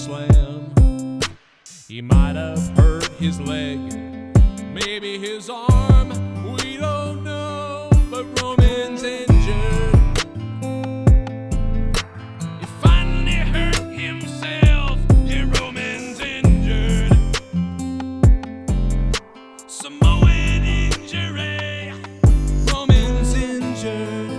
slam. He might have hurt his leg, maybe his arm, we don't know, but Roman's injured. He finally hurt himself, yeah, Roman's injured. Samoan injury, Roman's injured.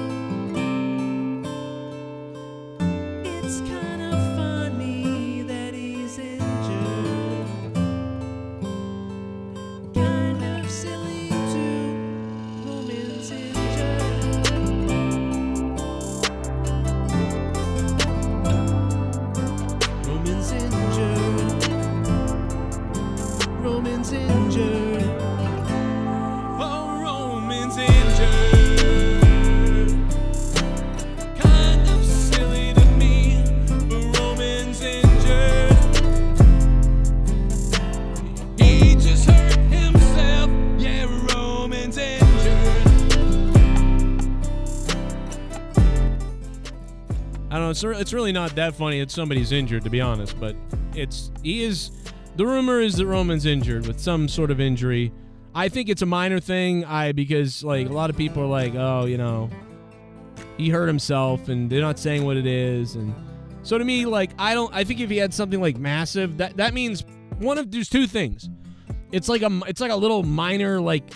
It's kind of funny that he's injured. Kind of silly too. Roman's injured. Roman's injured. Roman's injured. Oh, Roman's injured. Kind of silly to me, but Roman's injured. He just hurt himself, yeah, Roman's injured. I don't know, it's really not that funny that somebody's injured, to be honest, but the rumor is that Roman's injured with some sort of injury. I think it's a minor thing, because like a lot of people are like, oh, you know, he hurt himself, and they're not saying what it is, and so to me, like, I think if he had something like massive, that means there's two things. It's like a little minor, like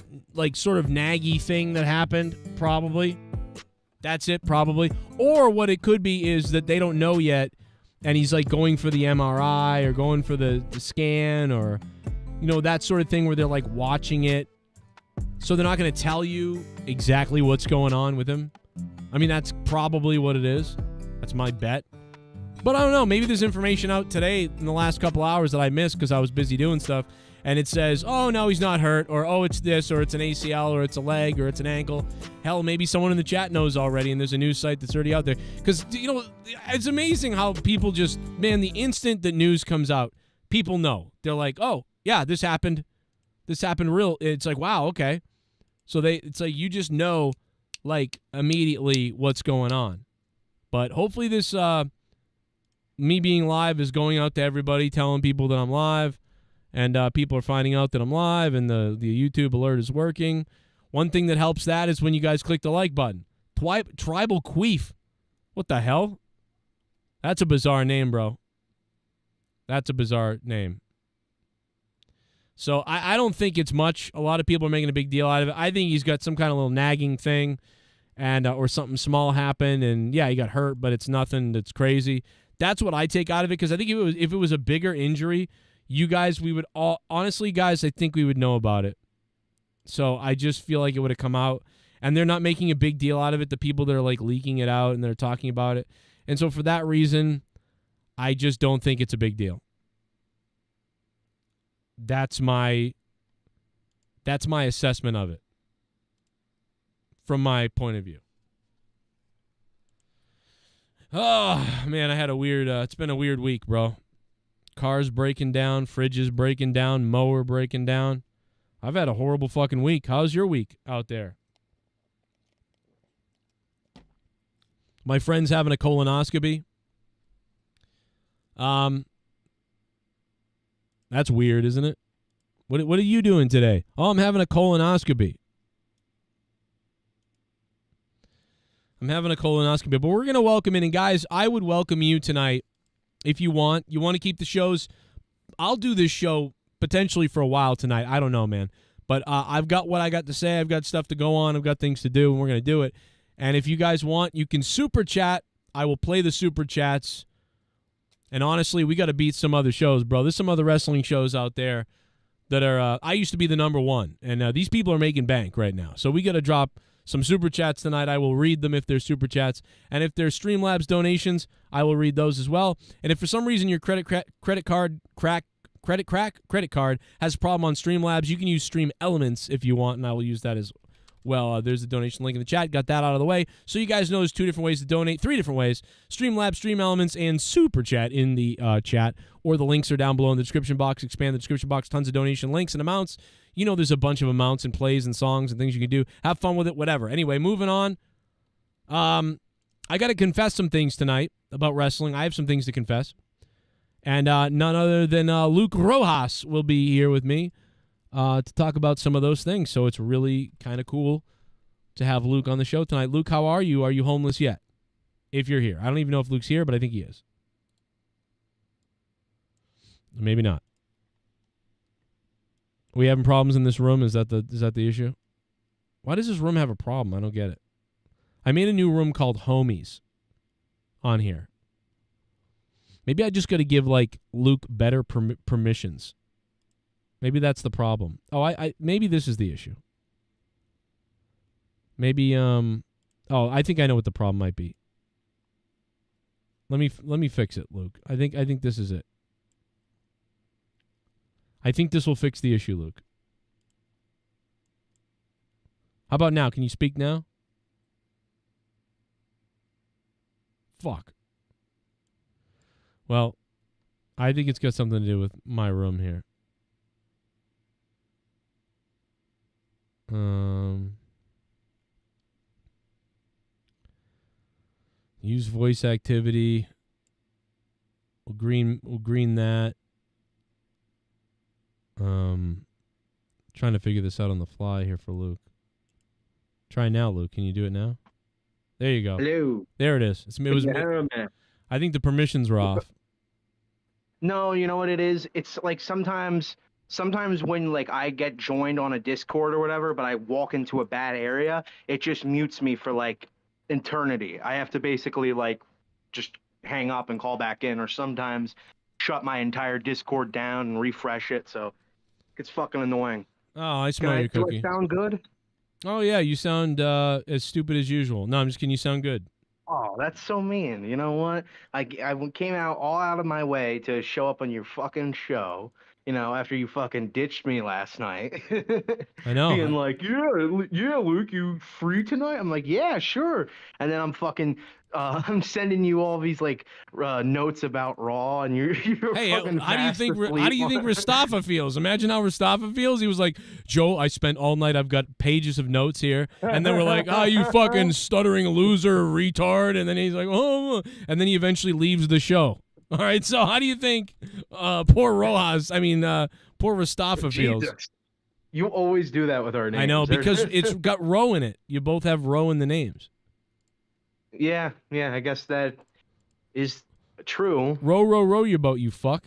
sort of naggy thing that happened, probably. That's it, probably. Or what it could be is that they don't know yet, and he's like going for the MRI or going for the scan, or, you know, that sort of thing where they're like watching it. So they're not going to tell you exactly what's going on with him. I mean, that's probably what it is. That's my bet. But I don't know. Maybe there's information out today in the last couple hours that I missed because I was busy doing stuff. And it says, oh, no, he's not hurt. Or, oh, it's this, or it's an ACL, or it's a leg, or it's an ankle. Hell, maybe someone in the chat knows already, and there's a news site that's already out there. Because, you know, it's amazing how people just, man, the instant that news comes out, people know. They're like, oh, yeah, this happened. This happened real. It's like, wow, okay. So it's like you just know, like, immediately what's going on. But hopefully this, me being live is going out to everybody, telling people that I'm live. And people are finding out that I'm live, and the YouTube alert is working. One thing that helps that is when you guys click the like button. Tribal Queef. What the hell? That's a bizarre name, bro. That's a bizarre name. So I don't think it's much. A lot of people are making a big deal out of it. I think he's got some kind of little nagging thing, and or something small happened, and yeah, he got hurt, but it's nothing that's crazy. That's what I take out of it, because I think if it was a bigger injury, you guys, we would all, honestly, guys, I think we would know about it. So I just feel like it would have come out, and they're not making a big deal out of it, the people that are like leaking it out and they're talking about it. And so for that reason, I just don't think it's a big deal. That's my assessment of it from my point of view. Oh, man, I had it's been a weird week, bro. Cars breaking down, fridges breaking down, mower breaking down. I've had a horrible fucking week. How's your week out there? My friend's having a colonoscopy. That's weird, isn't it? What are you doing today? Oh, I'm having a colonoscopy. I'm having a colonoscopy, but we're going to welcome in. And guys, I would welcome you tonight. If you want to keep the shows, I'll do this show potentially for a while tonight. I don't know, man. But I've got what I got to say. I've got stuff to go on. I've got things to do, and we're going to do it. And if you guys want, you can super chat. I will play the super chats. And honestly, we got to beat some other shows, bro. There's some other wrestling shows out there that are, I used to be the number one. And these people are making bank right now. So we got to drop some super chats tonight. I will read them if they're super chats. And if they're Streamlabs donations, I will read those as well. And if for some reason your credit card has a problem on Streamlabs, you can use Stream Elements if you want, and I will use that as well. There's the donation link in the chat. Got that out of the way. So you guys know there's 2 different ways to donate, 3 different ways. Streamlabs, Stream Elements, and Super Chat in the chat. Or the links are down below in the description box. Expand the description box. Tons of donation links and amounts. You know there's a bunch of amounts and plays and songs and things you can do. Have fun with it, whatever. Anyway, moving on. I got to confess some things tonight about wrestling. I have some things to confess. And none other than Luke Rojas will be here with me to talk about some of those things. So it's really kind of cool to have Luke on the show tonight. Luke, how are you? Are you homeless yet? If you're here. I don't even know if Luke's here, but I think he is. Maybe not. Are we having problems in this room? Is that the issue? Why does this room have a problem? I don't get it. I made a new room called Homies on here. Maybe I just got to give like Luke better permissions. Maybe that's the problem. Oh, I maybe this is the issue. Maybe I think I know what the problem might be. Let me fix it, Luke. I think this is it. I think this will fix the issue, Luke. How about now? Can you speak now? Fuck. Well, I think it's got something to do with my room here. Use voice activity. We'll green that. Trying to figure this out on the fly here for Luke. Try now, Luke. Can you do it now? There you go. Hello. There it is. It was me. I think the permissions were off. No, you know what it is? It's like sometimes when like I get joined on a Discord or whatever, but I walk into a bad area, it just mutes me for like eternity. I have to basically like just hang up and call back in, or sometimes shut my entire Discord down and refresh it. So it's fucking annoying. Oh, I smell your cookie. Do I sound good? Oh yeah, you sound as stupid as usual. No, I'm just kidding. You sound good. Oh, that's so mean. You know what? I came all out of my way to show up on your fucking show, you know, after you fucking ditched me last night. I know. Being like, yeah, Luke, you free tonight? I'm like, yeah, sure. And then I'm fucking, I'm sending you all these like notes about Raw, and you're hey, fucking how do you think Mustafa feels? Imagine how Mustafa feels. He was like, Joe, I spent all night. I've got pages of notes here, and then we're like, oh, you fucking stuttering loser, retard, and then he's like, oh, and then he eventually leaves the show. All right, so how do you think poor Mustafa feels? You always do that with our names. I know, because it's got Ro in it. You both have Ro in the names. Yeah, I guess that is true. Row your boat, you fuck.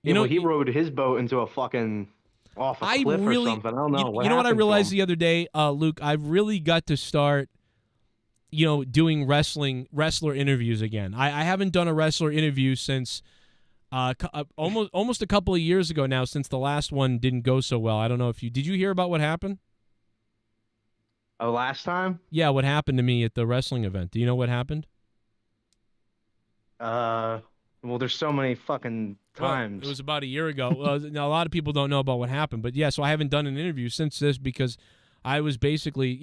You know, he rowed his boat into a fucking off a cliff or something. I don't know. You know what I realized the other day, Luke? I've really got to start, doing wrestler interviews again. I haven't done a wrestler interview since almost a couple of years ago now, since the last one didn't go so well. I don't know if did you hear about what happened? Oh, last time? Yeah, what happened to me at the wrestling event. Do you know what happened? Well, there's so many fucking times. Well, it was about a year ago. Now, a lot of people don't know about what happened, but yeah, so I haven't done an interview since this because I was basically,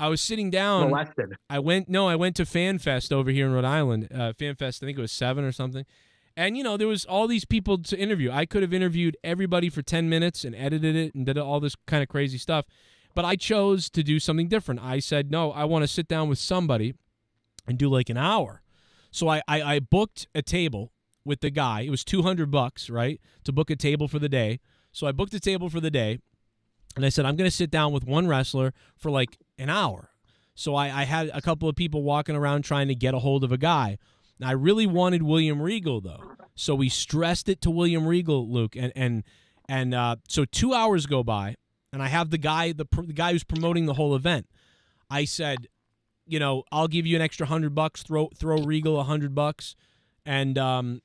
I was sitting down. Molested. I went to FanFest over here in Rhode Island. FanFest, I think it was 7 or something. And, there was all these people to interview. I could have interviewed everybody for 10 minutes and edited it and did all this kind of crazy stuff. But I chose to do something different. I said, no, I want to sit down with somebody and do like an hour. So I booked a table with the guy. It was $200, right, to book a table for the day. So I booked a table for the day, and I said, I'm going to sit down with one wrestler for like an hour. So I had a couple of people walking around trying to get a hold of a guy. Now, I really wanted William Regal, though. So we stressed it to William Regal, Luke. And so 2 hours go by. And I have the guy who's promoting the whole event. I said, I'll give you an extra $100. Throw Regal $100, and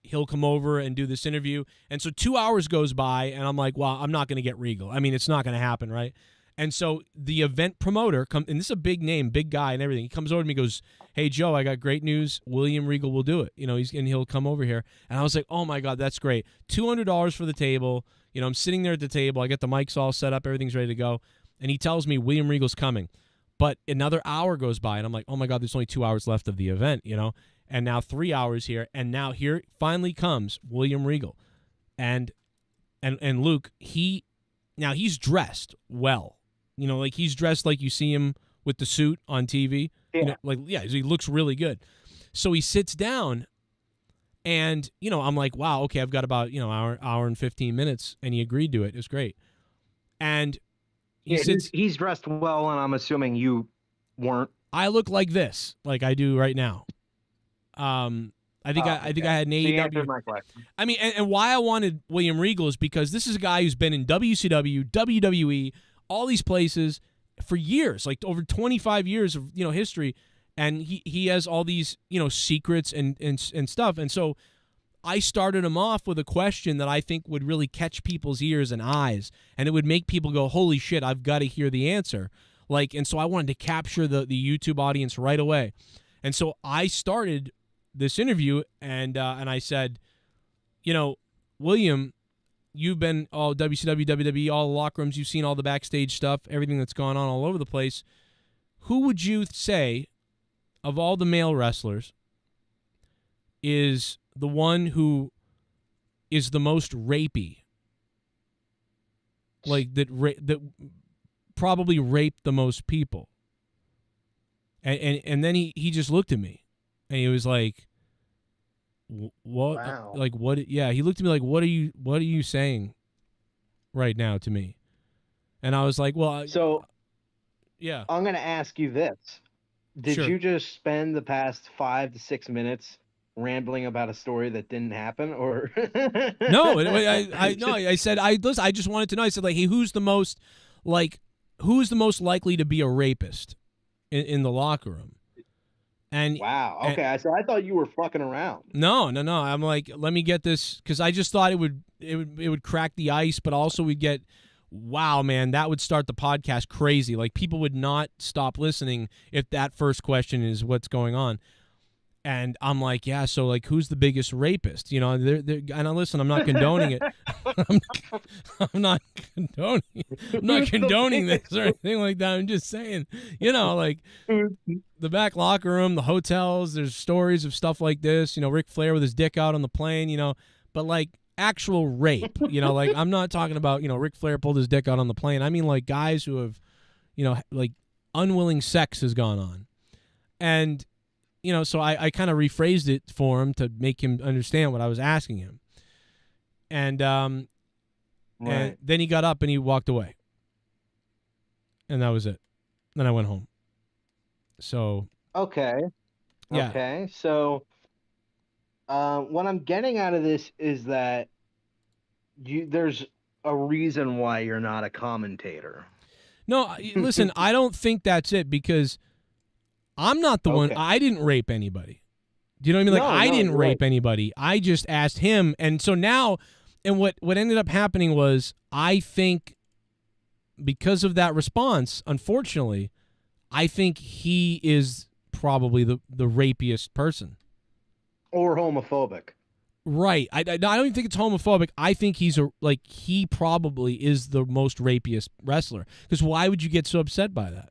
he'll come over and do this interview. And so 2 hours goes by, and I'm like, well, I'm not going to get Regal. I mean, it's not going to happen, right? And so the event promoter and this is a big name, big guy, and everything. He comes over to me, and goes, "Hey Joe, I got great news. William Regal will do it. He'll come over here." And I was like, "Oh my God, that's great! $200 for the table." I'm sitting there at the table. I get the mics all set up. Everything's ready to go. And he tells me William Regal's coming. But another hour goes by, and I'm like, oh, my God, there's only 2 hours left of the event, And now 3 hours here. And now here finally comes William Regal. And Luke, he's dressed well. He's dressed like you see him with the suit on TV. Yeah. He looks really good. So he sits down, And, you know, I'm like, wow, okay, I've got about, you know, hour and 15 minutes. And he agreed to it. It was great. And he said, he's dressed well, and I'm assuming you weren't. I look like this, like I do right now. I think I had an You answered AEW. my question. I mean, and why I wanted William Regal is because this is a guy who's been in WCW, WWE, all these places for years, like over 25 years of, you know, history, and he has all these, you know, secrets and stuff. And so I started him off with a question that I think would really catch people's ears and eyes, and it would make people go, "Holy shit, I've got to hear the answer." Like, and so I wanted to capture the YouTube audience right away. And so I started this interview, and I said, you know, William, you've been all WCW, WWE, all the locker rooms, you've seen all the backstage stuff, everything that's gone on all over the place. Who would you say, of all the male wrestlers, is the one who is the most rapey? Like, that probably raped the most people. And then he just looked at me, and he was like, "What? Wow. Like what? Yeah." He looked at me like, "What are you saying right now to me?" And I was like, "Well, So yeah." I'm gonna ask you this: did Sure. you just spend the past 5 to 6 minutes rambling about a story that didn't happen, or No, I said I just wanted to know. I said, like, hey, who's the most likely to be a rapist in the locker room? And Wow. Okay. So I thought you were fucking around. No. I'm like, let me get this, because I just thought it would crack the ice, but also we'd get, wow, man, that would start the podcast crazy. Like, people would not stop listening if that first question is what's going on. And I'm like, yeah, so, like, who's the biggest rapist? You know, and listen, I'm not condoning it. I'm not condoning this or anything like that. I'm just saying, you know, like, the back locker room, the hotels, there's stories of stuff like this, you know, Ric Flair with his dick out on the plane, you know, but, like, actual rape, you know, like, I'm not talking about, you know, Ric Flair pulled his dick out on the plane. I mean, like, guys who have, you know, like, unwilling sex has gone on. And, you know, so I kind of rephrased it for him to make him understand what I was asking him. And Right. and then he got up and he walked away. And that was it. Then I went home. So, Okay. yeah. Okay. So, what I'm getting out of this is that there's a reason why you're not a commentator. No, listen, I don't think that's it, because I'm not the one. Okay. I didn't rape anybody. Do you know what I mean? Like, I didn't you're rape right. anybody. I just asked him. And so now, and what ended up happening was, I think because of that response, unfortunately, I think he is probably the rapiest person. Or homophobic. Right. I don't even think it's homophobic. I think he probably is the most rapiest wrestler. Because why would you get so upset by that?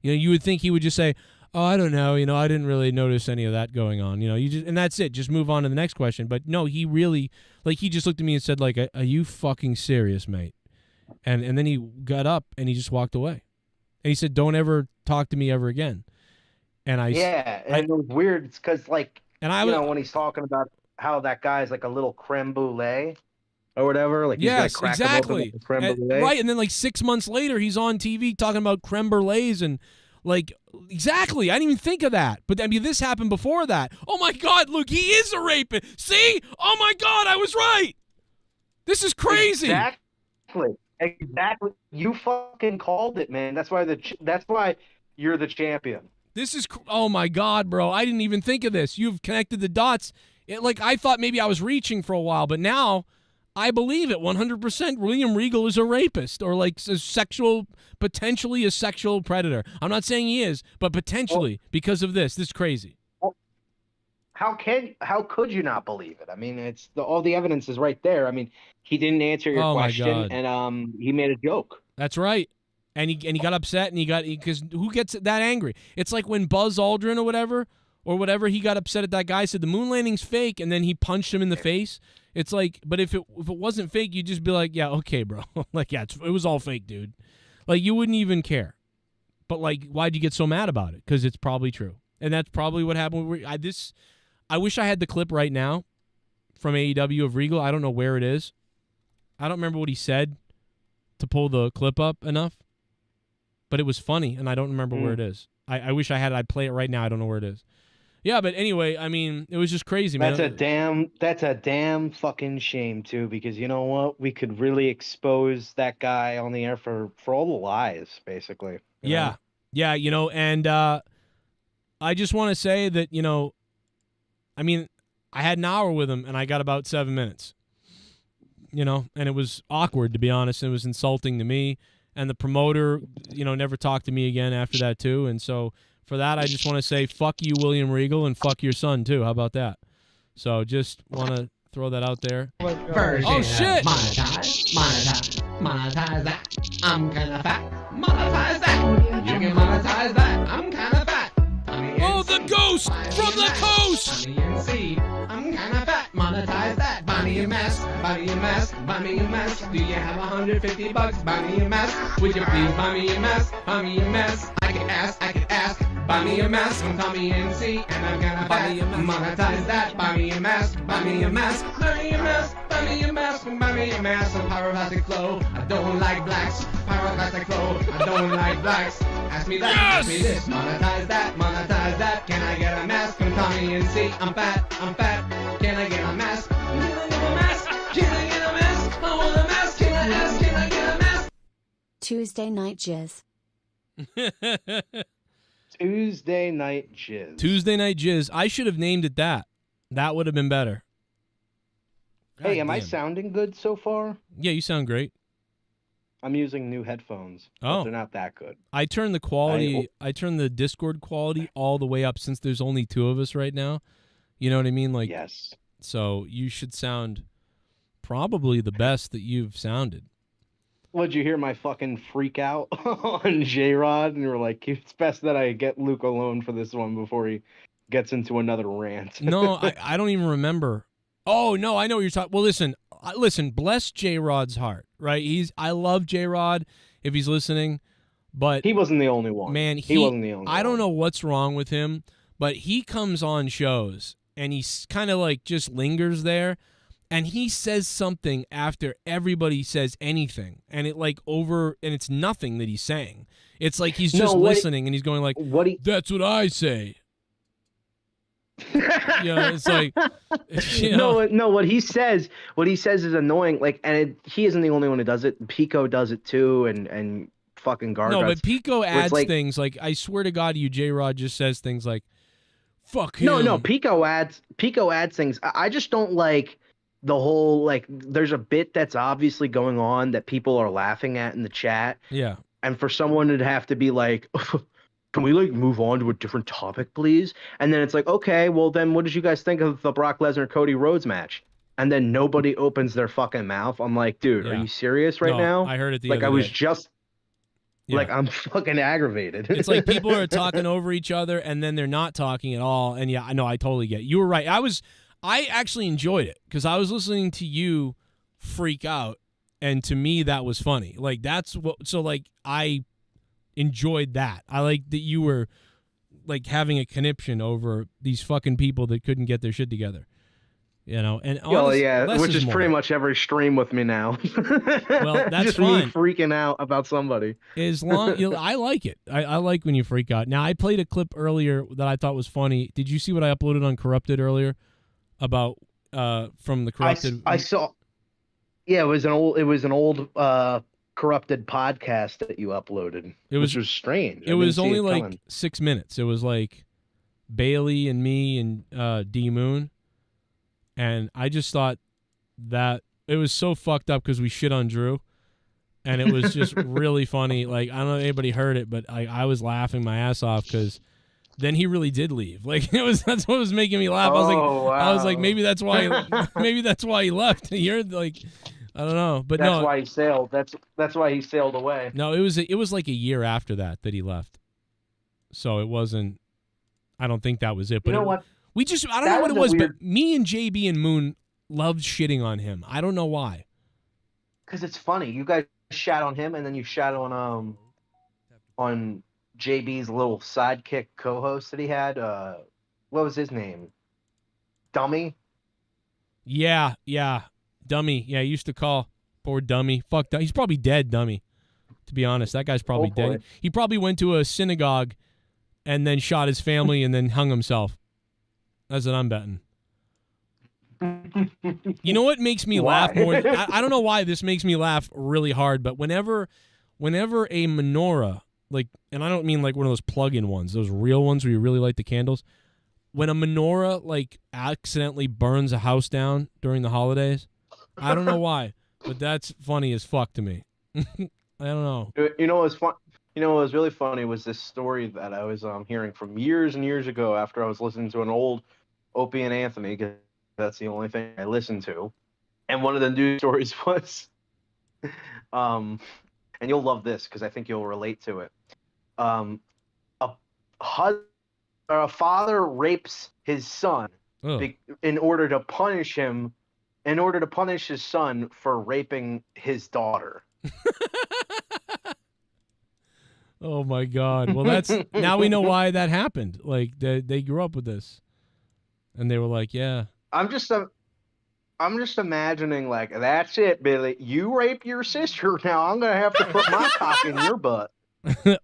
You know, you would think he would just say, "Oh, I don't know. You know, I didn't really notice any of that going on." You know, and that's it. Just move on to the next question. But no, he really, like, he just looked at me and said, like, "Are you fucking serious, mate?" And then he got up and he just walked away. And he said, "Don't ever talk to me ever again." And And it was weird. It's because, like, and I you was, know, when he's talking about how that guy's like a little creme brulee or whatever, like, yes, he's gonna crack exactly. him open with a creme brulee. Right, and then like 6 months later, he's on TV talking about creme brulees and, like, exactly. I didn't even think of that. But I mean, this happened before that. Oh my God, look, he is a rapist. See? Oh my God, I was right. This is crazy. Exactly. You fucking called it, man. That's why you're the champion. This is, oh my God, bro. I didn't even think of this. You've connected the dots. Like, I thought maybe I was reaching for a while, but now I believe it 100%. William Regal is a rapist, or like potentially a sexual predator. I'm not saying he is, but potentially, because of this. This is crazy. Well, how could you not believe it? I mean, all the evidence is right there. I mean, he didn't answer your question, and he made a joke. That's right. And he got upset, and because who gets that angry? It's like when Buzz Aldrin or whatever, he got upset at that guy, said the moon landing's fake, and then he punched him in the face. It's like, but if it wasn't fake, you'd just be like, yeah, okay, bro. Like, yeah, it was all fake, dude. Like, you wouldn't even care. But, like, why'd you get so mad about it? Because it's probably true. And that's probably what happened. I wish I had the clip right now, from AEW of Regal. I don't know where it is. I don't remember what he said to pull the clip up enough, but it was funny, and I don't remember where it is. I wish I had it. I'd play it right now. I don't know where it is. Yeah, but anyway, I mean, it was just crazy, man. That's a damn fucking shame too, because you know what? We could really expose that guy on the air for all the lies, basically. Yeah, and I just want to say that, I mean, I had an hour with him, and I got about 7 minutes, and it was awkward, to be honest. It was insulting to me, and the promoter, never talked to me again after that, too, and so for that, I just want to say, fuck you, William Regal, and fuck your son, too. How about that? So just want to throw that out there. Oh, shit! Monetize that. I'm kind of fat. Monetize that. You can monetize that. I'm kind of fat. Oh, the ghost from the coast! I'm kind of fat. Monetize that. Buy me a mask. Buy me a mask. Buy me a mask. Do you have $150? Buy me a mask. Would you please buy me a mask? Buy me a mask. I can ask. Buy me a mask from Tommy NC, and I'm gonna monetize that. Buy me a mask, buy me a mask, buy me a mask, buy me a mask, buy me a mask of pyroclastic flow. I don't like blacks, pyroclastic flow. I don't like blacks. Ask me that, ask me this. Monetize that, monetize that. Can I get a mask from Tommy NC? I'm fat. Can I get a mask? Can I get a mask? Can I get a mask? I want a mask. Can I ask? Can I get a mask? Tuesday night jizz. Tuesday night jizz. Tuesday night jizz. I should have named it that. That would have been better. Hey, am I sounding good so far? Yeah, you sound great. I'm using new headphones. But they're not that good. I turned the quality. I turned the Discord quality all the way up since there's only 2 of us right now. You know what I mean? Like, yes. So you should sound probably the best that you've sounded. Would you hear my fucking freak out on J-Rod? And you were like, it's best that I get Luke alone for this one before he gets into another rant. No, I don't even remember. Oh, no, I know what you're talking. Well, listen, bless J-Rod's heart, right? I love J-Rod if he's listening, but he wasn't the only one. Man, he wasn't the only one. I don't know what's wrong with him, but he comes on shows and he's kind of like just lingers there. And he says something after everybody says anything, and it's nothing that he's saying. It's like he's just listening, and he's going like, "That's what I say." It's like, no. What he says is annoying. Like, and he isn't the only one who does it. Pico does it too, and fucking Garguts. No, but Pico adds things like, I swear to God, J-Rod just says things like, "Fuck him." No, Pico adds things. I just don't like the whole, like, there's a bit that's obviously going on that people are laughing at in the chat. Yeah. And for someone to have to be like, can we, like, move on to a different topic, please? And then it's like, okay, well, then what did you guys think of the Brock Lesnar-Cody Rhodes match? And then nobody opens their fucking mouth. I'm like, dude, are you serious right now? I heard it the other day. I was just... Yeah. Like, I'm fucking aggravated. It's like people are talking over each other, and then they're not talking at all. And yeah, I know, I totally get it. You were right. I actually enjoyed it because I was listening to you freak out, and to me that was funny. Like, that's what. So like, I enjoyed that. I like that you were like having a conniption over these fucking people that couldn't get their shit together. And which is pretty much every stream with me now. Well, that's just fine. Me freaking out about somebody. As long, I like it. I like when you freak out. Now, I played a clip earlier that I thought was funny. Did you see what I uploaded on Corrupted earlier? About from the Corrupted. I saw. Yeah, it was an old Corrupted podcast that you uploaded. Which was strange. It was only like 6 minutes. It was like Bailey and me and D Moon, and I just thought that it was so fucked up because we shit on Drew, and it was just really funny. Like, I don't know if anybody heard it, but I was laughing my ass off because then he really did leave. Like, that's what was making me laugh. I was like, maybe that's why he left. You're like, I don't know, but that's why he sailed. That's why he sailed away. No, it was like a year after that he left. So it wasn't. I don't think that was it. But you know what? I don't know what it was, but me and JB and Moon loved shitting on him. I don't know why. Because it's funny. You guys shat on him, and then you shat on JB's little sidekick co-host that he had. What was his name? Dummy? Yeah, yeah. Dummy. Yeah, he used to call. Poor Dummy. Fuck, he's probably dead, Dummy. To be honest, that guy's probably dead. He probably went to a synagogue and then shot his family and then hung himself. That's what I'm betting. You know what makes me laugh more? I don't know why this makes me laugh really hard, but whenever a menorah, like, and I don't mean like one of those plug-in ones, those real ones where you really light the candles. When a menorah like accidentally burns a house down during the holidays, I don't know why, but that's funny as fuck to me. I don't know. You know what's fun? You know what was really funny was this story that I was hearing from years and years ago after I was listening to an old Opie and Anthony, because that's the only thing I listened to. And one of the news stories was, and you'll love this because I think you'll relate to it. A father rapes his son in order to punish him, in order to punish his son for raping his daughter. Oh my God! Well, that's now we know why that happened. Like they grew up with this, and they were like, "Yeah." I'm just imagining like, that's it, Billy. You rape your sister. Now I'm gonna have to put my cock in your butt.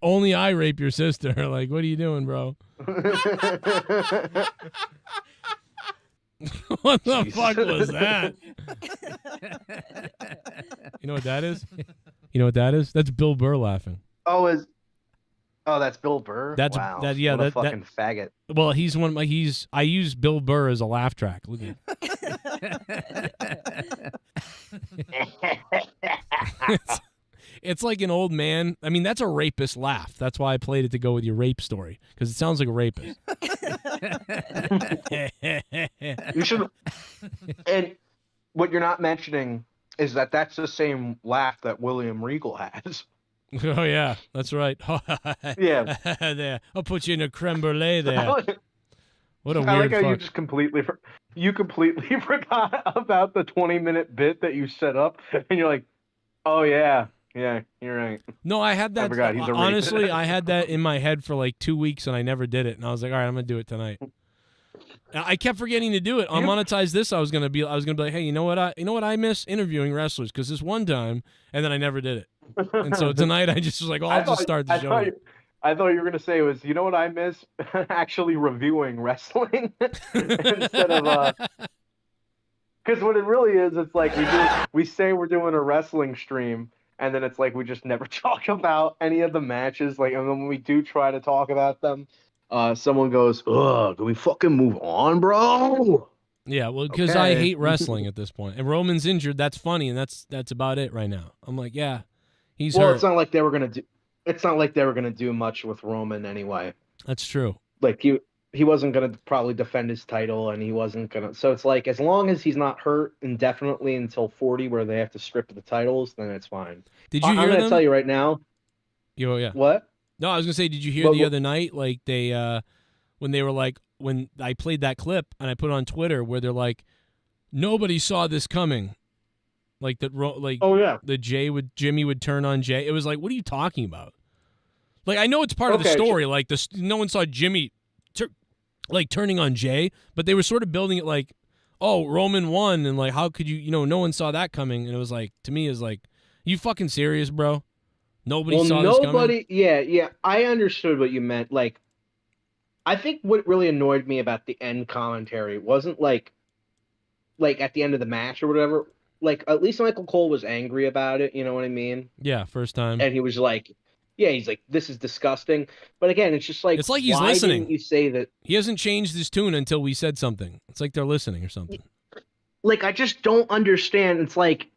Only I rape your sister. Like, what are you doing, bro? What the fuck was that? You know what that is? You know what that is? That's Bill Burr laughing. Oh, that's Bill Burr. Wow. What a fucking faggot. Well, he's one of my. I use Bill Burr as a laugh track. Look at it. It's like an old man. I mean, that's a rapist laugh. That's why I played it to go with your rape story, because it sounds like a rapist. You should. And what you're not mentioning is that that's the same laugh that William Regal has. Oh yeah, that's right. Yeah, there. I'll put you in a creme brulee there. What a weird. I like how fuck. you just completely forgot about the 20-minute bit that you set up, and you're like, oh yeah, you're right. No, I had that. I forgot, he's a honestly, I had that in my head for like 2 weeks, and I never did it. And I was like, all right, I'm gonna do it tonight. I kept forgetting to do it. On Monetize This, I was gonna be like, hey, you know what I miss interviewing wrestlers, because this one time, and then I never did it. And so tonight I just was like, I'll just start the show. I thought you were gonna say was, you know what I miss? Actually reviewing wrestling instead of because what it really is, it's like we say we're doing a wrestling stream, and then it's like we just never talk about any of the matches. Like, and then when we do try to talk about them, someone goes, "Ugh, do we fucking move on, bro?" Yeah, well, because I hate wrestling at this point, and Roman's injured. That's funny, and that's about it right now. I'm like, yeah, he's hurt. It's not like they were gonna do. It's not like they were gonna do much with Roman anyway. That's true. Like he wasn't gonna probably defend his title, and he wasn't gonna. So it's like, as long as he's not hurt indefinitely until 40, where they have to strip the titles, then it's fine. Did you hear I'm gonna them? tell you right now. Yeah. What? No, I was gonna say, did you hear the other night? Like they, when they were like, when I played that clip and I put it on Twitter, where they're like, nobody saw this coming. Like that. Like, oh yeah, Jimmy would turn on Jay. It was like, what are you talking about? Like, I know it's part of the story. Like no one saw Jimmy, turning on Jay, but they were sort of building it like, oh, Roman won, and like, how could you? No one saw that coming, and it was like, to me, it was like, you fucking serious, bro? Nobody saw this coming. Yeah. I understood what you meant. Like, I think what really annoyed me about the end commentary wasn't like at the end of the match or whatever. Like, at least Michael Cole was angry about it. You know what I mean? Yeah, first time. And he was like, yeah, he's like, this is disgusting. But again, it's just like, it's like he's why listening. Didn't you say that? He hasn't changed his tune until we said something. It's like they're listening or something. Like, I just don't understand. It's like,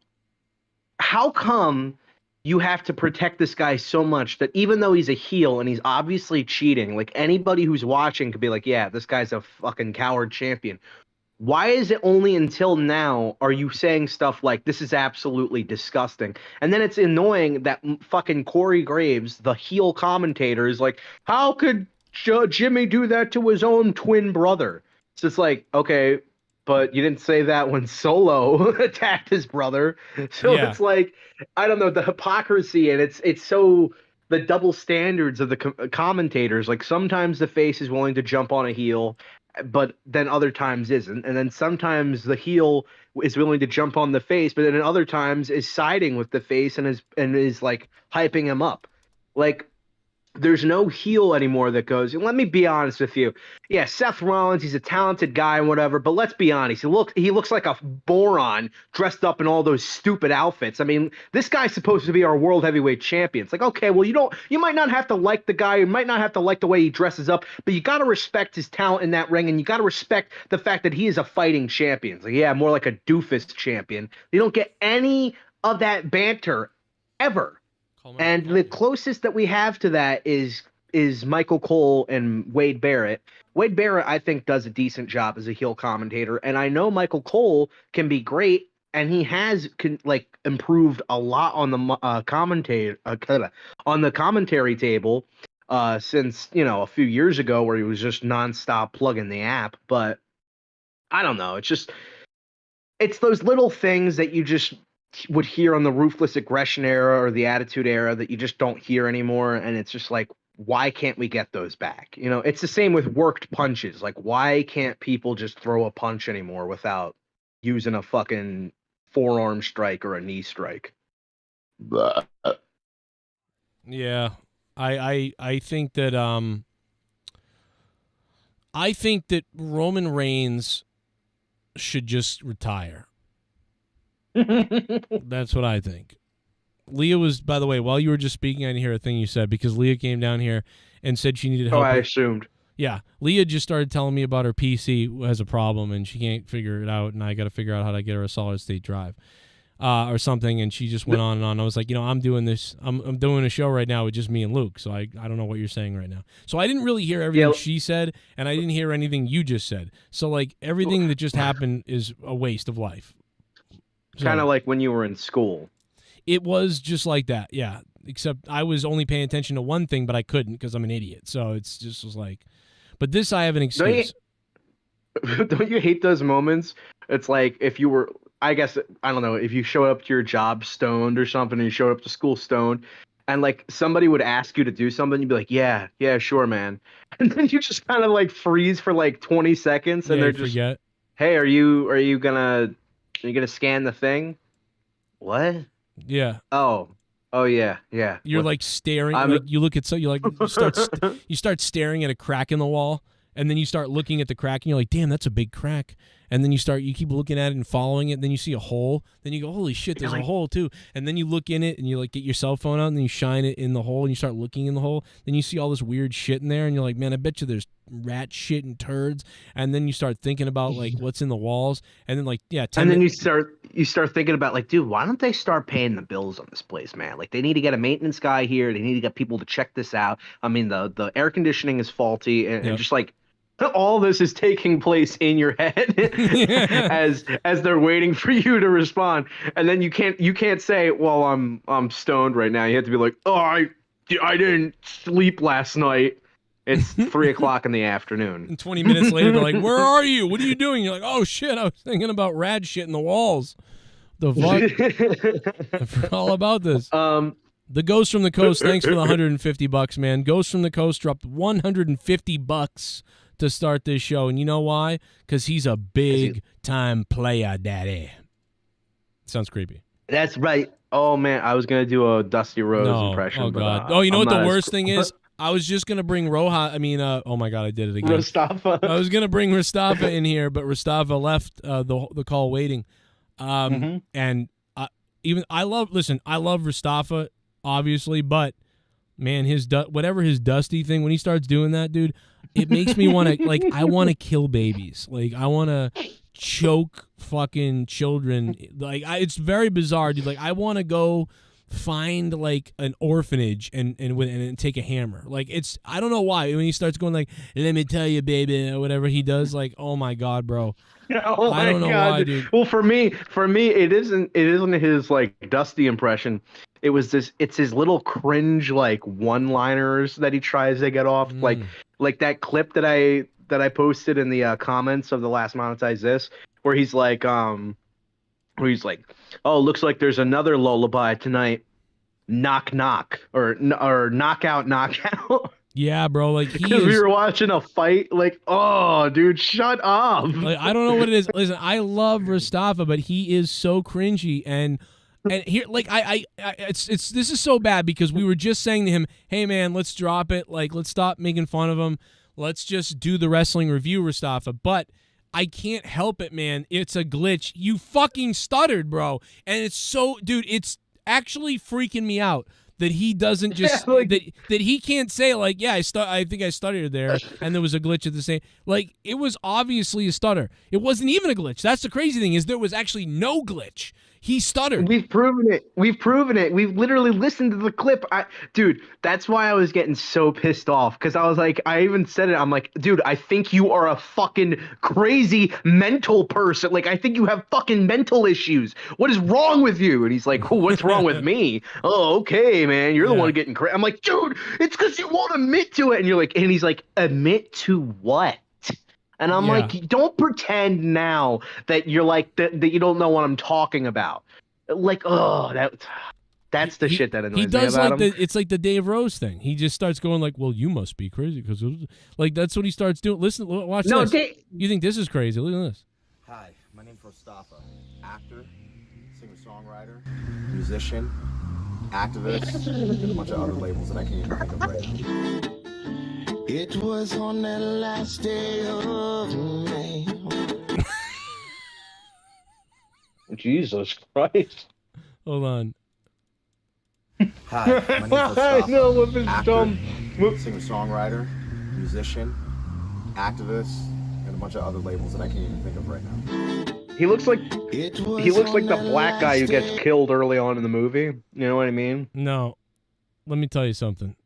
how come you have to protect this guy so much that even though he's a heel and he's obviously cheating, like, anybody who's watching could be like, yeah, this guy's a fucking coward champion. Why is it only until now are you saying stuff like, this is absolutely disgusting? And then it's annoying that fucking Corey Graves, the heel commentator, is like, how could Jimmy do that to his own twin brother? So it's like, okay, but you didn't say that when Solo attacked his brother. So It's like, I don't know, the hypocrisy, and it's so the double standards of the commentators. Like, sometimes the face is willing to jump on a heel, but then other times isn't. And then sometimes the heel is willing to jump on the face, but then other times is siding with the face and is like hyping him up. Like, there's no heel anymore that goes, let me be honest with you. Yeah, Seth Rollins, he's a talented guy and whatever, but let's be honest. He looks like a moron dressed up in all those stupid outfits. I mean, this guy's supposed to be our world heavyweight champion. It's like, okay, well, you might not have to like the guy, you might not have to like the way he dresses up, but you got to respect his talent in that ring, and you got to respect the fact that he is a fighting champion. It's like, yeah, more like a doofus champion. You don't get any of that banter ever. And the closest that we have to that is Michael Cole and Wade Barrett. Wade Barrett, I think, does a decent job as a heel commentator, and I know Michael Cole can be great, and he has improved a lot on the commentary table since a few years ago, where he was just nonstop plugging the app. But I don't know. It's those little things that you just would hear on the Ruthless Aggression era or the Attitude era that you just don't hear anymore, and it's just like, why can't we get those back? It's the same with worked punches. Like, why can't people just throw a punch anymore without using a fucking forearm strike or a knee strike? Yeah, I think that Roman Reigns should just retire. That's what I think. Leah was, by the way, while you were just speaking, I didn't hear a thing you said, because Leah came down here and said she needed help. Oh, I assumed. Yeah, Leah just started telling me about her PC has a problem and she can't figure it out, and I got to figure out how to get her a solid state drive or something. And she just went on and on. I was like, I'm doing this. I'm doing a show right now with just me and Luke, so I don't know what you're saying right now. So I didn't really hear everything she said, and I didn't hear anything you just said. So like everything that just happened is a waste of life. So, kind of like when you were in school. It was just like that, yeah. Except I was only paying attention to one thing, but I couldn't because I'm an idiot. So it's just was like, but this I have an excuse. Don't you hate those moments? It's like if you were, I guess, I don't know, if you showed up to your job stoned or something, and you showed up to school stoned, and like somebody would ask you to do something, you'd be like, yeah, sure, man. And then you just kind of like freeze for like 20 seconds, and they're just, forget. Hey, are you gonna scan the thing? What? Yeah. Oh yeah. You're like staring. Like you look at you start staring at a crack in the wall, and then you start looking at the crack, and you're like, damn, that's a big crack. And then you keep looking at it and following it. And then you see a hole. Then you go, holy shit, there's a hole too. And then you look in it, and you like get your cell phone out, and then you shine it in the hole, and you start looking in the hole. Then you see all this weird shit in there, and you're like, man, I bet you there's rat shit and turds. And then you start thinking about like what's in the walls, and then like and then you start thinking about like, dude, why don't they start paying the bills on this place, man? Like, they need to get a maintenance guy here. They need to get people to check this out. I mean, the air conditioning is faulty, and just like, all this is taking place in your head as they're waiting for you to respond, and then you can't say, well, I'm stoned right now. You have to be like, oh, I didn't sleep last night. It's 3:00 in the afternoon. And 20 minutes later, they're like, where are you? What are you doing? You're like, oh shit, I was thinking about rad shit in the walls. The fuck? I forgot all about this. The Ghost from the Coast, thanks for the $150, man. Ghost from the Coast dropped $150 to start this show, and you know why? Because he's a big-time player, daddy. Sounds creepy. That's right. Oh, man, I was going to do a Dusty Rhodes impression. Oh, God. But, you know what the worst thing is? I was just going to bring oh, my God, I did it again. Mustafa. I was going to bring Mustafa in here, but Mustafa left the call waiting. And I love Mustafa, obviously, but man, whatever his Dusty thing, when he starts doing that, dude, it makes me want to, like, I want to kill babies. Like, I want to choke fucking children. Like, it's very bizarre, dude. Like, I want to go find, like, an orphanage and take a hammer. Like, I don't know why. When he starts going, like, let me tell you, baby, or whatever he does, like, oh, my God, bro. Oh I don't know why, dude. Well, for me, it isn't his, like, Dusty impression. It's his little cringe, like, one-liners that he tries to get off. Like that clip that I posted in the comments of the last Monetize This, where he's like, oh, looks like there's another lullaby tonight. Knock knock, or knockout knockout. Yeah, bro. Like he Because is. we were watching a fight. Like, oh, dude, shut up. Like, I don't know what it is. Listen, I love Mustafa, but he is so cringy and here, like it's this is so bad because we were just saying to him, "Hey, man, let's drop it. Like, let's stop making fun of him. Let's just do the wrestling review, Mustafa." But I can't help it, man. It's a glitch. You fucking stuttered, bro, and it's so, dude. It's actually freaking me out that he doesn't just that he can't say like, yeah, I think I stuttered there, and there was a glitch at the same. Like, it was obviously a stutter. It wasn't even a glitch. That's the crazy thing, is there was actually no glitch. He stuttered. We've proven it. We've proven it. We've literally listened to the clip. Dude, that's why I was getting so pissed off, because I was like, I even said it. I'm like, dude, I think you are a fucking crazy mental person. Like, I think you have fucking mental issues. What is wrong with you? And he's like, oh, what's wrong with me? Oh, okay, man. You're the one getting crazy. I'm like, dude, it's because you won't admit to it. And you're like, and he's like, admit to what? And I'm like, don't pretend now that you're like that you don't know what I'm talking about. Like, oh, that's the shit that annoys me about him. He does it's like the Dave Rose thing. He just starts going like, well, you must be crazy because like that's what he starts doing. Listen, watch this. You think this is crazy? Look at this. Hi, my name's Mustafa. Actor, singer-songwriter, musician, activist, and a bunch of other labels that I can't even think of right now. It was on that last day of May. Jesus Christ. Hold on. Hi, my name's Mustafa. I know, with his actor, dumb... singer-songwriter, musician, activist, and a bunch of other labels that I can't even think of right now. He looks like the black guy who gets killed early on in the movie. You know what I mean? No. Let me tell you something.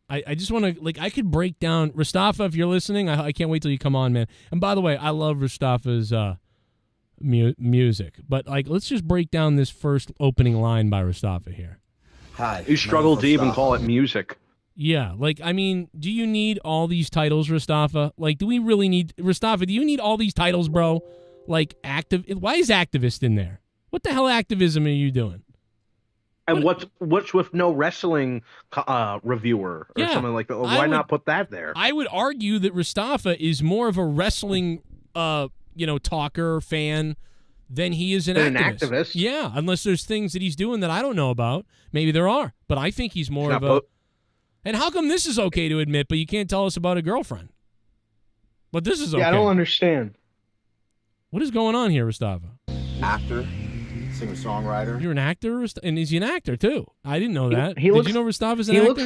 I just want to, like, I could break down Mustafa. If you're listening, I can't wait till you come on, man. And by the way, I love Mustafa's music, but like, let's just break down this first opening line by Mustafa here. Hi. You struggled to even call it music. Yeah, like, I mean, do you need all these titles, Mustafa? Like, do we really need Mustafa? Do you need all these titles, bro? Like, why is activist in there? What the hell activism are you doing? And what's with no wrestling reviewer or something like that? Why not put that there? I would argue that Mustafa is more of a wrestling, talker, fan, than he is an activist. Yeah, unless there's things that he's doing that I don't know about. Maybe there are, but I think he's more of a. And how come this is okay to admit, but you can't tell us about a girlfriend? But this is okay. Yeah, I don't understand. What is going on here, Mustafa? Actor. Singer-songwriter. You're an actor? And is he an actor, too? I didn't know that. Did you know Mustafa's an actor?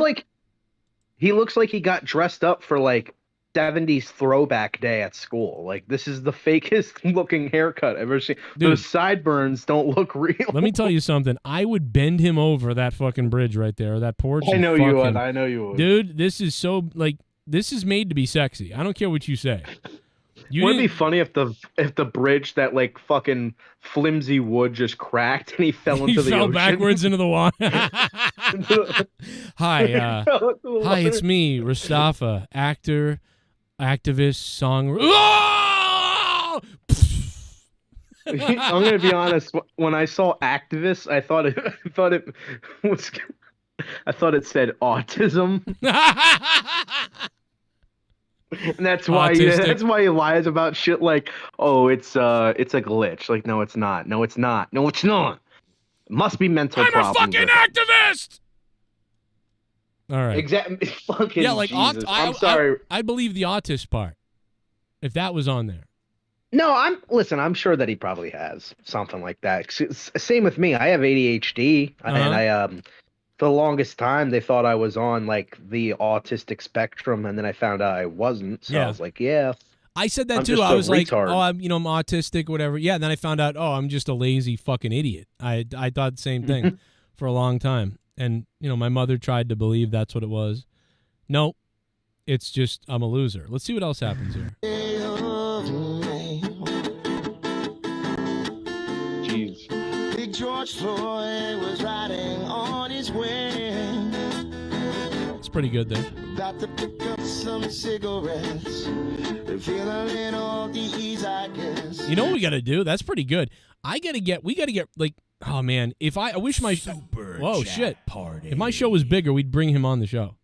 He looks like he got dressed up for, like, 70s throwback day at school. Like, this is the fakest looking haircut I've ever seen. Dude, those sideburns don't look real. Let me tell you something. I would bend him over that fucking bridge right there, or that porch. I know you would. I know you would. Dude, this is so, like, this is made to be sexy. I don't care what you say. Wouldn't it be funny if the bridge, that like fucking flimsy wood, just cracked and he fell into the ocean? He fell backwards into the water. Hi, it's me, Mustafa, actor, activist, songwriter. Oh! I'm gonna be honest. When I saw activist, I thought it said autism. And that's why he lies about shit like, oh, it's a glitch. Like, no, it's not. No, it's not. No, it's not. It must be mental problems. I'm a fucking activist. All right. Exactly. Fucking yeah, like Jesus. I'm sorry. I believe the autist part, if that was on there. No, I'm sure that he probably has something like that. Same with me. I have ADHD, and I for the longest time, they thought I was on, like, the autistic spectrum, and then I found out I wasn't, so I was like, yeah. I said that, too. I was like, oh, I'm autistic, whatever. Yeah, and then I found out, oh, I'm just a lazy fucking idiot. I thought the same thing for a long time. And, my mother tried to believe that's what it was. Nope. It's just I'm a loser. Let's see what else happens here. Jeez. Big George Floyd was riding on his way. It's pretty good there. About to pick up some cigarettes. Feel a little ease, I guess. You know what we got to do? That's pretty good. We got to get like, oh man, I wish my Super whoa chat shit party. If my show was bigger, we'd bring him on the show.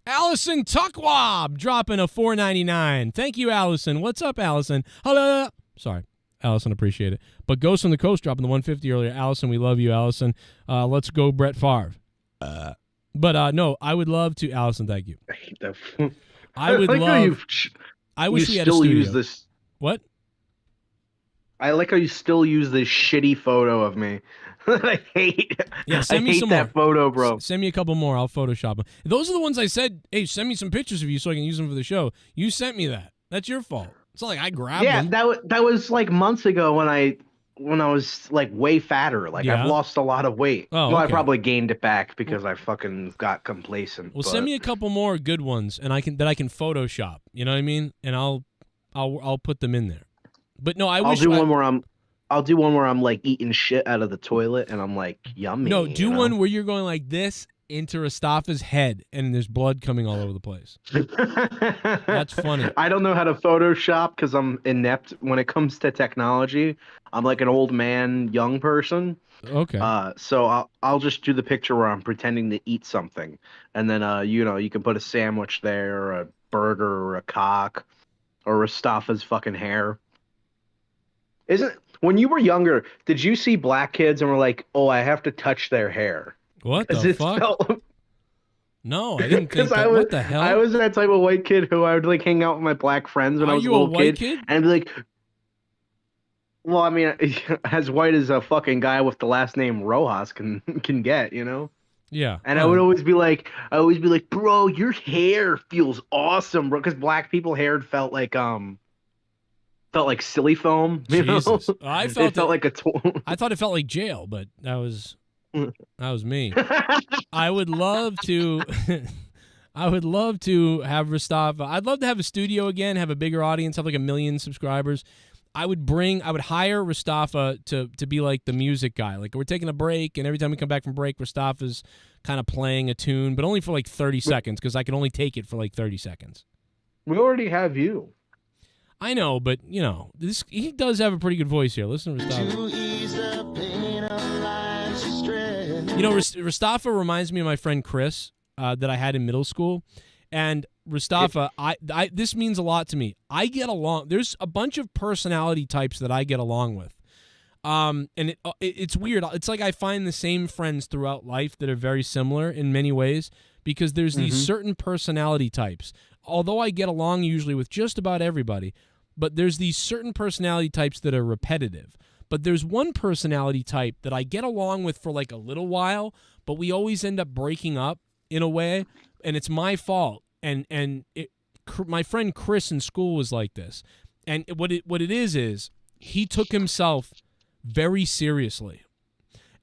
Allison Tuckwab dropping a $4.99. Thank you, Allison. What's up, Allison? Hello. Sorry, Allison, appreciate it. But Ghost on the Coast dropping the 150 earlier. Allison, we love you, Allison. Let's go, Brett Favre. But no, I would love to. Allison, thank you. I hate that. I would like how love. I wish we had a studio. Use this. What? I like how you still use this shitty photo of me. I hate. Yeah, send me I hate some that more. photo, bro. Send me a couple more. I'll Photoshop them. Those are the ones I said, hey, send me some pictures of you so I can use them for the show. You sent me that. That's your fault. It's not like I grabbed them. Yeah, that was like months ago when I was like way fatter. Like Yeah. I've lost a lot of weight. Oh, well, I okay. probably gained it back because I fucking got complacent. Well, but... send me a couple more good ones, and I can Photoshop. You know what I mean? And I'll put them in there. But no, I'll do one where I'm like eating shit out of the toilet and I'm like yummy. No, do one where you're going like this into Rastafa's head and there's blood coming all over the place. That's funny. I don't know how to Photoshop because I'm inept when it comes to technology. I'm like an old man, young person. Okay. So I'll just do the picture where I'm pretending to eat something, and then you can put a sandwich there, or a burger, or a cock, or Rastafa's fucking hair. When you were younger, did you see black kids and were like, "Oh, I have to touch their hair"? What the fuck? No, I didn't think that. What the hell? I was that type of white kid who I would like hang out with my black friends when I was a little white kid, and be like, well, I mean, as white as a fucking guy with the last name Rojas can get, you know? Yeah. And I would always be like, bro, your hair feels awesome, bro, because black people hair felt like silly foam. You Jesus. know? I felt like a. I thought it felt like jail, but that was me. I would love to. I would love to have Rastafa. I'd love to have a studio again, have a bigger audience, have like 1 million subscribers. I would hire Rastafa to be like the music guy. Like we're taking a break, and every time we come back from break, Rastafa's kind of playing a tune, but only for like 30 seconds because I can only take it for like 30 seconds. We already have you. I know, but you know, he does have a pretty good voice here. Listen to Rastafa. You know, Rastafa reminds me of my friend Chris that I had in middle school, and Rastafa, I this means a lot to me. I get along. There's a bunch of personality types that I get along with, and it's weird. It's like I find the same friends throughout life that are very similar in many ways because there's these certain personality types. Although I get along usually with just about everybody, but there's these certain personality types that are repetitive. But there's one personality type that I get along with for like a little while, but we always end up breaking up in a way, and it's my fault. My friend Chris in school was like this, and what it is he took himself very seriously,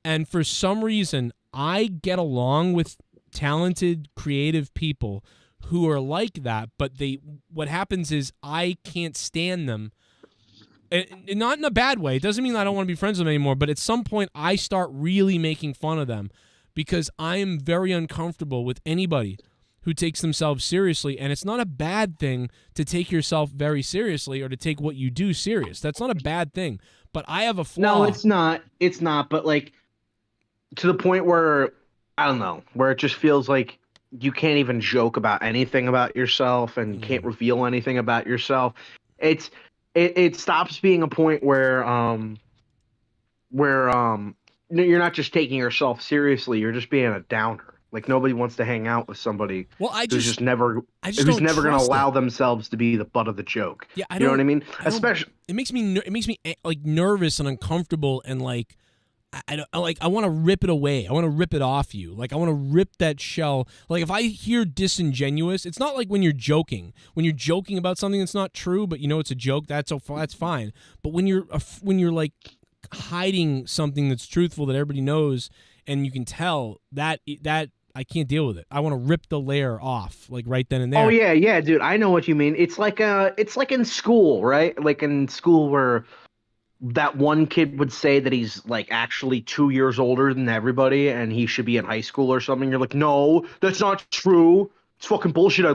and for some reason I get along with talented, creative people who are like that, but what happens is I can't stand them. And not in a bad way. It doesn't mean I don't want to be friends with them anymore, but at some point I start really making fun of them because I am very uncomfortable with anybody who takes themselves seriously, and it's not a bad thing to take yourself very seriously or to take what you do serious. That's not a bad thing, but I have a flaw. No, it's not. It's not, but like to the point where, I don't know, where it just feels like you can't even joke about anything about yourself and can't reveal anything about yourself. It stops being a point where you're not just taking yourself seriously, you're just being a downer. Like nobody wants to hang out with somebody who's just never going to allow themselves to be the butt of the joke. Yeah, you know what I mean? Especially it makes me like nervous and uncomfortable and like I want to rip it away. I want to rip it off you. Like I want to rip that shell. Like if I hear disingenuous, it's not like when you're joking. When you're joking about something that's not true, but you know it's a joke, that's fine. But when you're like hiding something that's truthful that everybody knows and you can tell that I can't deal with it. I want to rip the layer off, like right then and there. Oh yeah, dude. I know what you mean. It's like in school, right? Like in school where that one kid would say that he's like actually 2 years older than everybody and he should be in high school or something. You're like, no, that's not true. It's fucking bullshit. I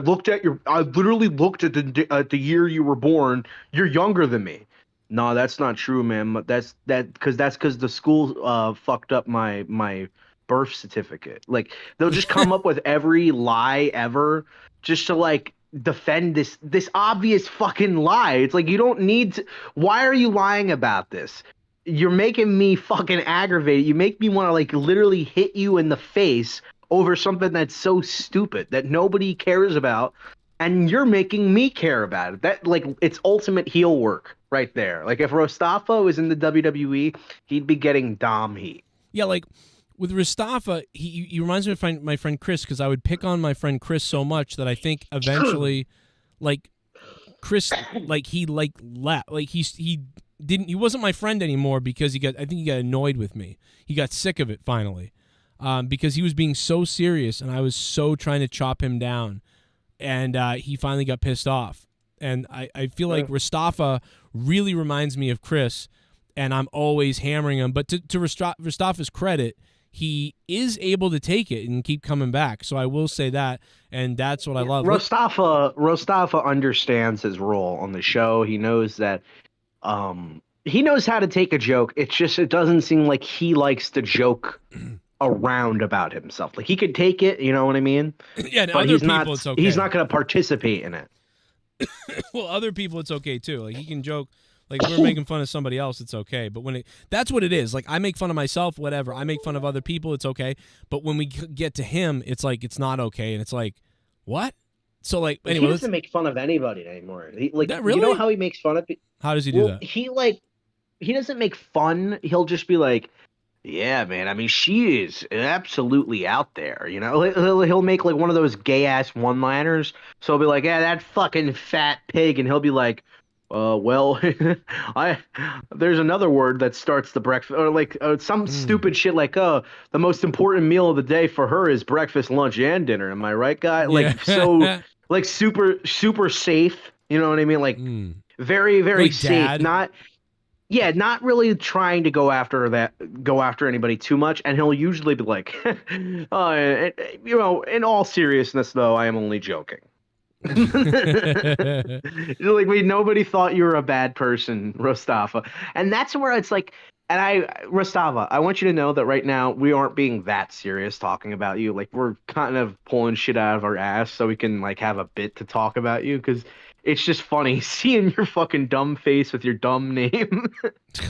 literally looked at the year you were born. You're younger than me. No, that's not true, man. That's because the school fucked up my birth certificate. Like they'll just come up with every lie ever just to like defend this obvious fucking lie. It's like you don't need to. Why are you lying about this? You're making me fucking aggravated. You make me want to like literally hit you in the face over something that's so stupid that nobody cares about, and you're making me care about it. That like it's ultimate heel work right there. Like if Mustafa was in the WWE, he'd be getting Dom heat. Yeah, like with Mustafa, he reminds me of my friend Chris, because I would pick on my friend Chris so much that I think eventually, like Chris, like he like left, like he wasn't my friend anymore because I think he got annoyed with me. He got sick of it finally, because he was being so serious and I was so trying to chop him down, and he finally got pissed off. And I feel like Mustafa really reminds me of Chris, and I'm always hammering him. But to Mustafa's credit, he is able to take it and keep coming back. So I will say that, and that's what I love. Mustafa understands his role on the show. He knows that he knows how to take a joke. It's just it doesn't seem like he likes to joke around about himself. Like he could take it, you know what I mean? Yeah, and but other people it's okay. He's not going to participate in it. Well, other people it's okay too. Like he can joke. Like we're making fun of somebody else, it's okay. But that's what it is. Like I make fun of myself, whatever. I make fun of other people, it's okay. But when we get to him, it's like it's not okay, and it's like, what? So like anyway, he doesn't make fun of anybody anymore. Like really? You know how he makes fun of people? How does he do that? He doesn't make fun. He'll just be like, yeah, man. I mean, she is absolutely out there. You know, he'll make like one of those gay ass one-liners. So he'll be like, yeah, that fucking fat pig, and he'll be like, well, there's another word that starts the breakfast, or like some stupid shit like, the most important meal of the day for her is breakfast, lunch, and dinner. Am I right, guy? Like so, like super safe. You know what I mean? Like very like safe. Dad. Not really trying to go after anybody too much. And he'll usually be like, you know, in all seriousness though, I am only joking. Like nobody thought you were a bad person, Mustafa. And that's where it's like, Mustafa, I want you to know that right now we aren't being that serious talking about you. Like we're kind of pulling shit out of our ass so we can like have a bit to talk about you, because it's just funny seeing your fucking dumb face with your dumb name.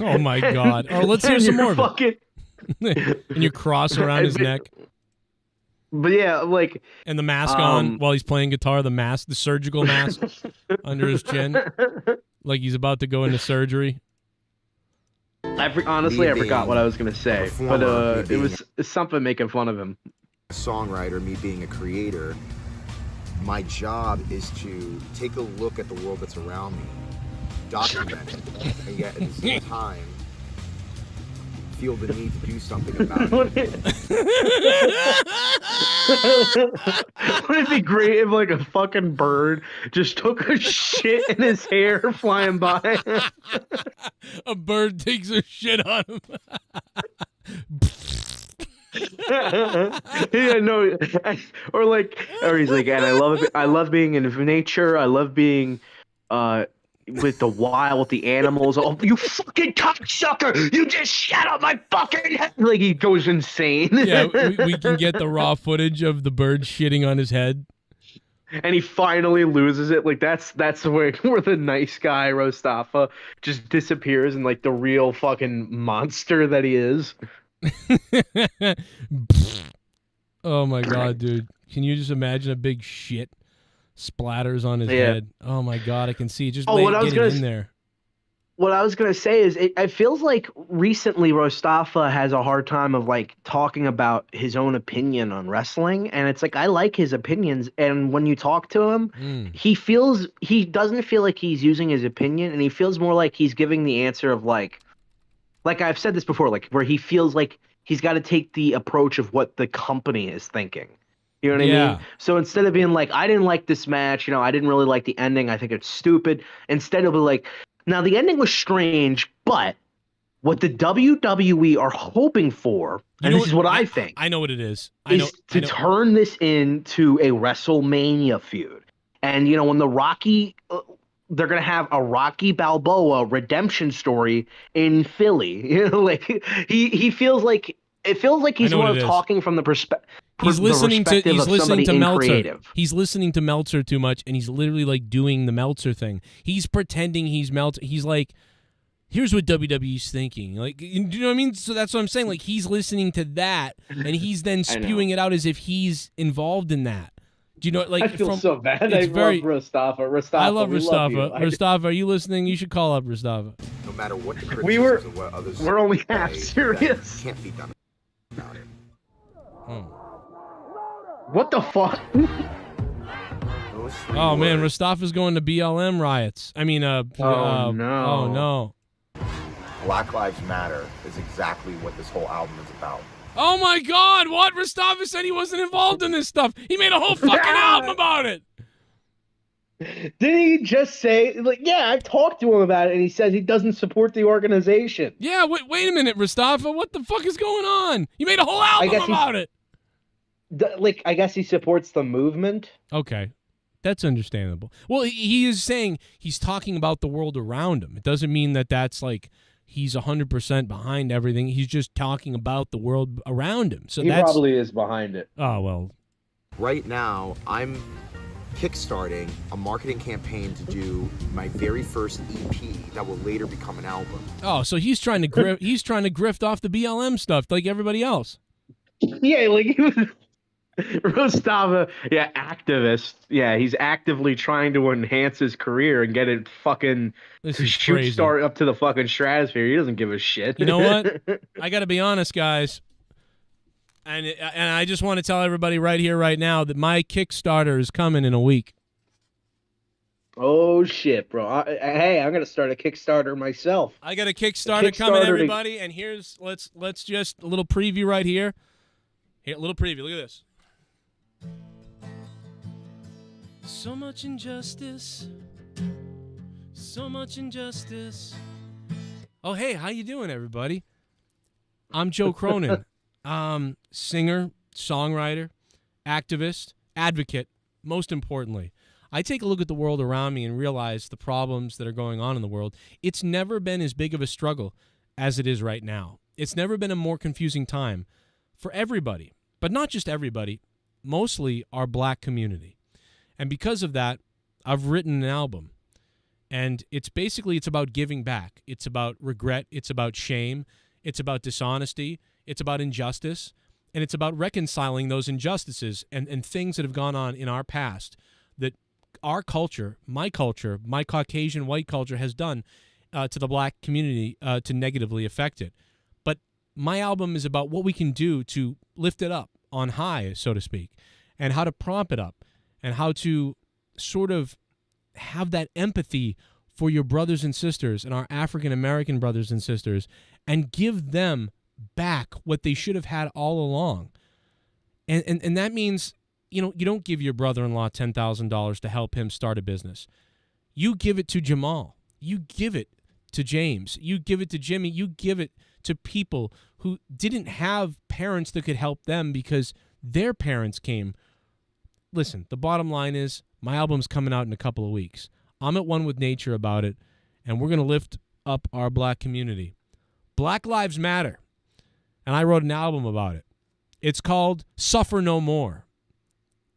Oh my god. Oh, let's hear some more of it. And your cross around his neck. But yeah, like, and the mask on while he's playing guitar, the surgical mask under his chin, like he's about to go into surgery. Honestly, I forgot what I was gonna say, but it's something making fun of him. A songwriter, me being a creator, my job is to take a look at the world that's around me, document it, and yet at the same time feel the need to do something about it. Wouldn't it be great if like a fucking bird just took a shit in his hair flying by? A bird takes a shit on him. Yeah, no, or he's like, and I love being in nature. I love being with the wild, with the animals. Oh, you fucking cocksucker! You just shut up my fucking head! Like he goes insane. Yeah, we can get the raw footage of the bird shitting on his head. And he finally loses it. Like that's where the nice guy Mustafa just disappears and like the real fucking monster that he is. Oh my god, dude! Can you just imagine a big shit splatters on his head? Oh my god, I can see it just getting in there. What I was gonna say is, it feels like recently Mustafa has a hard time of like talking about his own opinion on wrestling, and it's like I like his opinions, and when you talk to him, he doesn't feel like he's using his opinion, and he feels more like he's giving the answer of like I've said this before, like where he feels like he's got to take the approach of what the company is thinking. You know what I mean? So instead of being like, I didn't like this match, you know, I didn't really like the ending, I think it's stupid. Instead of like, now the ending was strange, but what the WWE are hoping for, and this is what I think. I know what it is. To turn this into a WrestleMania feud. And, you know, when the Rocky, they're going to have a Rocky Balboa redemption story in Philly. You know, like he feels like It feels like he's I know more what it is. talking from the perspective. He's listening to Meltzer. Creative. He's listening to Meltzer too much, and he's literally like doing the Meltzer thing. He's pretending he's Meltzer. He's like, here's what WWE's thinking. Like, do you know what I mean? So that's what I'm saying. Like, he's listening to that, and he's then spewing it out as if he's involved in that. Do you know? Like, I feel so bad. it's love Mustafa. I love we Mustafa. love you. Mustafa, are you listening? You should call up Mustafa. No matter what the criticisms We were- of what others we're only half say, serious. that can't be done about it. What the fuck? Those three Oh man, words, Mustafa's going to BLM riots. I mean, no. Oh no. Black Lives Matter is exactly what this whole album is about. Oh my God! What? Mustafa said he wasn't involved in this stuff. He made a whole fucking album about it. Didn't he just say, like, yeah, I talked to him about it, and he says he doesn't support the organization. Yeah. Wait a minute, Mustafa. What the fuck is going on? You made a whole album guess about it. Like, I guess he supports the movement. Okay. That's understandable. Well, he is saying he's talking about the world around him. It doesn't mean that that's like he's 100% behind everything. He's just talking about the world around him. So He that's probably is behind it. Oh well. Right now, I'm kickstarting a marketing campaign to do my very first EP that will later become an album. Oh, so he's trying to grift off the BLM stuff like everybody else. Yeah, like he was Mustafa, yeah, activist. Yeah, he's actively trying to enhance his career and get it fucking This is shoot crazy. star up to the fucking stratosphere. He doesn't give a shit. You know what? I got to be honest, guys. And I just want to tell everybody right here, right now, that my Kickstarter is coming in a week. Oh, shit, bro. Hey, I'm going to start a Kickstarter myself. I got a Kickstarter coming, everybody. And here's let's just a little preview right here. Here, a little preview. Look at this. So much injustice. So much injustice. Oh, hey, how you doing, everybody? I'm Joe Cronin. Singer, songwriter, activist, advocate, most importantly. I take a look at the world around me and realize the problems that are going on in the world. It's never been as big of a struggle as it is right now. It's never been a more confusing time for everybody, but not just everybody, mostly our black community. And because of that, I've written an album. And it's about giving back. It's about regret. It's about shame. It's about dishonesty. It's about injustice. And it's about reconciling those injustices and things that have gone on in our past that our culture, my Caucasian white culture has done to the black community to negatively affect it. But my album is about what we can do to lift it up on high, so to speak, and how to prop it up and how to sort of have that empathy for your brothers and sisters and our African-American brothers and sisters and give them back what they should have had all along. And that means, you know, you don't give your brother-in-law $10,000 to help him start a business. You give it to Jamal. You give it to James. You give it to Jimmy. You give it to people who didn't have parents that could help them because their parents came. Listen, the bottom line is my album's coming out in a couple of weeks. I'm at one with nature about it, and we're going to lift up our black community. Black Lives Matter, and I wrote an album about it. It's called Suffer No More.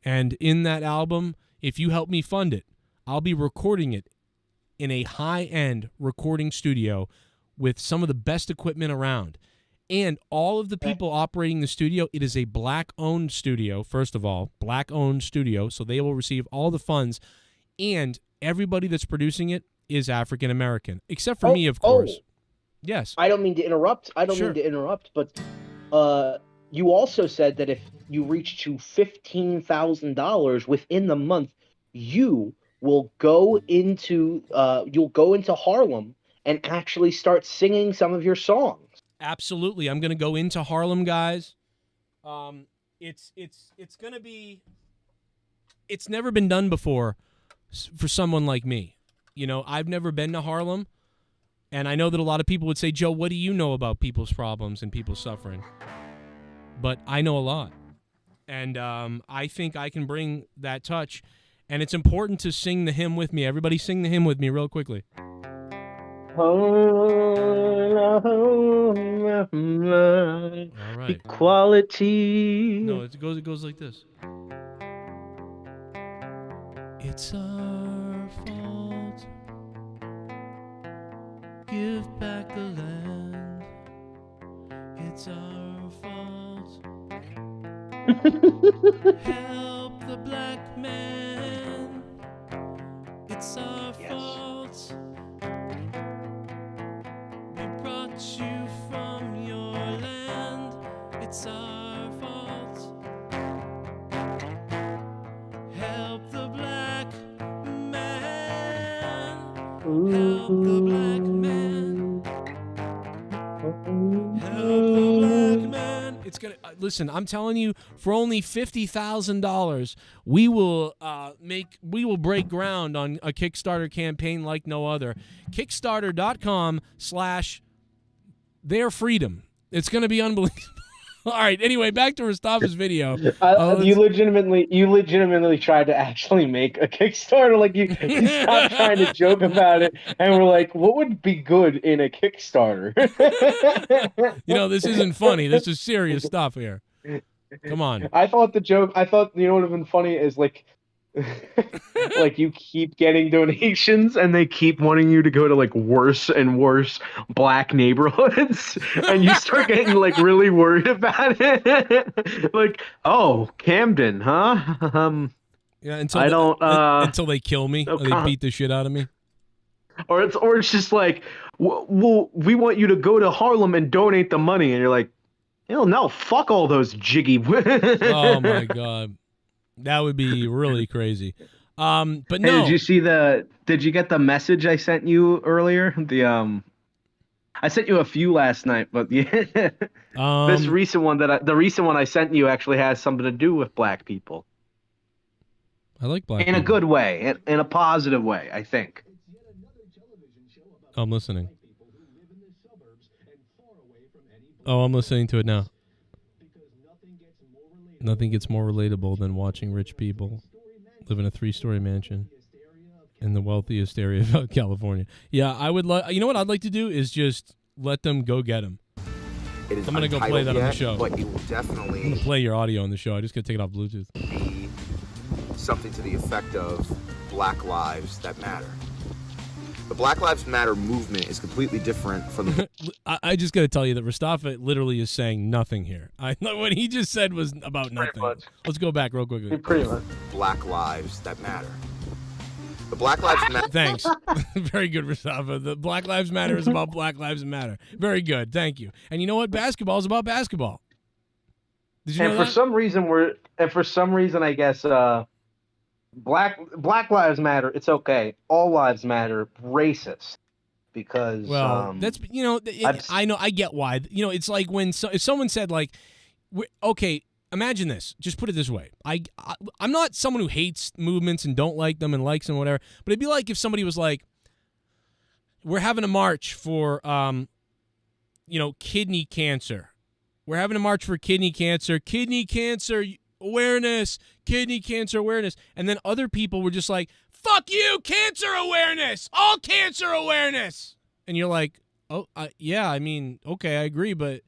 And in that album, if you help me fund it, I'll be recording it in a high-end recording studio with some of the best equipment around. And all of the people operating the studio, it is a black-owned studio, first of all, black-owned studio, so they will receive all the funds. And everybody that's producing it is African-American, except for me, of course. Yes. I don't mean to interrupt. But you also said that if you reach to $15,000 within the month, you will go into Harlem and actually start singing some of your songs. Absolutely. I'm going to go into Harlem, guys. It's going to be, it's never been done before for someone like me. You know, I've never been to Harlem, and I know that a lot of people would say, Joe, what do you know about people's problems and people's suffering? But I know a lot, and I think I can bring that touch, and it's important to sing the hymn with me. Everybody sing the hymn with me real quickly. All right. Equality. No, it goes like this. It's our fault. Give back the land. It's our fault. Help the black man. It's our fault. We brought you from your land. It's our fault. Help the black man. Help the black man. Help the black man. It's gonna listen. I'm telling you, for only $50,000, we will break ground on a Kickstarter campaign like no other. Kickstarter.com/their freedom. It's gonna be unbelievable. All right. Anyway, back to Mustafa's video. You legitimately tried to actually make a Kickstarter. Like you stopped trying to joke about it, and we're like, what would be good in a Kickstarter? This isn't funny. This is serious stuff here. Come on. I thought you know what would have been funny is like like you keep getting donations and they keep wanting you to go to like worse and worse black neighborhoods and you start getting like really worried about it. Like, oh, Camden, huh? Yeah, until they kill me or they beat the shit out of me. Or it's just like, well, we want you to go to Harlem and donate the money, and you're like, no, fuck all those jiggy. Oh my god. That would be really crazy. But no. Did you get the message I sent you earlier? I sent you a few last night, but yeah. This recent one the recent one I sent you actually has something to do with black people. I like black in people. A good way, in a positive way, I think. I'm listening. Oh, I'm listening to it now. Nothing gets more relatable than watching rich people live in a 3-story mansion in the wealthiest area of California. Yeah, I would you know what I'd like to do is just let them go get him. I'm going to go play that on the show. But it will definitely I'm going to play your audio on the show. I just got to take it off Bluetooth. Be something to the effect of Black Lives That Matter. The Black Lives Matter movement is completely different from the... I just got to tell you that Mustafa literally is saying nothing here. What he just said was about nothing. Let's go back real quickly. Pretty much. Black Lives That Matter. The Black Lives Matter... Thanks. Very good, Mustafa. The Black Lives Matter is about Black Lives Matter. Very good. Thank you. And you know what? Basketball is about basketball. Did you know that? For some reason, I guess... Black Lives Matter. It's okay. All lives matter. Racist, because that's I know I get why. It's like when if someone said like, okay, imagine this. Just put it this way. I'm not someone who hates movements and don't like them and likes them, whatever. But it'd be like if somebody was like, we're having a march for kidney cancer. We're having a march for kidney cancer. Kidney cancer awareness, kidney cancer awareness. And then other people were just like, fuck you, cancer awareness, all cancer awareness. And you're like, oh, yeah, I mean, okay, I agree, but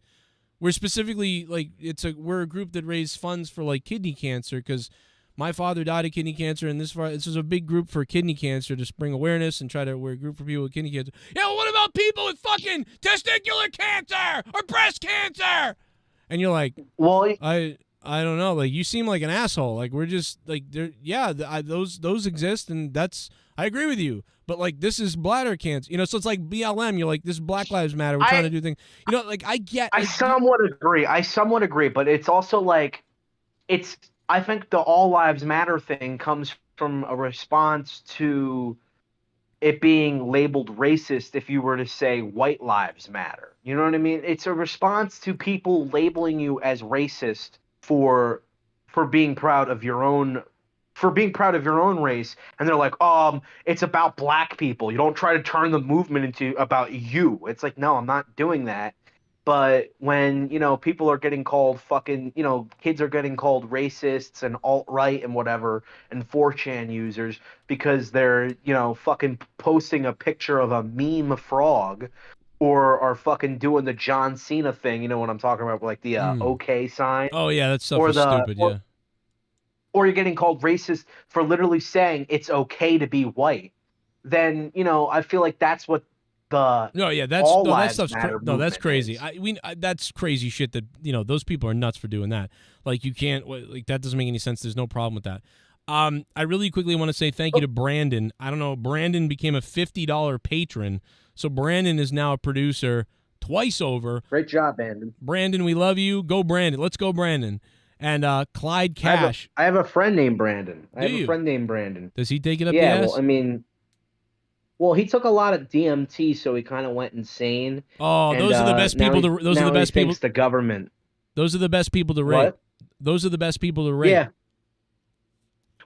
we're specifically like, we're a group that raised funds for like kidney cancer because my father died of kidney cancer, and this is a big group for kidney cancer to bring awareness and try to, we're a group for people with kidney cancer. Yeah, well, what about people with fucking testicular cancer or breast cancer? And you're like, well, I don't know. Like, you seem like an asshole. Like, we're just like, those exist, and I agree with you. But like, this is bladder cancer, so it's like BLM. You're like, this is Black Lives Matter. We're trying to do things, like I somewhat agree, but it's also like, I think the all lives matter thing comes from a response to it being labeled racist if you were to say white lives matter. You know what I mean? It's a response to people labeling you as racist for being proud of your own race, and they're like, it's about black people. You don't try to turn the movement into about you. It's like, no, I'm not doing that. But when, people are getting called fucking, kids are getting called racists and alt-right and whatever, and 4chan users because they're, fucking posting a picture of a meme frog or are fucking doing the John Cena thing, you know what I'm talking about, like the OK sign. Oh, yeah, that stuff Or is stupid, yeah. Or you're getting called racist for literally saying it's okay to be white. Then, I feel like that's what that's crazy. That's crazy shit that those people are nuts for doing that. Like you can't that doesn't make any sense. There's no problem with that. I really quickly want to say thank you to Brandon. I don't know, Brandon became a $50 patron, so Brandon is now a producer twice over. Great job, Brandon. Brandon, we love you. Go Brandon. Let's go Brandon. And Clyde Cash. I have a friend named Brandon. Does he take it up the ass? Well, I mean. Well, he took a lot of DMT, so he kind of went insane. Oh, those are the best people. Those are the best people. The government. Those are the best people to rape. What? Those are the best people to rape. Yeah.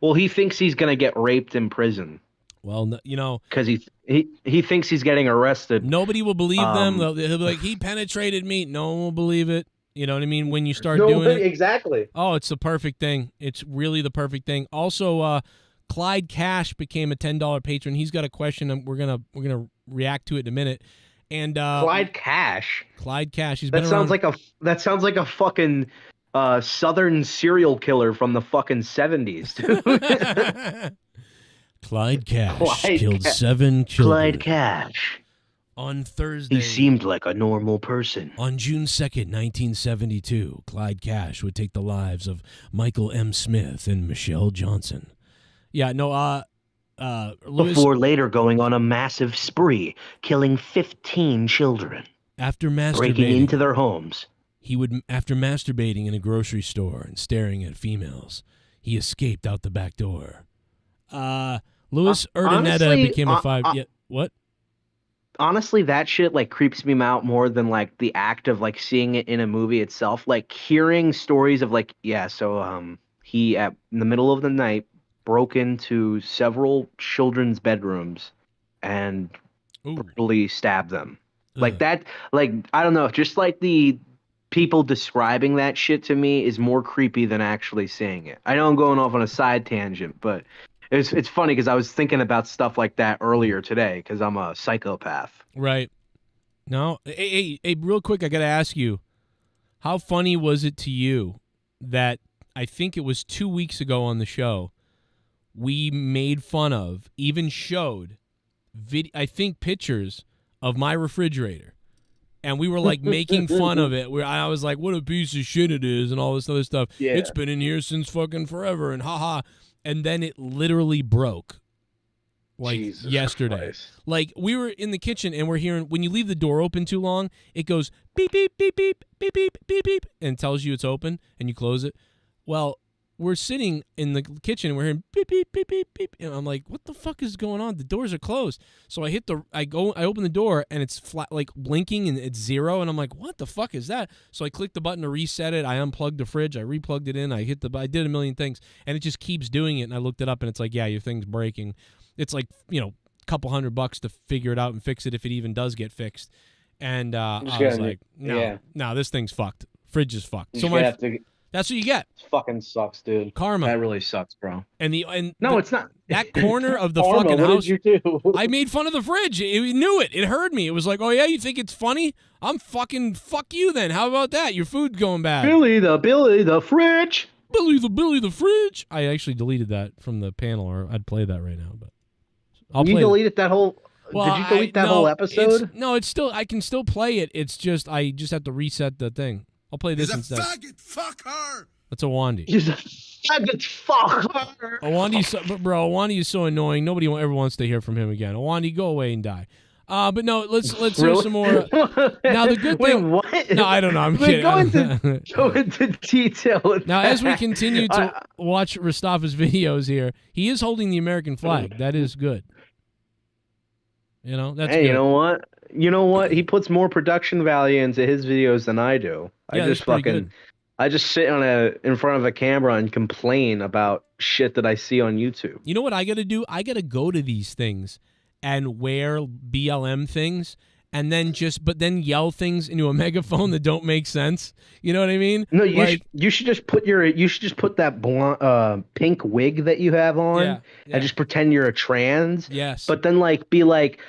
Well, he thinks he's gonna get raped in prison. Well, because he thinks he's getting arrested. Nobody will believe them. He'll be like, he penetrated me. No one will believe it. You know what I mean? When you start doing it, exactly. Oh, it's the perfect thing. It's really the perfect thing. Also, Clyde Cash became a $10 patron. He's got a question, and we're gonna react to it in a minute. And Clyde Cash. He's that sounds like a fucking Southern serial killer from the fucking 70s, dude. Clyde Cash killed 7 children. Clyde Cash. On Thursday. He seemed like a normal person. On June 2nd, 1972, Clyde Cash would take the lives of Michael M. Smith and Michelle Johnson. Yeah, no, Louis, before later going on a massive spree, killing 15 children. After masturbating. Breaking into their homes. After masturbating in a grocery store and staring at females, he escaped out the back door. Louis Urdaneta became a 5... what? Honestly, that shit creeps me out more than the act of seeing it in a movie itself. Hearing stories of he in the middle of the night broke into several children's bedrooms and brutally stabbed them. That, I don't know, just the people describing that shit to me is more creepy than actually seeing it. I know I'm going off on a side tangent, but it's funny because I was thinking about stuff like that earlier today because I'm a psychopath. Right. No, hey, real quick, I got to ask you, how funny was it to you that I think it was 2 weeks ago on the show, we made fun of, even showed, I think, pictures of my refrigerator. And we were making fun of it. I was like, what a piece of shit it is and all this other stuff. Yeah. It's been in here since fucking forever and haha. And then it literally broke Jesus yesterday. Christ. We were in the kitchen and we're hearing, when you leave the door open too long, it goes beep, beep, beep, beep, beep, beep, beep, beep, and tells you it's open and you close it. Well, we're sitting in the kitchen and we're hearing beep, beep, beep, beep, beep. And I'm like, what the fuck is going on? The doors are closed. So I open the door and it's flat, blinking and it's 0. And I'm like, what the fuck is that? So I clicked the button to reset it. I unplugged the fridge. I replugged it in. I did a million things and it just keeps doing it. And I looked it up and it's like, yeah, your thing's breaking. It's a couple $100 to figure it out and fix it if it even does get fixed. And I was like, no, this thing's fucked. Fridge is fucked. So that's what you get. It fucking sucks, dude. Karma. That really sucks, bro. It's not. That corner of the Karma, fucking what house. Did you do? I made fun of the fridge. It knew it. It heard me. It was like, oh yeah, you think it's funny? I'm fucking fuck you then. How about that? Your food's going bad. Billy the fridge. Billy the fridge. I actually deleted that from the panel, or I'd play that right now, but you deleted that whole. Well, did you delete that whole episode? It's still. I can still play it. It's just I just have to reset the thing. I'll play this instead. Faggot. Fuck her. That's Awandi. He's a faggot. Fuck her. Awandi is so annoying. Nobody ever wants to hear from him again. Awandi, go away and die. But no, let's hear some more. Now the good thing. Wait, what? No, I don't know. I'm kidding. Go into detail. Now, as we continue to watch Mustafa's videos here, he is holding the American flag. That is good. That's good. You know what? He puts more production value into his videos than I do. I just sit in front of a camera and complain about shit that I see on YouTube. You know what I got to do? I got to go to these things and wear BLM things and then but then yell things into a megaphone that don't make sense. You know what I mean? No, you should just put that blonde, pink wig that you have on and just pretend you're a trans. Yes. But then be like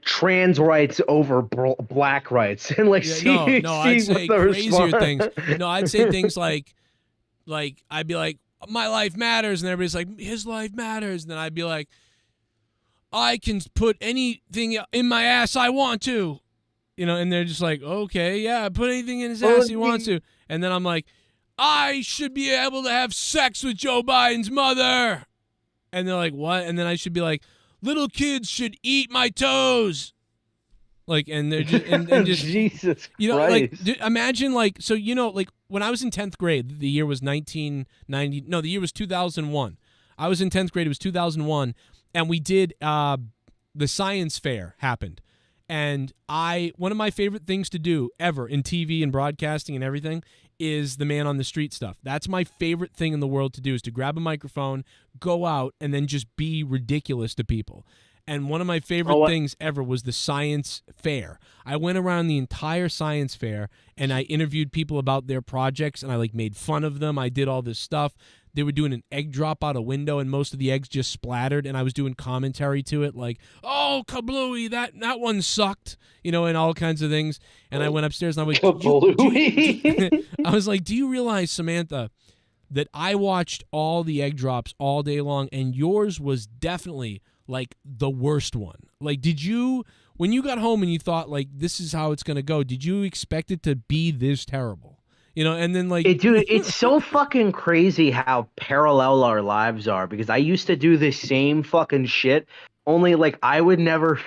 trans rights over black rights and I'd say crazier things. No, I'd say things like I'd be like, my life matters, and everybody's like, his life matters, and then I'd be like, I can put anything in my ass I want to, and they're just like, okay, yeah, put anything in his ass he wants to, and then I'm like, I should be able to have sex with Joe Biden's mother, and they're like, what? And then I should be like, little kids should eat my toes. And they're just, and just Jesus Christ. Imagine when I was in 10th grade, the year was 1990. No, the year was 2001. I was in 10th grade. It was 2001. And we did, the science fair happened. And one of my favorite things to do ever in TV and broadcasting and everything is the man on the street stuff. That's my favorite thing in the world to do, is to grab a microphone, go out, and then just be ridiculous to people. And one of my favorite things ever was the science fair. I went around the entire science fair, and I interviewed people about their projects, and I made fun of them. I did all this stuff. They were doing an egg drop out a window, and most of the eggs just splattered, and I was doing commentary to it, like, oh, kablooey, that one sucked, and all kinds of things. And I went upstairs, and I was like, I was like, do you realize, Samantha, that I watched all the egg drops all day long, and yours was definitely the worst one? Did you, when you got home and you thought this is how it's going to go, did you expect it to be this terrible? And then dude, it's so fucking crazy how parallel our lives are, because I used to do this same fucking shit, only I would never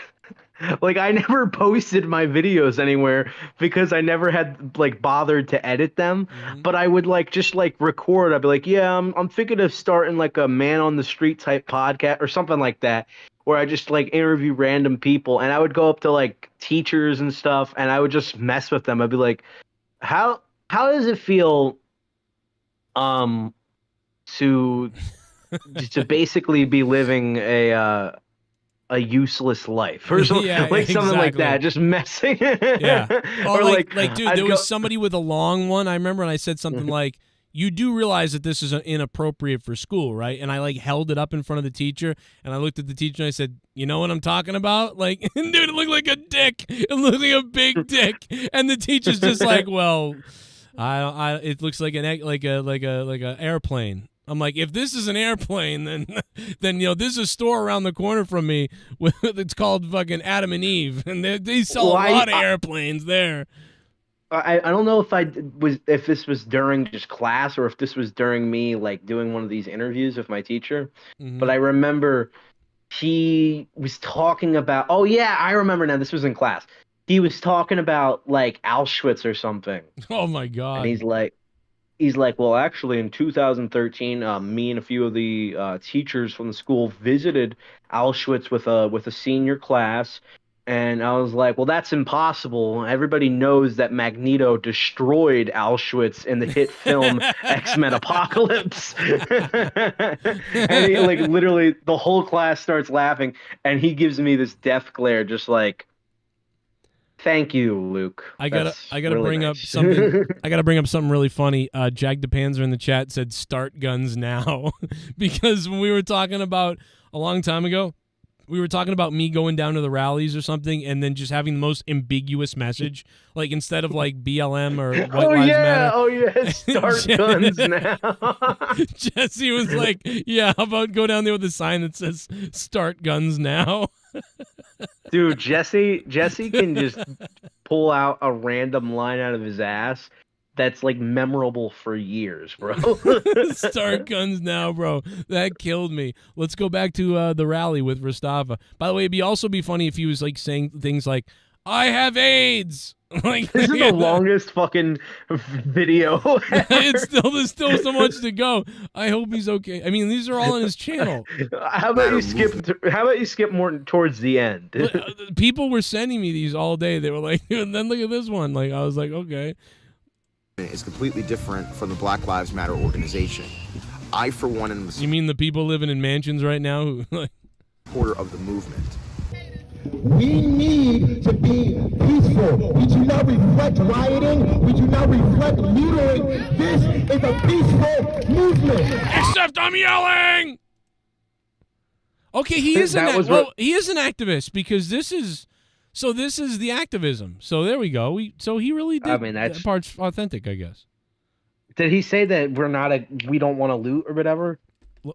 I never posted my videos anywhere because I never had bothered to edit them. Mm-hmm. But I would just record. I'd be like, yeah, I'm thinking of starting a man on the street type podcast or something like that, where I just interview random people, and I would go up to teachers and stuff, and I would just mess with them. I'd be like, how does it feel to basically be living a useless life or something, something like that, just messing. Yeah. Or dude, there was somebody with a long one. I remember, and I said something like, you do realize that this is inappropriate for school, right? And I held it up in front of the teacher, and I looked at the teacher and I said, you know what I'm talking about? Dude, it looked like a dick. It looked like a big dick. And the teacher's just like, well, it looks like a airplane. I'm like, if this is an airplane, then there's a store around the corner from me it's called fucking Adam and Eve, and they sell a lot of airplanes there. I don't know if this was during just class or if this was during me doing one of these interviews with my teacher, but I remember he was talking about. Oh yeah, I remember now. This was in class. He was talking about Auschwitz or something. Oh my god! And he's like, well, actually, in 2013, me and a few of the teachers from the school visited Auschwitz with a senior class, and I was like, well, that's impossible. Everybody knows that Magneto destroyed Auschwitz in the hit film X-Men Apocalypse. And he literally the whole class starts laughing, and he gives me this death glare, just thank you, Luke. I gotta really bring up something. I gotta bring up something really funny. Jack DePanzer in the chat said, "Start guns now," because when we were talking about a long time ago, we were talking about me going down to the rallies or something, and then just having the most ambiguous message, instead of BLM or White Lives Matter. Oh yeah, start guns now. Jesse was like, "Yeah, how about go down there with a sign that says start guns now." Dude, Jesse can just pull out a random line out of his ass that's memorable for years, bro. Start guns now, bro. That killed me. Let's go back to the rally with Rostava. By the way, it'd also be funny if he was saying things like, I have AIDS. This is the longest fucking video. There's still so much to go. I hope he's okay. I mean, these are all on his channel. How about you skip more towards the end? People were sending me these all day. They were like, and then look at this one. I was like, okay. Is completely different from the Black Lives Matter organization. I, for one, am You mean the people living in mansions right now who supporter of the movement. We need to be peaceful. We do not reflect rioting. We do not reflect looting. This is a peaceful movement. Except I'm yelling. Okay, he is he is an activist because this is the activism. So there we go. So he really did. I mean, that part's authentic, I guess. Did he say that we don't want to loot or whatever?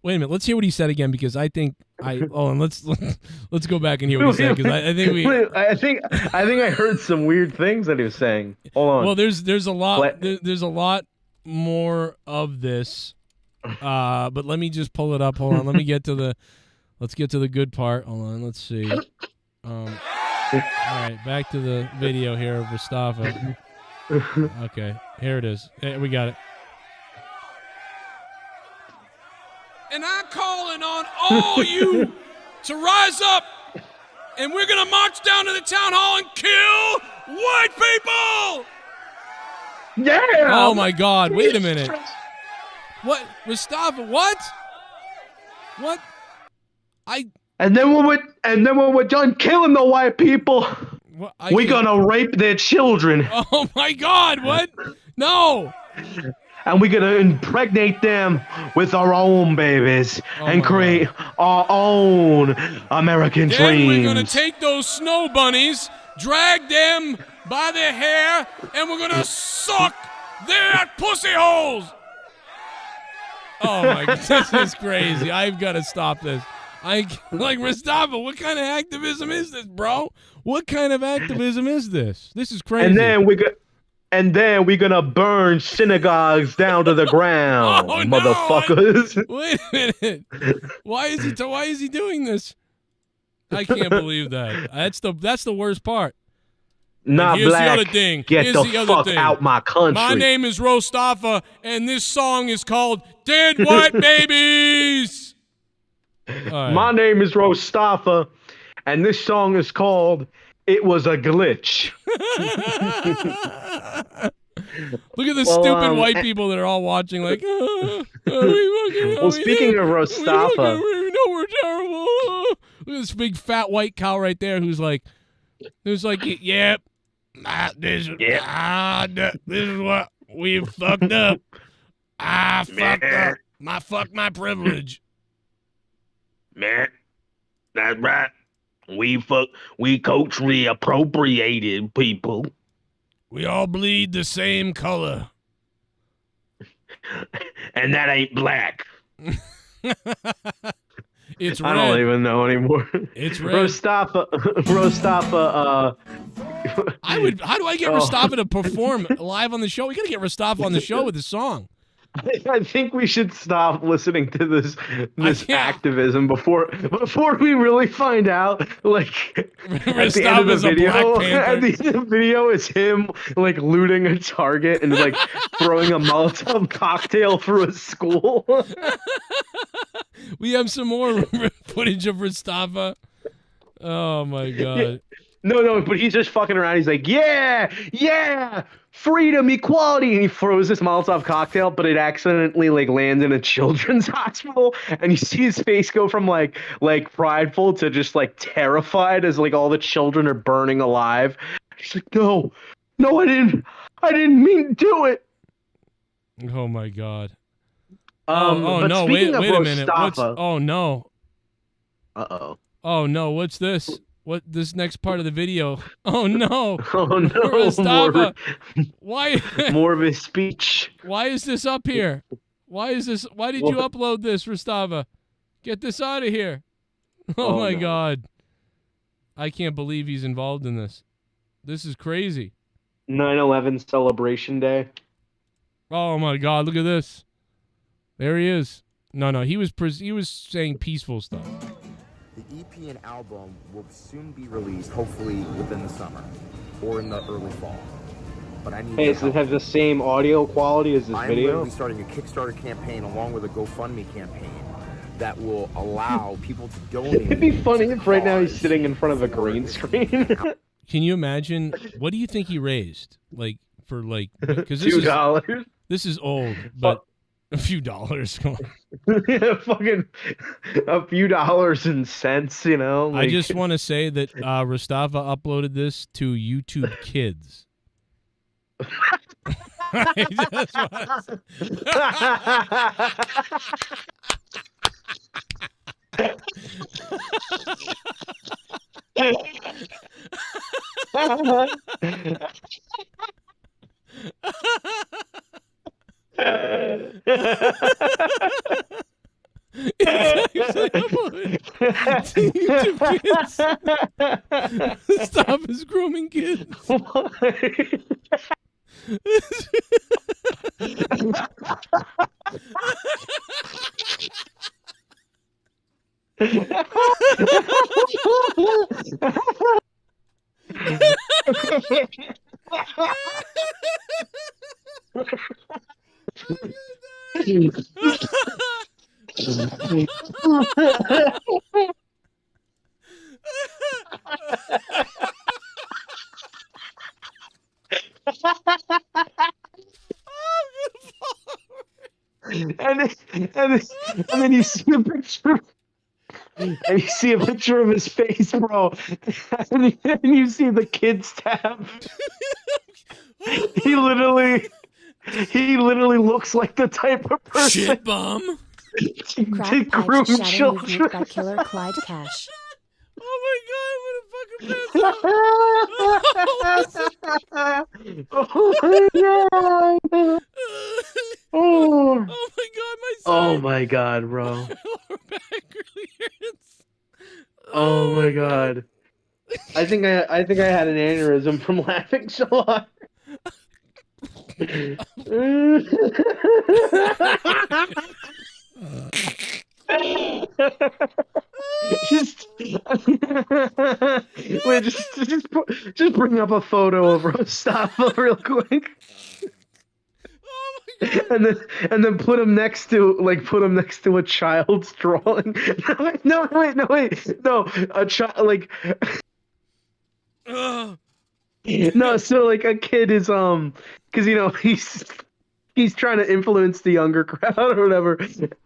Wait a minute. Let's hear what he said again because I think and let's go back and hear what he said because I think we. I think I heard some weird things that he was saying. Hold on. Well, there's a lot there's a lot more of this, but let me just pull it up. Hold on. Let's get to the good part. Hold on. Let's see. All right, back to the video here of Mustafa. Okay, here it is. Hey, we got it. And I'm calling on all you to rise up, and we're going to march down to the town hall and kill white people! Yeah! Oh, my God. Wait a minute. What? Mustafa, what? What? And then when we're done killing the white people, we're going to rape their children. Oh, my God. What? No. And we're going to impregnate them with our own babies and create our own American dreams. Then we're going to take those snow bunnies, drag them by their hair, and we're going to suck their pussy holes. Oh, my God. This is crazy. I've got to stop this. Like, Mustafa, what kind of activism is this, bro? What kind of activism is this? This is crazy. And then we're gonna burn synagogues down to the ground, motherfuckers. Wait a minute. Why is he doing this? I can't believe that. That's the worst part. Not here's black. The other thing. Get here's the fuck out my country. My name is Mustafa, and this song is called "Dead White Babies." Right. My name is Mustafa, and this song is called "It Was a Glitch." Look at the stupid white people that are all watching like, well, speaking of Mustafa. We know we're terrible. Look at this big fat white cow right there who's like, yep, this is what we fucked up. I fucked up. Fuck my privilege. Man, that's right. We culturally appropriated people. We all bleed the same color. And that ain't black. It's red. I don't even know anymore. It's red. Mustafa. How do I get Mustafa to perform live on the show? We gotta get Mustafa on the show with his song. I think we should stop listening to this activism before we really find out. Like at the end of the video, is him like looting a Target and like throwing a Molotov cocktail through a school. We have some more footage of Mustafa. Oh my God. No, but he's just fucking around. He's like, yeah, freedom, equality, and he throws this Molotov cocktail, but it accidentally like lands in a children's hospital, and you see his face go from like prideful to just like terrified as like all the children are burning alive. He's like, no, I didn't mean to do it. Oh my God. But no, wait a minute. Oh no. Uh-oh. Oh no, what's this? What this next part of the video? Oh no! Oh no! Mustafa, why? More of his speech. Why is this up here? Why did you upload this, Mustafa? Get this out of here! Oh my God! I can't believe he's involved in this. This is crazy. 9/11 celebration day. Oh my God! Look at this. There he is. No, he was saying peaceful stuff. The EP and album will soon be released, hopefully within the summer or in the early fall. But I need. Hey, does it have the same audio quality as this video? I'm literally starting a Kickstarter campaign along with a GoFundMe campaign that will allow people to donate. It'd be funny if right now he's sitting in front of a green screen. Can you imagine? What do you think he raised? Like for like because $2. This is old, but A few dollars. Come on. Fucking a few dollars and cents, you know. I just want to say that Rastava uploaded this to YouTube Kids. I just want YouTube Kids. Stop his grooming kids. and then you see a picture. And you see a picture of his face, bro. And you see the kids tab. He literally looks like the type of person Shit bum. to Crack groom Pipe Shadow Movement children. by Killer Clyde Cash. Oh my god, I'm gonna fucking pass out. Oh my god. Oh. Oh my god, my side. Oh my god, bro. My lower back really hurts. Oh my god. I think I had an aneurysm from laughing so hard. just wait, just bring up a photo of Rostava real quick. And then put him next to a child's drawing. No, a child like no, so like a kid is because you know he's trying to influence the younger crowd or whatever,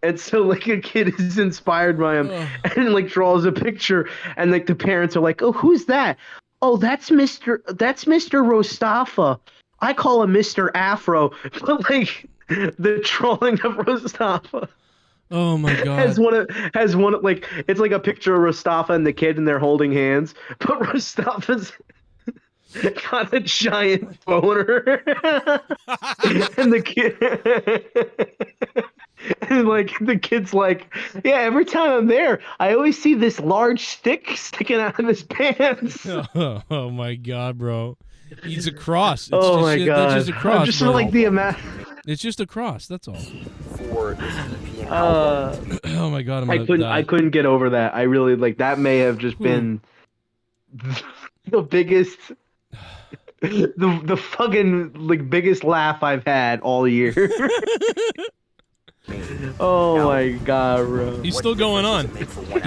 and so like a kid is inspired by him and like draws a picture, and like the parents are like, oh, who's that? Oh, that's Mr. Rostafa. I call him Mr. Afro. But like the drawing of Rostafa. Oh my god. Has one like it's like a picture of Rostafa and the kid and they're holding hands, but Rostafa's got a giant boner. And the kid and like the kid's like, yeah, every time I'm there, I always see this large stick sticking out of his pants. Oh my god, bro. He's a cross. It's oh just, my god. That's just a cross. I'm just bro. like the amount. It's just a cross. That's all. For this EP album. Oh my god, I couldn't get over that. I really like that. May have just been the biggest, the fucking like biggest laugh I've had all year. Oh my god, bro. He's still going on.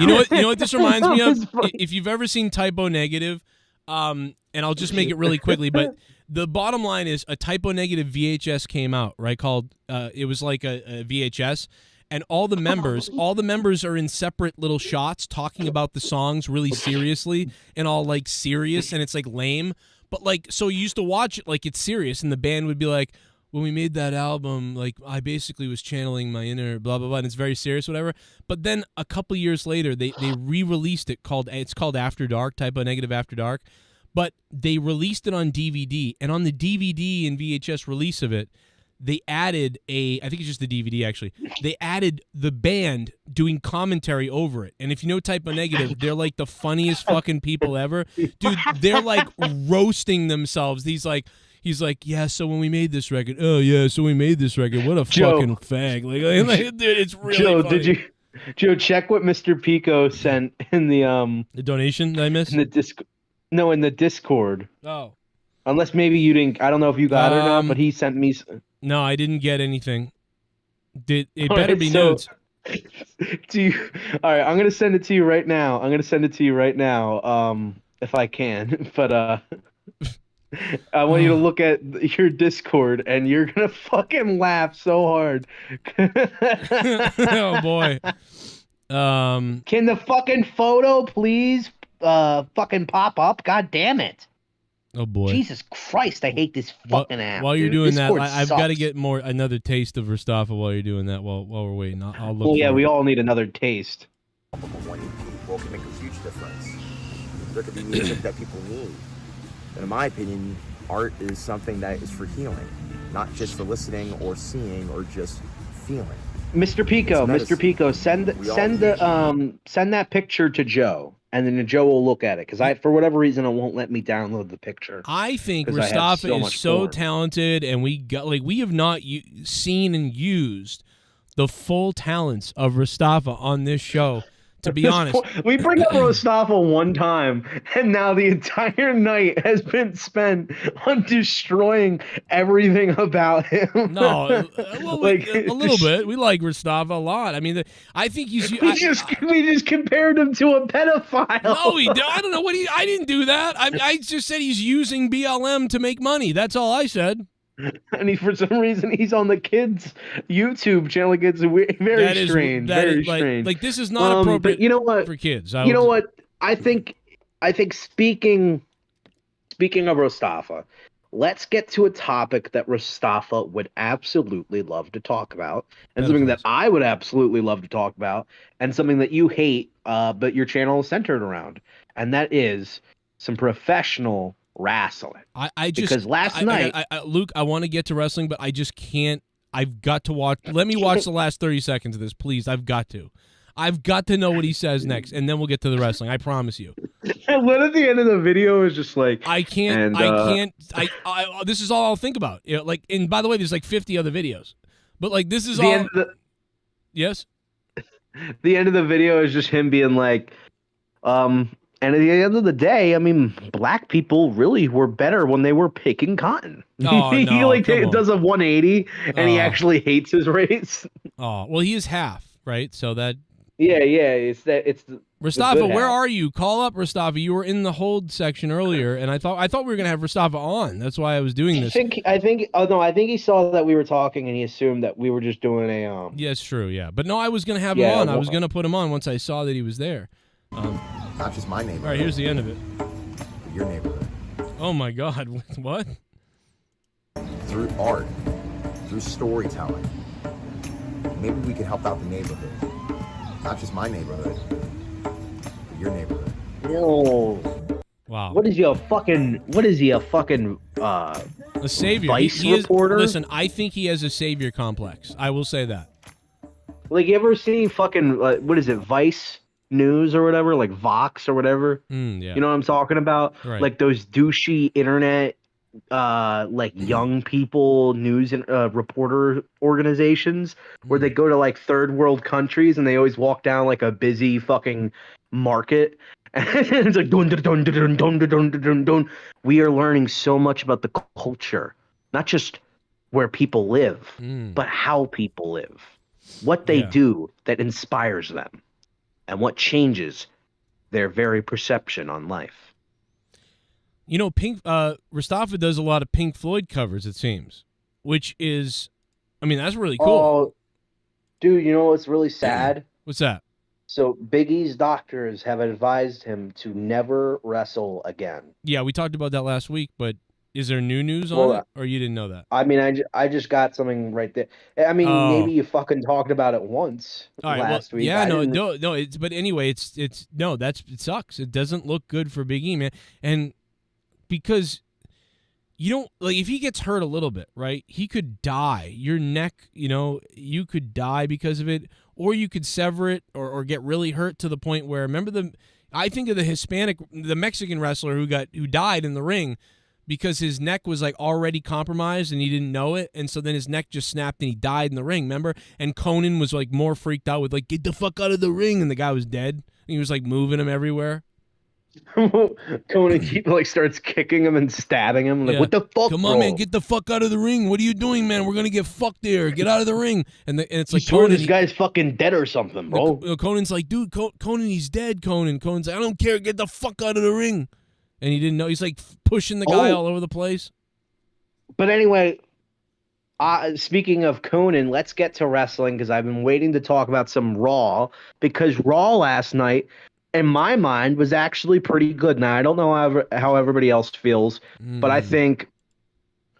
You know what this reminds me of? If you've ever seen Typo Negative, and I'll just make it really quickly, but the bottom line is a Typo Negative VHS came out, right? Called it was like a VHS, and all the members are in separate little shots talking about the songs really seriously and all like serious, and it's like lame. But like, so you used to watch it like it's serious, and the band would be like, when we made that album, like I basically was channeling my inner blah blah blah, and it's very serious, whatever. But then a couple years later, they re-released it it's called After Dark, Typo Negative After Dark, but they released it on DVD, and on the DVD and VHS release of it, they added I think it's just the DVD actually. They added the band doing commentary over it. And if you know Typo Negative, they're like the funniest fucking people ever. Dude, they're like roasting themselves. He's like, yeah, so when we made this record, what a fucking fag. Like, dude, it's really Joe, funny. Joe, check what Mr. Pico sent in the donation that I missed? In the Discord. Oh. Unless maybe you didn't. I don't know if you got it or not, but he sent me. No, I didn't get anything. It better be nudes. All right, I'm gonna send it to you right now. If I can. But I want you to look at your Discord, and you're gonna fucking laugh so hard. Oh boy. Can the fucking photo please fucking pop up? God damn it. Oh boy. Jesus Christ, I hate this fucking app. While you're dude. doing that, Discord I've got to sucks. get another taste of Rastaffa while you're doing that. While we're waiting, I'll look. Well, yeah, for we it. all need another taste. One people can make a huge difference. There could be music that people need. And in my opinion, art is something that is for healing, not just for listening or seeing or just feeling. Mr. Pico, It's Mr. Pico, send that picture to Joe, and then Joe will look at it. Because for whatever reason, it won't let me download the picture. I think 'Cause I have Rastaffa so is much so porn. talented, and we have not seen and used the full talents of Rastaffa on this show. To be honest, We bring up Mustafa one time, and now the entire night has been spent on destroying everything about him. no, well, Like, a little bit. We like Rastaffa a lot. I mean, I think he's. we just compared him to a pedophile. No, I don't know what I didn't do that. I just said he's using BLM to make money. That's all I said. And for some reason, he's on the kids' YouTube channel. Like, it's very strange. Very strange. Like this is not appropriate. But you know what? For kids. You know what? I think speaking of Mustafa, let's get to a topic that Mustafa would absolutely love to talk about, and something that I would absolutely love to talk about, and something that you hate, but your channel is centered around, and that is some professional wrestling. Because last night, Luke, I want to get to wrestling, but I just can't. I've got to watch. Let me watch the last 30 seconds of this, please. I've got to know what he says next, and then we'll get to the wrestling. I promise you. And what at the end of the video is just like, I can't. This is all I'll think about. You know, like, and by the way, there's like 50 other videos, but like this is all. Yes. The end of the video is just him being like, and at the end of the day, I mean, black people really were better when they were picking cotton. Oh, he no, like come on. does a 180, and he actually hates his race. Oh well, he is half, right? So that. Yeah, it's Rastaffa, where are you? Call up Rastaffa. You were in the hold section earlier, and I thought we were gonna have Rastaffa on. That's why I was doing this. I think he saw that we were talking, and he assumed that we were just doing a Yeah, it's true. Yeah, but no, I was gonna have him on. I was gonna put him on once I saw that he was there. Not just my neighborhood. All right, here's the end of it. Your neighborhood. Oh my God, what? Through art, through storytelling, maybe we can help out the neighborhood. Not just my neighborhood, but your neighborhood. Wow. What is he a fucking a savior? Vice He reporter? Listen, I think he has a savior complex. I will say that. Like, you ever seen fucking what is it, Vice News or whatever, like Vox or whatever? Yeah. You know what I'm talking about? Right. Like those douchey internet, like young people news and reporter organizations where they go to like third world countries and they always walk down like a busy fucking market. And it's like dun, dun, dun, dun, dun, dun, dun, dun, dun. We are learning so much about the culture, not just where people live, but how people live, what they do that inspires them, and what changes their very perception on life. You know, Rastaffa does a lot of Pink Floyd covers, it seems, which is, I mean, that's really cool. Oh, dude, you know what's really sad? What's that? So Big E's doctors have advised him to never wrestle again. Yeah, we talked about that last week, but is there new news on it, or you didn't know that? I mean, I just got something right there. I mean, maybe you fucking talked about it once last week. Yeah, no. But anyway, it sucks. It doesn't look good for Big E, man, and because you don't like if he gets hurt a little bit, right? He could die. Your neck, you could die because of it, or you could sever it, or get really hurt to the point where I think of the Mexican wrestler who died in the ring because his neck was like already compromised and he didn't know it, and so then his neck just snapped and he died in the ring. Remember? And Cronin was like more freaked out with like, "Get the fuck out of the ring," and the guy was dead. And he was like moving him everywhere. Cronin starts kicking him and stabbing him. Like, what the fuck? Come on, man, get the fuck out of the ring. What are you doing, man? We're gonna get fucked there. Get out of the ring. And it's like, Conan, this guy's fucking dead or something, bro. Conan's like, dude, Conan, he's dead. Conan's like, I don't care. Get the fuck out of the ring. and he didn't know. He's like pushing the guy all over the place. But anyway, speaking of Cronin, let's get to wrestling because I've been waiting to talk about some Raw because Raw last night, in my mind, was actually pretty good. Now, I don't know how everybody else feels, but I think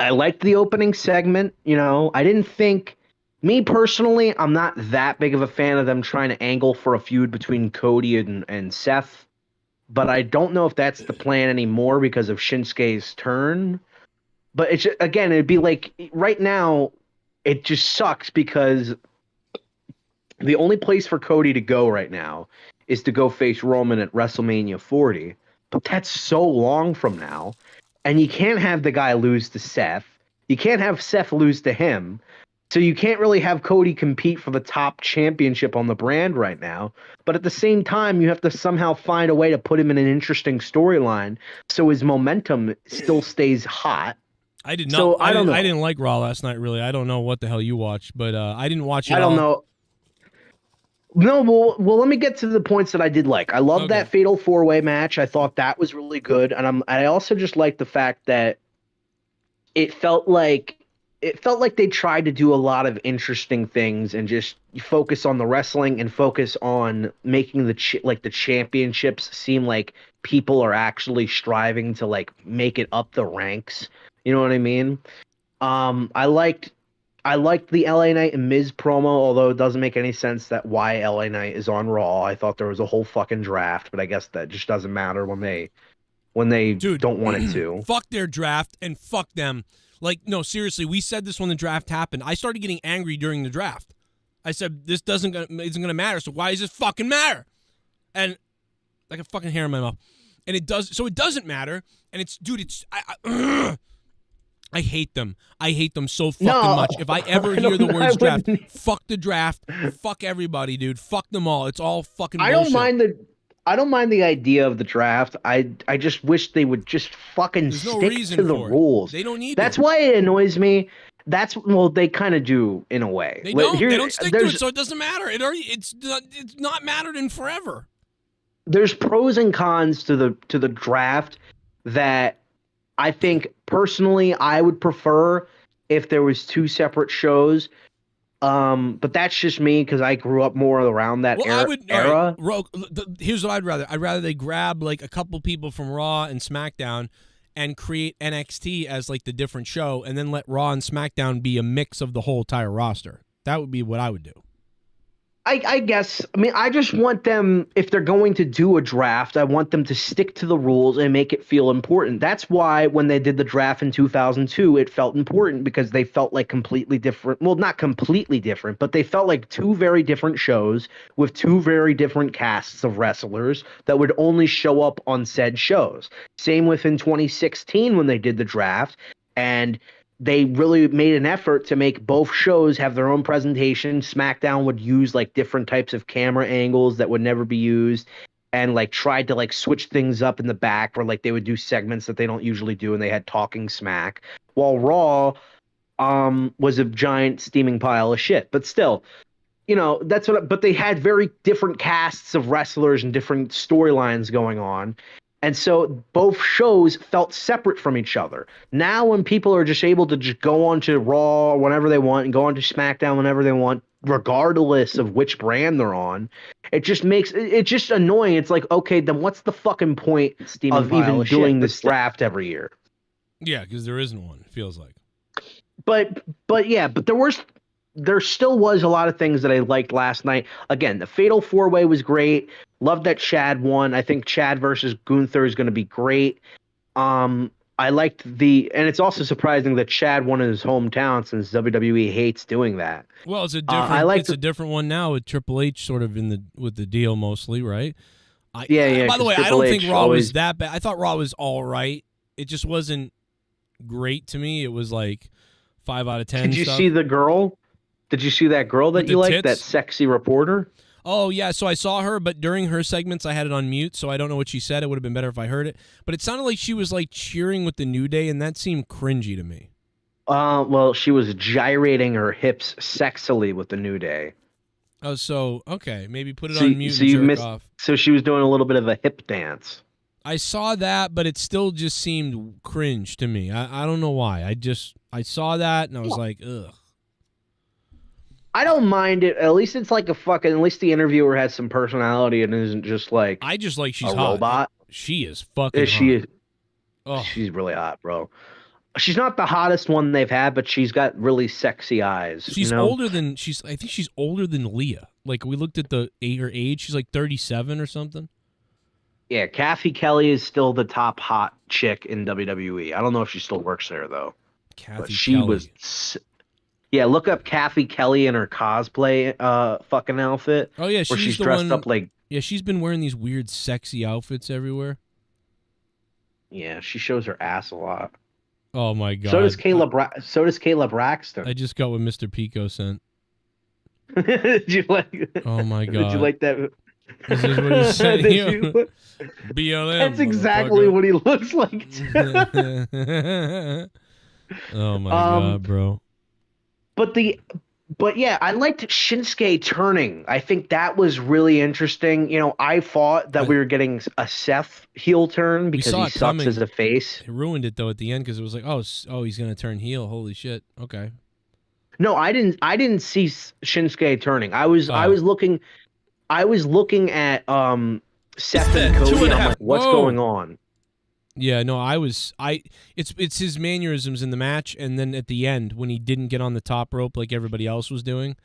I liked the opening segment. You know, I didn't think, me personally, I'm not that big of a fan of them trying to angle for a feud between Cody and Seth, but I don't know if that's the plan anymore because of Shinsuke's turn. But it's again, it'd be like right now, it just sucks because the only place for Cody to go right now is to go face Roman at WrestleMania 40. But that's so long from now. And you can't have the guy lose to Seth. You can't have Seth lose to him. So you can't really have Cody compete for the top championship on the brand right now. But at the same time, you have to somehow find a way to put him in an interesting storyline so his momentum still stays hot. I did not. So, I don't know. I didn't like Raw last night. Really, I don't know what the hell you watched, but I didn't watch it. I don't know. No, well, let me get to the points that I did like. I loved that Fatal 4-Way match. I thought that was really good, and I also just liked the fact that it felt like they tried to do a lot of interesting things and just focus on the wrestling and focus on making the championships seem like people are actually striving to like make it up the ranks. You know what I mean? I liked the LA Knight and Miz promo, although it doesn't make any sense that why LA Knight is on Raw. I thought there was a whole fucking draft, but I guess that just doesn't matter when they don't want it to. Fuck their draft and fuck them. Like, no, seriously, we said this when the draft happened. I started getting angry during the draft. I said, this isn't gonna matter, so why does this fucking matter? And like a fucking hair in my mouth. And it doesn't matter. And it's, dude, I hate them. I hate them so fucking much. If I ever hear the words draft, fuck the draft, fuck everybody, dude. Fuck them all. It's all fucking bullshit. I don't mind the idea of the draft. I just wish they would just fucking stick to the rules. They don't need That's why it annoys me. They kind of do in a way. They don't stick to it, so it doesn't matter. It's not mattered in forever. There's pros and cons to the draft that I think personally I would prefer if there was two separate shows. But that's just me because I grew up more around that era. Here's what I'd rather. I'd rather they grab like a couple people from Raw and SmackDown and create NXT as like the different show and then let Raw and SmackDown be a mix of the whole entire roster. That would be what I would do. I guess, I mean, I just want them, if they're going to do a draft, I want them to stick to the rules and make it feel important. That's why when they did the draft in 2002, it felt important because they felt like completely different. Well, not completely different, but they felt like two very different shows with two very different casts of wrestlers that would only show up on said shows. Same with in 2016 when they did the draft, and they really made an effort to make both shows have their own presentation. SmackDown would use like different types of camera angles that would never be used and like tried to like switch things up in the back where like they would do segments that they don't usually do and they had talking smack. While Raw was a giant steaming pile of shit. But still, you know, but they had very different casts of wrestlers and different storylines going on. And so both shows felt separate from each other. Now when people are just able to just go on to Raw whenever they want and go on to SmackDown whenever they want, regardless of which brand they're on, it just makes it's just annoying. It's like, okay, then what's the fucking point of even doing this draft every year? Yeah, because there isn't one, it feels like. But there still was a lot of things that I liked last night. Again, the Fatal 4-Way was great. Love that Chad won. I think Chad versus Gunther is going to be great. I liked and it's also surprising that Chad won in his hometown since WWE hates doing that. Well, it's a different. A different one now with Triple H sort of with the deal mostly, right? Yeah. By the way, Triple I don't H think Raw was that bad. I thought Raw was all right. It just wasn't great to me. It was like 5 out of 10. Did you see the girl? Did you see that girl that you liked? That sexy reporter? Oh, yeah, so I saw her, but during her segments, I had it on mute, so I don't know what she said. It would have been better if I heard it. But it sounded like she was, like, cheering with the New Day, and that seemed cringy to me. Well, she was gyrating her hips sexily with the New Day. Oh, so, okay, maybe put it on mute and jerk off. So she was doing a little bit of a hip dance. I saw that, but it still just seemed cringe to me. I don't know why. I saw that and I was like, ugh. I don't mind it. At least it's like a fucking. At least the interviewer has some personality and isn't just like. I just like she's a hot. robot. She is fucking. She hot. Oh. She's really hot, bro. She's not the hottest one they've had, but she's got really sexy eyes. She's older than I think she's older than Leah. Like we looked at her age. She's like 37 or something. Yeah, Kathy Kelly is still the top hot chick in WWE. I don't know if she still works there though. Kathy she Kelly. Was. Yeah, look up Kathy Kelly in her cosplay fucking outfit. Oh yeah, where she's dressed up like. Yeah, she's been wearing these weird sexy outfits everywhere. Yeah, she shows her ass a lot. Oh my god. So does Kayla Braxton. I just got what Mr. Pico sent. Did you like? Oh my god. Did you like that? This is what he said here. BLM. That's exactly what he looks like. Oh my god, bro. But yeah, I liked Shinsuke turning. I think that was really interesting. You know, I thought that we were getting a Seth heel turn because he sucks coming. as a face. It ruined it though at the end because it was like, oh, he's gonna turn heel. Holy shit. Okay. No, I didn't see Shinsuke turning. I was looking at Seth and Cody. And I'm like, what's going on? Yeah, no, it's his mannerisms in the match, and then at the end when he didn't get on the top rope like everybody else was doing,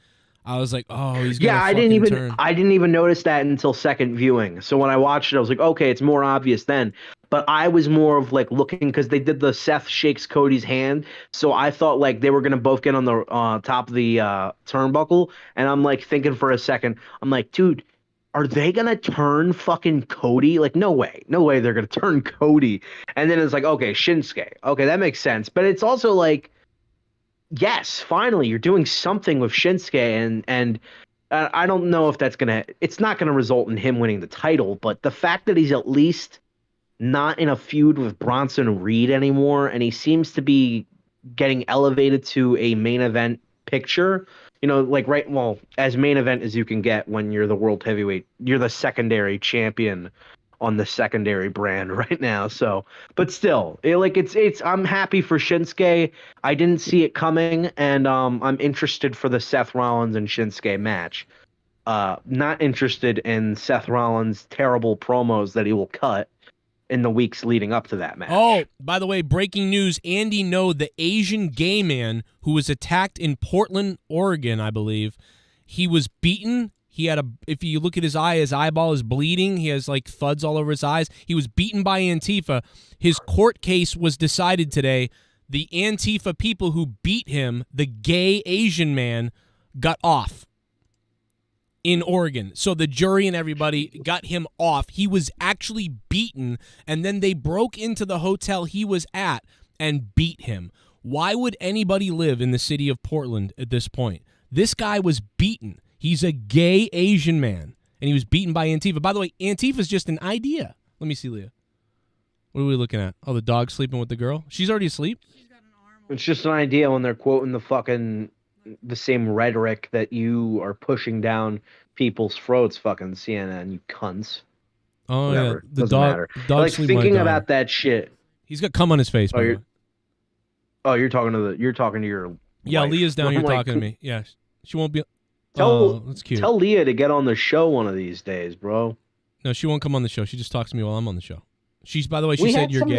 I was like, oh, he's gonna I didn't even notice that until second viewing. So when I watched it, I was like, okay, it's more obvious then. But I was more of like looking because they did the Seth shakes Cody's hand, so I thought like they were gonna both get on the top of the turnbuckle, and I'm like thinking for a second, I'm like, dude, are they gonna turn fucking Cody? Like, no way they're gonna turn Cody. And then it's like, okay, Shinsuke. Okay, that makes sense. But it's also like, yes, finally you're doing something with Shinsuke, and I don't know if it's not gonna result in him winning the title, but the fact that he's at least not in a feud with Bronson Reed anymore, and he seems to be getting elevated to a main event picture. You know, like as main event as you can get when you're the world heavyweight, you're the secondary champion on the secondary brand right now. So, but still, I'm happy for Shinsuke. I didn't see it coming, and I'm interested for the Seth Rollins and Shinsuke match. Not interested in Seth Rollins' terrible promos that he will cut in the weeks leading up to that match. Oh, by the way, breaking news, Andy Ngo, the Asian gay man who was attacked in Portland, Oregon, I believe, he was beaten. He had if you look at his eye, his eyeball is bleeding. He has like thuds all over his eyes. He was beaten by Antifa. His court case was decided today. The Antifa people who beat him, the gay Asian man, got off in Oregon. So the jury and everybody got him off. He was actually beaten, and then they broke into the hotel he was at and beat him. Why would anybody live in the city of Portland at this point? This guy was beaten. He's a gay Asian man, and he was beaten by Antifa. By the way, Antifa's just an idea. Let me see, Leah. What are we looking at? Oh, the dog sleeping with the girl? She's already asleep? It's just an idea when they're quoting the same rhetoric that you are pushing down people's throats, fucking CNN, you cunts. Oh, whatever. yeah. The Doesn't matter. Like thinking about that shit. He's got cum on his face, by the way. Oh, you're talking to your Yeah, wife. Leah's down here talking to me. Yeah. She won't be that's cute. Tell Leah to get on the show one of these days, bro. No, she won't come on the show. She just talks to me while I'm on the show. By the way, she said you're gay. Can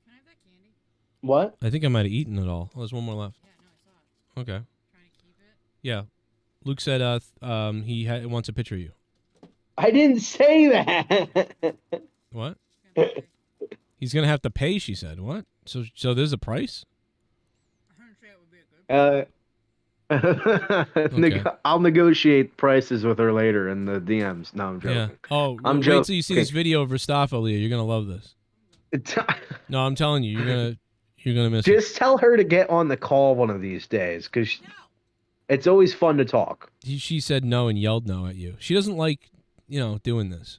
I have that candy? What? I think I might have eaten it all. Oh, there's one more left. Yeah, no, I saw it. Okay. Trying to keep it. Yeah. Luke said he wants a picture of you. I didn't say that. What? He's going to have to pay, she said. What? So there's a price? I heard it would be a good Okay. I'll negotiate prices with her later in the DMs. No, I'm joking. Yeah. Oh, I'm wait joking. till you see this video of Rastaffa, Leah. You're going to love this. No, I'm telling you, you're gonna miss it. Just tell her to get on the call one of these days, because it's always fun to talk. She said no and yelled no at you. She doesn't like, doing this.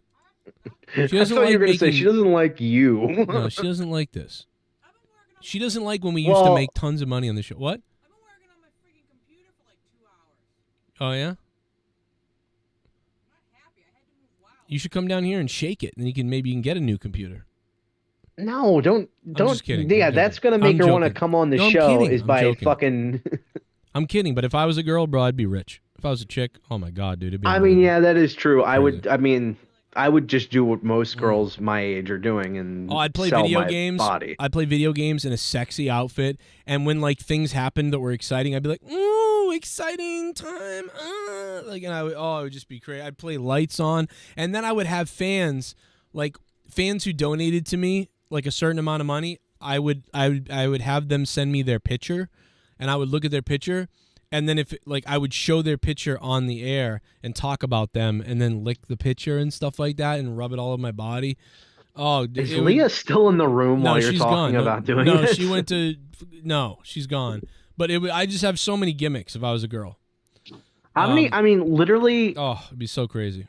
She I doesn't thought like you were going to say she doesn't like you. No, she doesn't like this. She doesn't like when we used to make tons of money on the show. What? I've been working on my freaking computer for like 2 hours. Oh, yeah? I'm not happy. I had to move. Wow. You should come down here and shake it, and then maybe you can get a new computer. No, don't. just kidding. Yeah, I'm that's joking. gonna make I'm her want to joking. come on the No, I'm show kidding. is I'm by joking. fucking. I'm kidding, but if I was a girl, bro, I'd be rich. If I was a chick, oh my god, dude, it'd be. I mean, unbelievable. yeah, that is true. Crazy. I would just do what most girls my age are doing and Oh, I'd play sell video my games. body. I'd play video games in a sexy outfit, and when like things happened that were exciting, I'd be like, "Ooh, exciting time!" Like, and I would just be crazy. I'd play lights on, and then I would have fans, like fans who donated to me like a certain amount of money. I would have them send me their picture, and I would look at their picture. And then I would show their picture on the air and talk about them and then lick the picture and stuff like that and rub it all over my body. Oh, Is Leah still in the room while you're talking about doing no, this? she went to. No, she's gone. But I just have so many gimmicks if I was a girl. How many? I mean, literally. Oh, it'd be so crazy.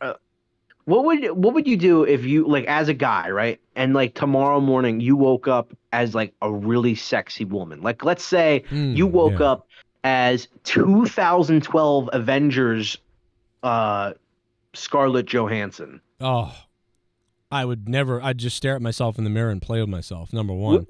What would you do if you like as a guy, right? And like tomorrow morning you woke up as like a really sexy woman. Like let's say you woke up as 2012 Avengers Scarlett Johansson. Oh, I would never. I'd just stare at myself in the mirror and play with myself. Number one,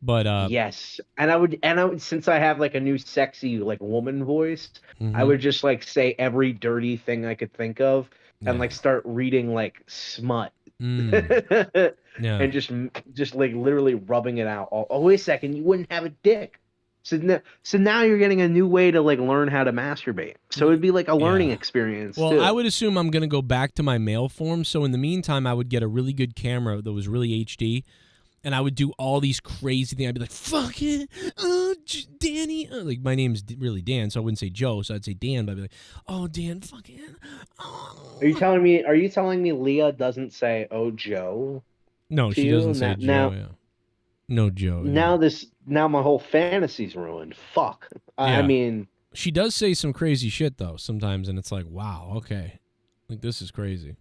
but yes, and I would since I have like a new sexy like woman voice, I would just like say every dirty thing I could think of and like start reading like smut. Yeah. And just like literally rubbing it out. Oh, wait a second, you wouldn't have a dick. So now you're getting a new way to like learn how to masturbate. So it'd be like a learning experience. Well, too. I would assume I'm gonna go back to my male form. So in the meantime, I would get a really good camera that was really HD, and I would do all these crazy things. I'd be like, "Fuck it, Danny." Like my name's really Dan, so I wouldn't say Joe, so I'd say Dan. But I'd be like, "Oh, Dan, fuck it." Oh. Are you telling me Leah doesn't say "Oh, Joe"? No, she doesn't say Joe. Yeah. No Joe. Now my whole fantasy's ruined. Fuck. I mean, she does say some crazy shit though sometimes, and it's like, wow, okay, like this is crazy.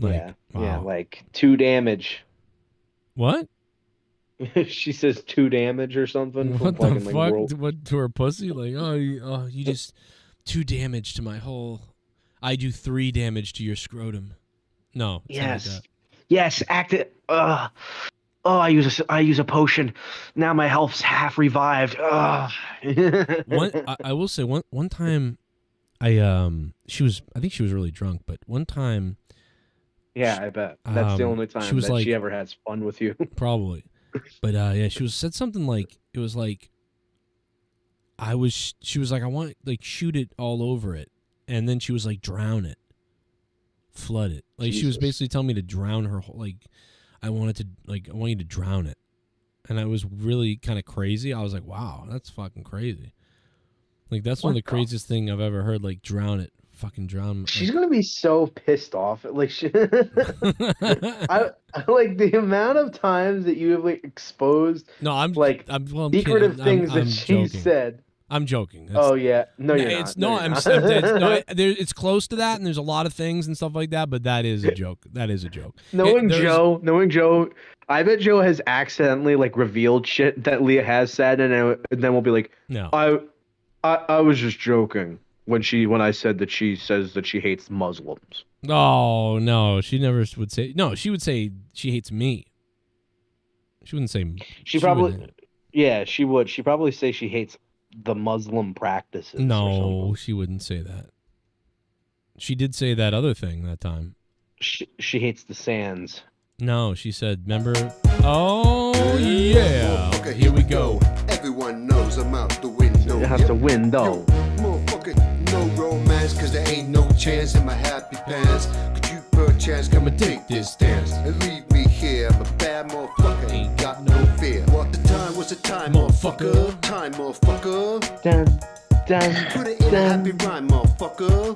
Like, yeah, like 2 damage. What? She says 2 damage or something. What the fuck? What to her pussy? Like, you just 2 damage to my whole. I do 3 damage to your scrotum. No. Yes. Yes. Act it. Oh, I use a potion. Now my health's half revived. I will say one time, I think she was really drunk, but one time. Yeah, I bet that's the only time she ever has fun with you. Probably, but she said something like it was like. She was like, I want like shoot it all over it, and then she was like drown it, flood it. Like Jesus. She was basically telling me to drown her whole like. I want you to drown it. And I was really kind of crazy. I was like, wow, that's fucking crazy. Like, that's one of the craziest thing I've ever heard. Like, drown it. Fucking drown. She's going to be so pissed off. Like, I like the amount of times that you have like exposed I'm secretive things that she said. I'm joking. Oh yeah, no, you're not. It's close to that, and there's a lot of things and stuff like that. But that is a joke. That is a joke. Knowing Joe, I bet Joe has accidentally like revealed shit that Leah has said, and then we'll be like, no, I was just joking when I said that she says that she hates Muslims. Oh no, she never would say. No, she would say she hates me. She wouldn't say. She probably, yeah, she would. She probably say she hates the Muslim practices. No, she wouldn't say that. She did say that other thing that time. She hates the sands. No, she said, remember? Oh, yeah. Okay, here we go. Everyone knows I'm out the window. You have to win, though. Motherfucker, no romance, cause there ain't no chance in my happy pants. Could you perchance come and take this stance and leave me here? I'm a bad motherfucker, ain't got no fear. What the time was the time, motherfucker? Time, motherfucker. Dun, dun, put it in a happy rhyme, motherfucker.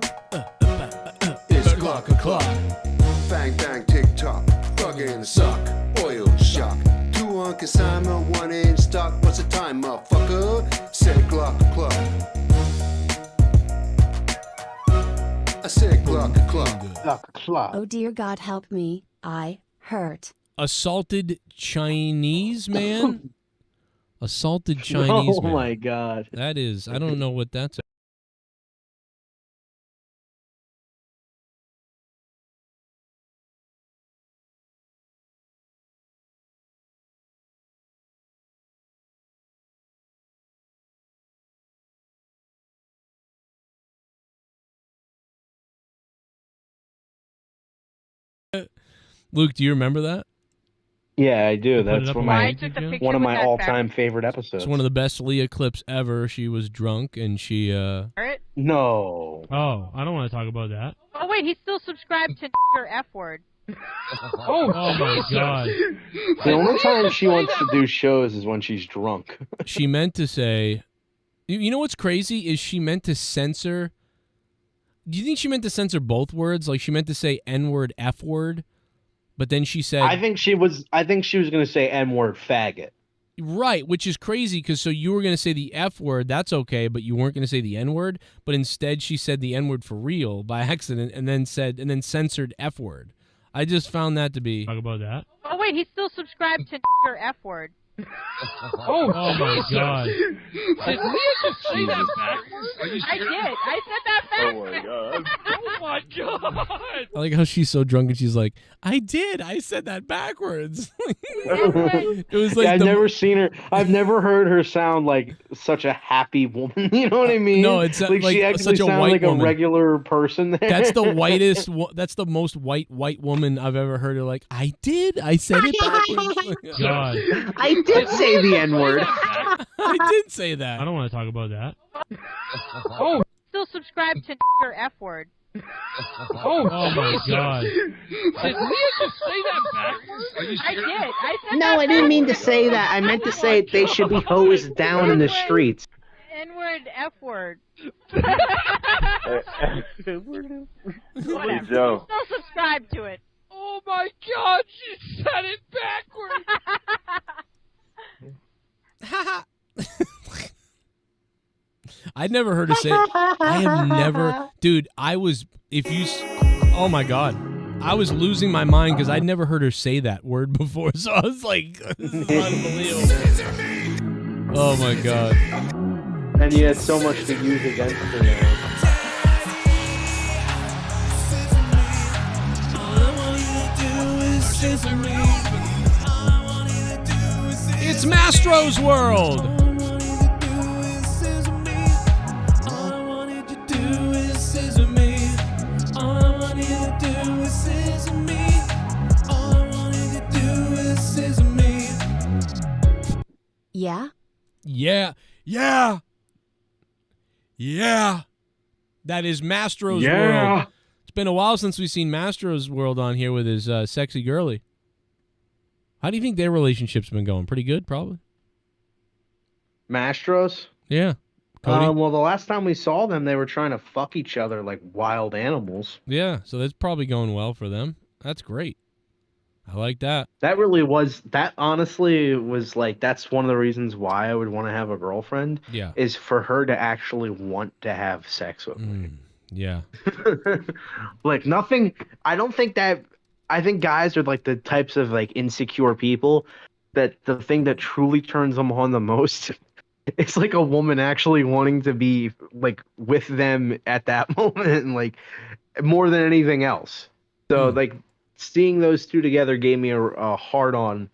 It's clock o'clock. Bang, bang, tick tock. Fucking suck. Oil shock. 2 on consignment, 1 in stock. What's the time, motherfucker? Said clock o'clock. I said clock o'clock. Oh dear God, help me. I hurt. Assaulted Chinese man? Assaulted Chinese man. Oh my God. That is, I don't know what that's Luke, do you remember that? Yeah, I do. Put it That's up one on of the my YouTube channel? one of my all-time favorite episodes. It's one of the best Leah clips ever. She was drunk and she No. Oh, I don't want to talk about that. Oh wait, he's still subscribed to your F word. Oh my God. The only time she wants to do shows is when she's drunk. She meant to say, you know what's crazy is she meant to censor. Do you think she meant to censor both words? Like she meant to say N-word, F-word, but then she said. I think she was going to say N-word faggot. Right, which is crazy because so you were going to say the F word, that's okay, but you weren't going to say the N word. But instead, she said the N word for real by accident, and then censored F word. I just found that to be. Talk about that. Oh wait, he's still subscribed to your F word. Oh my God. Did Leah just say that backwards? Are you I did. I said that backwards. Oh my God. I like how she's so drunk and she's like, I did. I said that backwards. It was like I've never seen her. I've never heard her sound like such a happy woman. You know what I mean? No, it's like she actually such a sounds white like woman. a regular person. There. That's the whitest. That's the most white woman I've ever heard. Her like, I did. I said it backwards. God. I did say the N-word. I did say that. I don't want to talk about that. Oh, still subscribed to your F word. Oh my God. Did Leah just say that backwards? Are you I did. I said No, that I didn't mean to backwards. say that. I meant to say they should be hosed down in the streets. N-word, F word. Hey, Joe. Still subscribe to it. Oh my God, she said it backwards. I'd never heard her say. I have never, dude. Oh my God, I was losing my mind because I'd never heard her say that word before. So I was like, this is unbelievable. Oh my God. And you had so much to use against her now. It's Mastro's World. Yeah? Yeah. Yeah. Yeah. That is Mastro's World. It's been a while since we've seen Mastro's World on here with his sexy girly. How do you think their relationship's been going? Pretty good, probably. Mastros? Yeah. Cody? Well, the last time we saw them, they were trying to fuck each other like wild animals. Yeah, so that's probably going well for them. That's great. I like that. That honestly was like, that's one of the reasons why I would want to have a girlfriend. Yeah. Is for her to actually want to have sex with me. Yeah. Like nothing, I think guys are like the types of like insecure people that the thing that truly turns them on the most is like a woman actually wanting to be like with them at that moment, and like more than anything else. So like seeing those two together gave me a hard on,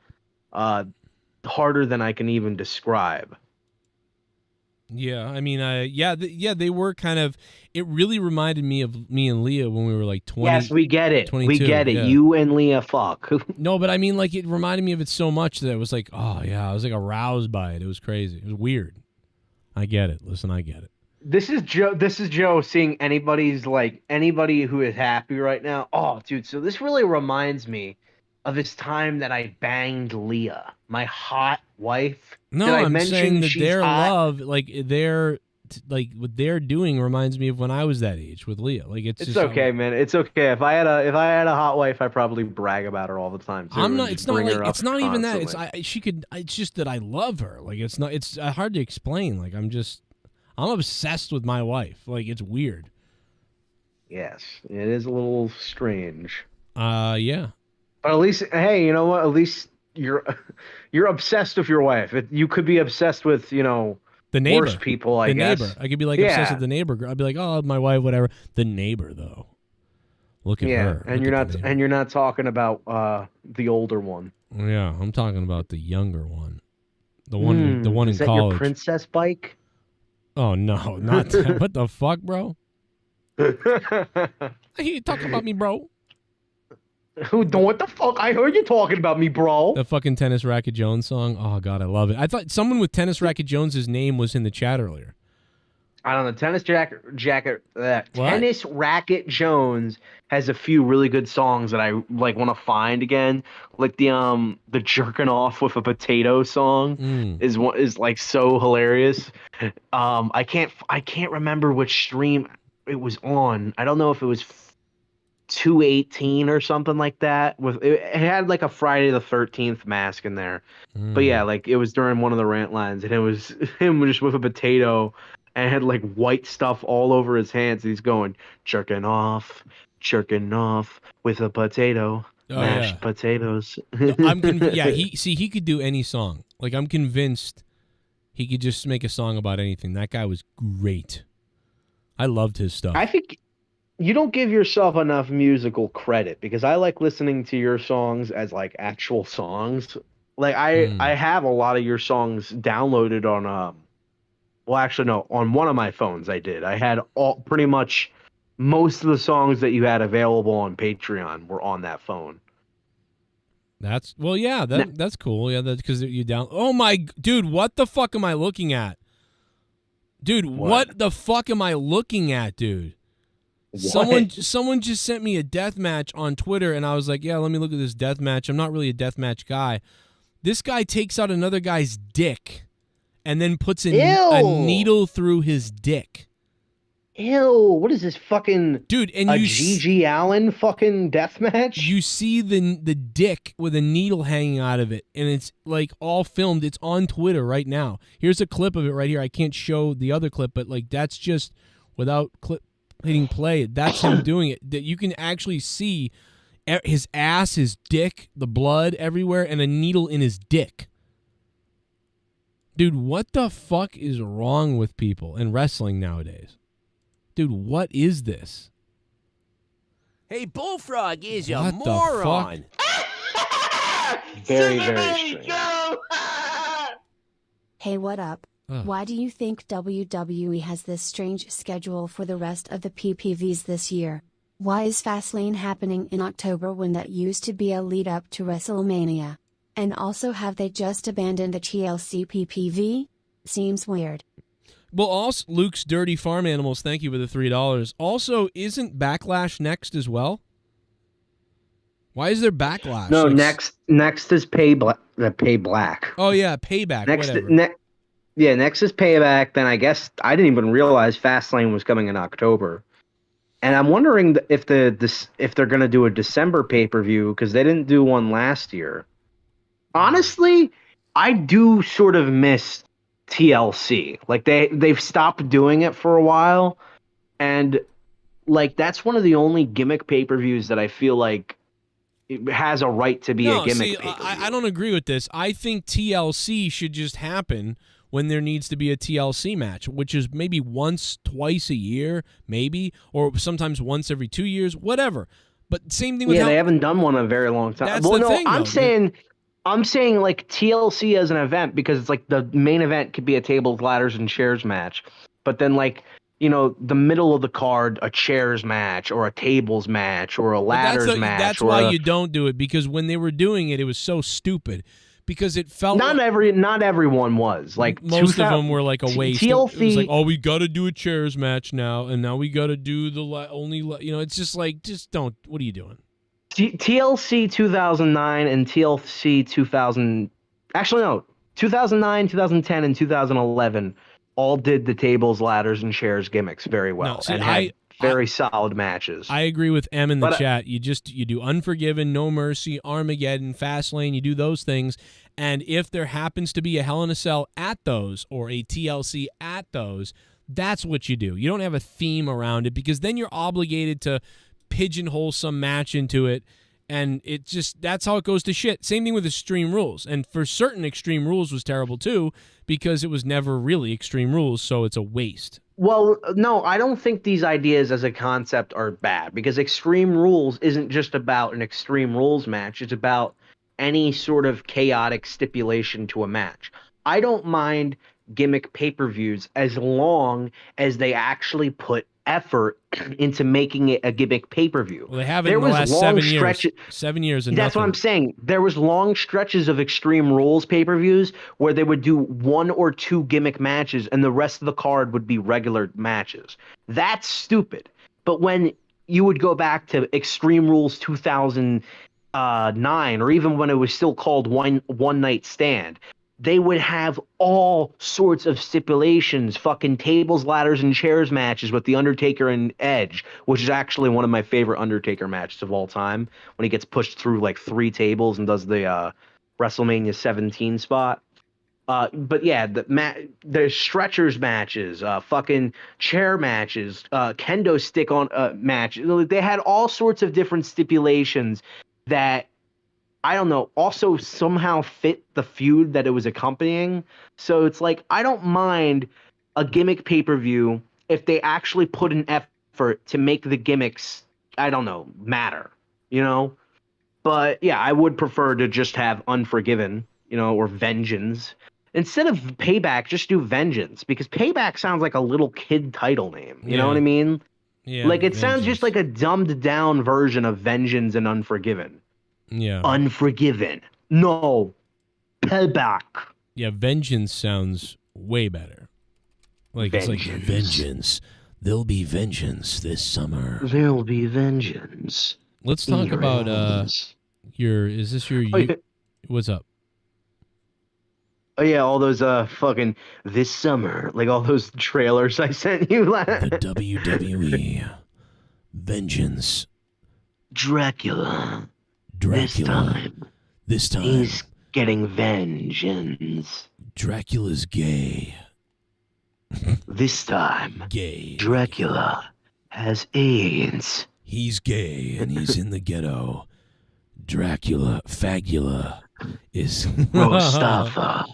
harder than I can even describe. Yeah, I mean, they were kind of. It really reminded me of me and Leah when we were like 20. Yes, we get it. 22, we get it. yeah. You and Leah fuck. No, but I mean, like, it reminded me of it so much that it was like, oh yeah, I was like aroused by it. It was crazy. It was weird. I get it. Listen, I get it. This is Joe seeing anybody who is happy right now. Oh, dude, so this really reminds me of this time that I banged Leah, my hot wife. No, I'm saying that their love, like what they're doing, reminds me of when I was that age with Leah. Like it's just, okay, man. It's okay. If I had a hot wife, I'd probably brag about her all the time. Too, I'm not. It's not like it's not even that. constantly. It's just that I love her. Like it's not. It's hard to explain. Like I'm obsessed with my wife. Like it's weird. Yes, it is a little strange. Yeah. But at least, hey, you know what? At least you're obsessed with your wife. You could be obsessed with, the neighbor. Worse people, I guess. Neighbor. I could be like obsessed with the neighbor. I'd be like, oh, my wife, whatever. The neighbor, though. Look at her. And you're not talking about the older one. Yeah, I'm talking about the younger one. The one in college. Is that your princess bike? Oh no, not that. What the fuck, bro? I hear you talking about me, bro. What the fuck? I heard you talking about me, bro. The fucking Tennis Racket Jones song. Oh god, I love it. I thought someone with Tennis Racket Jones's name was in the chat earlier. I don't know. Tennis Racket Jones has a few really good songs that I like want to find again. Like the jerking off with a potato song is like so hilarious. I can't remember which stream it was on. I don't know if it was 218 or something like that. With it had like a Friday the 13th mask in there. But yeah, like it was during one of the rant lines, and it was him just with a potato. And had like white stuff all over his hands. He's going jerking off with a potato, mashed potatoes. He could do any song. Like I'm convinced he could just make a song about anything. That guy was great. I loved his stuff. I think you don't give yourself enough musical credit because I like listening to your songs as like actual songs. Like I have a lot of your songs downloaded on well, actually, no. On one of my phones, I did. I had pretty much most of the songs that you had available on Patreon were on that phone. That's cool. Yeah, that's because you down. Oh my, dude, what the fuck am I looking at? Dude, what the fuck am I looking at, dude? What? Someone just sent me a death match on Twitter, and I was like, yeah, let me look at this death match. I'm not really a death match guy. This guy takes out another guy's dick. And then puts a needle through his dick. Ew! What is this fucking dude? And a G.G. Allen fucking death match? You see the dick with a needle hanging out of it, and it's like all filmed. It's on Twitter right now. Here's a clip of it right here. I can't show the other clip, but like that's just without hitting play. That's him doing it. That you can actually see his ass, his dick, the blood everywhere, and a needle in his dick. Dude, what the fuck is wrong with people in wrestling nowadays? Dude, what is this? Hey, Bullfrog is a what moron. Very, very strange. Hey, what up? Why do you think WWE has this strange schedule for the rest of the PPVs this year? Why is Fastlane happening in October when that used to be a lead up to WrestleMania? And also, have they just abandoned the TLC PPV? Seems weird. Well, also, Luke's Dirty Farm Animals, thank you for the $3. Also, isn't Backlash next as well? Why is there Backlash? No, next is Pay Black. Oh, yeah, Payback, next is Payback. Then I guess I didn't even realize Fastlane was coming in October. And I'm wondering if they're going to do a December pay-per-view because they didn't do one last year. Honestly, I do sort of miss TLC. Like they've stopped doing it for a while, and like that's one of the only gimmick pay-per-views that I feel like it has a right to be a gimmick pay-per-view. I don't agree with this. I think TLC should just happen when there needs to be a TLC match, which is maybe once, twice a year, maybe, or sometimes once every 2 years, whatever. But same thing with they haven't done one in a very long time. That's the thing, I'm saying like TLC as an event because it's like the main event could be a tables, ladders, and chairs match. But then like, you know, the middle of the card, a chairs match or a tables match or a ladders match. That's why you don't do it, because when they were doing it, it was so stupid. Because it felt not everyone was like most of them were like a waste. TLC, it was like, oh, we got to do a chairs match now, and now we got to do the it's just like, just don't. What are you doing? TLC 2009 and TLC 2000, actually no, 2009, 2010, and 2011 all did the tables, ladders, and chairs gimmicks very well and had very solid matches. I agree with M in the chat. You do Unforgiven, No Mercy, Armageddon, Fastlane. You do those things, and if there happens to be a Hell in a Cell at those or a TLC at those, that's what you do. You don't have a theme around it because then you're obligated to pigeonhole some match into it, and that's how it goes to shit. Same thing with Extreme Rules, and for certain Extreme Rules was terrible too because it was never really Extreme Rules, so it's a waste. Well, no, I don't think these ideas as a concept are bad because Extreme Rules isn't just about an Extreme Rules match. It's about any sort of chaotic stipulation to a match. I don't mind gimmick pay-per-views as long as they actually put effort into making it a gimmick pay-per-view. Well, they have it in the last 7 years. 7 years and that's nothing. what I'm saying. There was long stretches of Extreme Rules pay-per-views where they would do 1 or 2 gimmick matches and the rest of the card would be regular matches. That's stupid. But when you would go back to Extreme Rules 2009, or even when it was still called One Night Stand, they would have all sorts of stipulations, fucking tables, ladders, and chairs matches with The Undertaker and Edge, which is actually one of my favorite Undertaker matches of all time, when he gets pushed through like 3 tables and does the WrestleMania 17 spot. But yeah, the stretchers matches, fucking chair matches, kendo stick on matches. They had all sorts of different stipulations that, I don't know, also somehow fit the feud that it was accompanying. So it's like, I don't mind a gimmick pay-per-view if they actually put an effort to make the gimmicks, I don't know, matter, you know? But yeah, I would prefer to just have Unforgiven, you know, or Vengeance. Instead of Payback, just do Vengeance, because Payback sounds like a little kid title name. You know what I mean? Yeah. Like, it sounds just like a dumbed down version of Vengeance and Unforgiven. Yeah. Unforgiven. No. Payback. Yeah, Vengeance sounds way better. Like, it's like vengeance. There'll be vengeance this summer. There'll be vengeance. Let's talk about is this your what's up? Oh yeah, all those fucking this summer, like all those trailers I sent you last. The WWE Vengeance. Dracula. This time. He's getting vengeance. Dracula's gay. This time. Gay. Dracula has AIDS. He's gay and he's in the ghetto. Dracula, Fagula is Mustafa.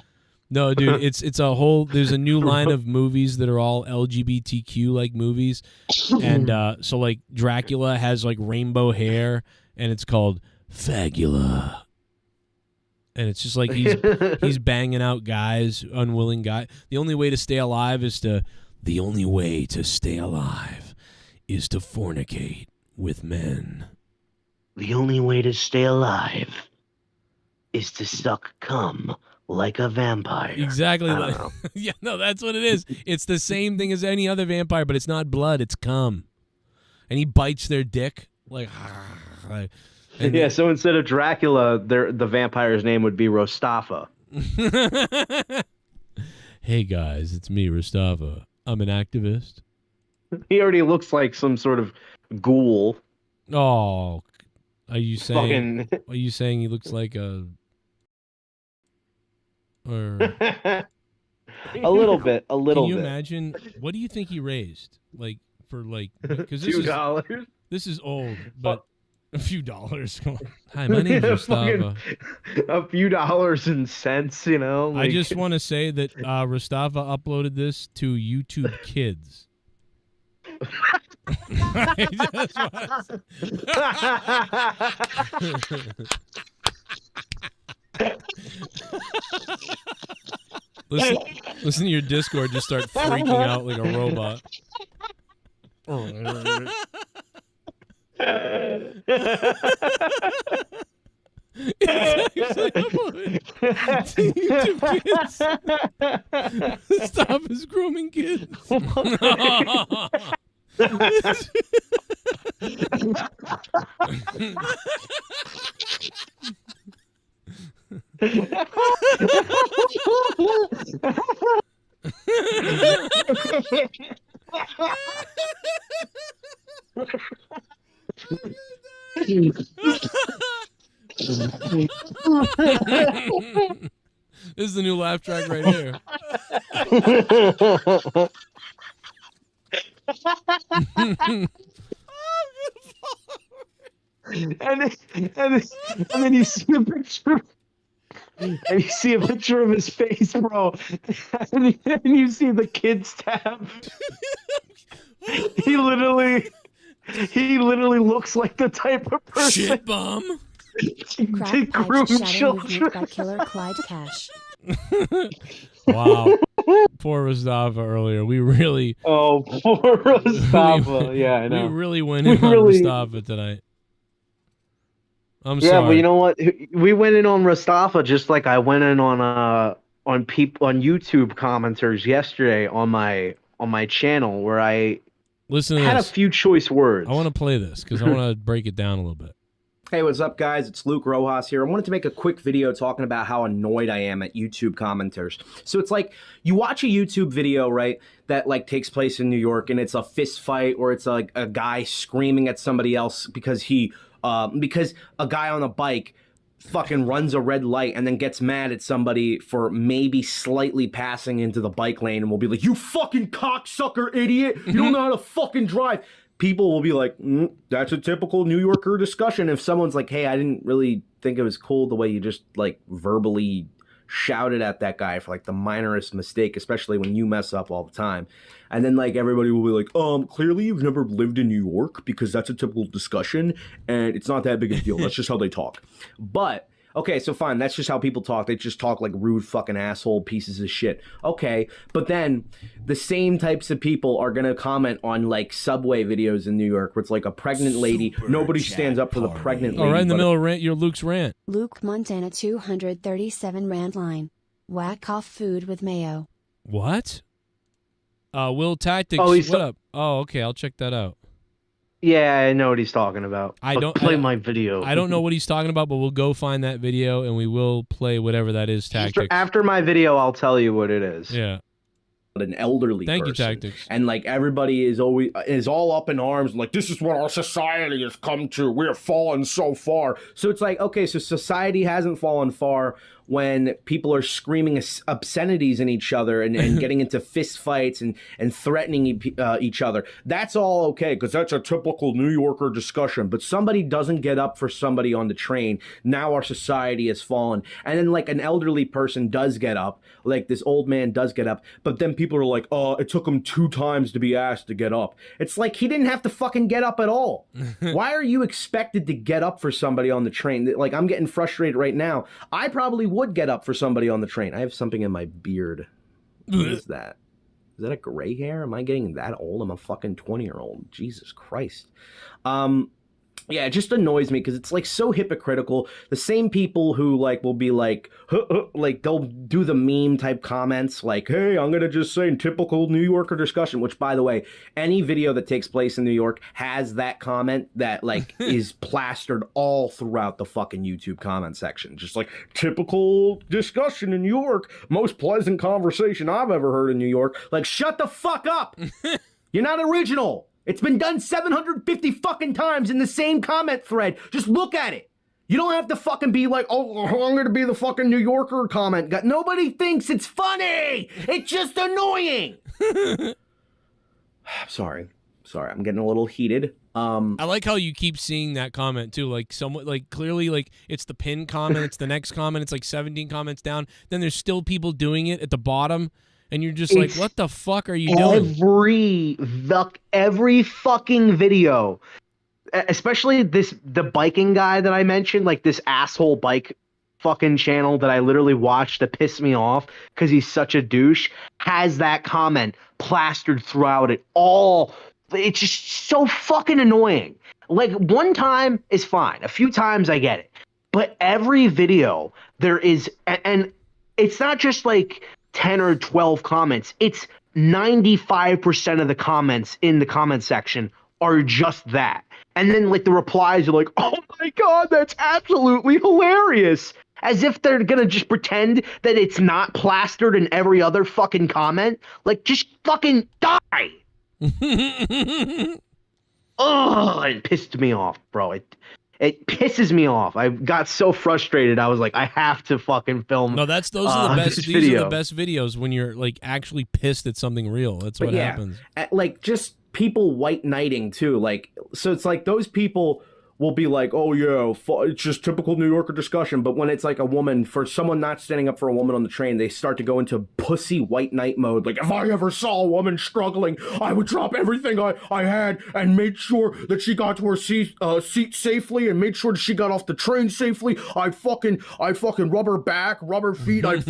No, dude, it's a whole. There's a new line of movies that are all LGBTQ like movies, and so like Dracula has like rainbow hair, and it's called Fagula, and it's just like he's banging out guys, unwilling guy. The only way to stay alive is to fornicate with men. The only way to stay alive is to suck cum like a vampire. Exactly. Yeah, no, that's what it is. It's the same thing as any other vampire, but it's not blood, it's cum. And he bites their dick like. And yeah, so instead of Dracula, the vampire's name would be Rostafa. Hey guys, it's me, Rostafa. I'm an activist. He already looks like some sort of ghoul. Oh, are you saying he looks like a? Or a little bit. Can you imagine? What do you think he raised? Like for like because $2. This is old, but a few dollars. Come on. Hi, my name is Rostafa. A few dollars and cents, you know. Like... I just want to say that Rostafa uploaded this to YouTube Kids. Listen to your Discord just start freaking out like a robot. Stop his grooming kids. This is the new laugh track right here. and then you see a picture. And you see a picture of his face, bro. And you see the kids tab. He literally looks like the type of person. Shit bum. Crack Pipes Shadow Movement by Killer Clyde Cash. Wow. Poor Mustafa earlier. We really. Oh, poor Mustafa. Yeah, I know. We really went in on Mustafa tonight. I'm sorry. Yeah, but you know what? We went in on Mustafa just like I went in on YouTube commenters yesterday on my channel where I had a few choice words. I want to play this because I want to break it down a little bit. Hey, what's up, guys? It's Luke Rojas here. I wanted to make a quick video talking about how annoyed I am at YouTube commenters. So it's like you watch a YouTube video, right, that like takes place in New York, and it's a fist fight or it's like a guy screaming at somebody else because a guy on a bike fucking runs a red light and then gets mad at somebody for maybe slightly passing into the bike lane and will be like, "You fucking cocksucker idiot! You don't know how to fucking drive." People will be like, that's a typical New Yorker discussion. If someone's like, "Hey, I didn't really think it was cool the way you just like verbally shouted at that guy for like the minorest mistake, especially when you mess up all the time." And then like everybody will be like, clearly you've never lived in New York because that's a typical discussion and it's not that big a deal. That's just how they talk. But okay, so fine, that's just how people talk. They just talk like rude fucking asshole pieces of shit. Okay, but then the same types of people are going to comment on like subway videos in New York where it's like a pregnant lady. Nobody stands up for the pregnant lady. Oh, right in the middle of your Luke's rant. Luke Montana 237 rant line. Whack off food with mayo. What? Will Tactics, what up? Oh, okay, I'll check that out. Yeah, I know what he's talking about. I don't play my video. I don't know what he's talking about, but we'll go find that video and we will play whatever that is. Tactics. After my video, I'll tell you what it is. Yeah. An elderly person. Thank you, Tactics. And like everybody is all up in arms, like this is what our society has come to. We're fallen so far. So it's like, okay, so society hasn't fallen far when people are screaming obscenities in each other and getting into fist fights and threatening each other. That's all okay because that's a typical New Yorker discussion. But somebody doesn't get up for somebody on the train. Now our society has fallen. And then like an elderly person does get up, like this old man does get up, but then people are like, it took him 2 times to be asked to get up. It's like he didn't have to fucking get up at all. Why are you expected to get up for somebody on the train? Like I'm getting frustrated right now. I probably would get up for somebody on the train. I have something in my beard. What is that? Is that a gray hair? Am I getting that old? I'm a fucking 20-year-old. Jesus Christ. Yeah, it just annoys me because it's like so hypocritical. The same people who like will be like, like they'll do the meme type comments like, "Hey, I'm gonna just say typical New Yorker discussion," which by the way, any video that takes place in New York has that comment that like is plastered all throughout the fucking YouTube comment section. Just like typical discussion in New York, most pleasant conversation I've ever heard in New York. Like, shut the fuck up. You're not original. It's been done 750 fucking times in the same comment thread. Just look at it. You don't have to fucking be like, "Oh, I'm going to be the fucking New Yorker comment guy." Nobody thinks it's funny. It's just annoying. Sorry. I'm getting a little heated. I like how you keep seeing that comment too. Like someone, like clearly, like it's the pinned comment. It's the next comment. It's like 17 comments down. Then there's still people doing it at the bottom. And you're just like, what the fuck are you doing? Every fucking video, especially the biking guy that I mentioned, like this asshole bike fucking channel that I literally watched to piss me off because he's such a douche, has that comment plastered throughout it all. It's just so fucking annoying. Like one time is fine. A few times I get it. But every video there is, and it's not just like 10 or 12 comments. It's 95% of the comments in the comment section are just that. And then like the replies are like, "Oh my God, that's absolutely hilarious." As if they're going to just pretend that it's not plastered in every other fucking comment. Like, just fucking die. Oh, it pissed me off, bro. It pisses me off. I got so frustrated. I was like, I have to fucking film. No, those are the best. These are the best videos when you're like actually pissed at something real. That's what happens. Like just people white knighting too. Like, so it's like those people will be like, oh yeah, it's just typical New Yorker discussion. But when it's like a woman, for someone not standing up for a woman on the train, they start to go into pussy white knight mode. Like, if I ever saw a woman struggling, I would drop everything I had and made sure that she got to her seat safely and made sure that she got off the train safely. I'd fucking rub her back, rub her feet. I'd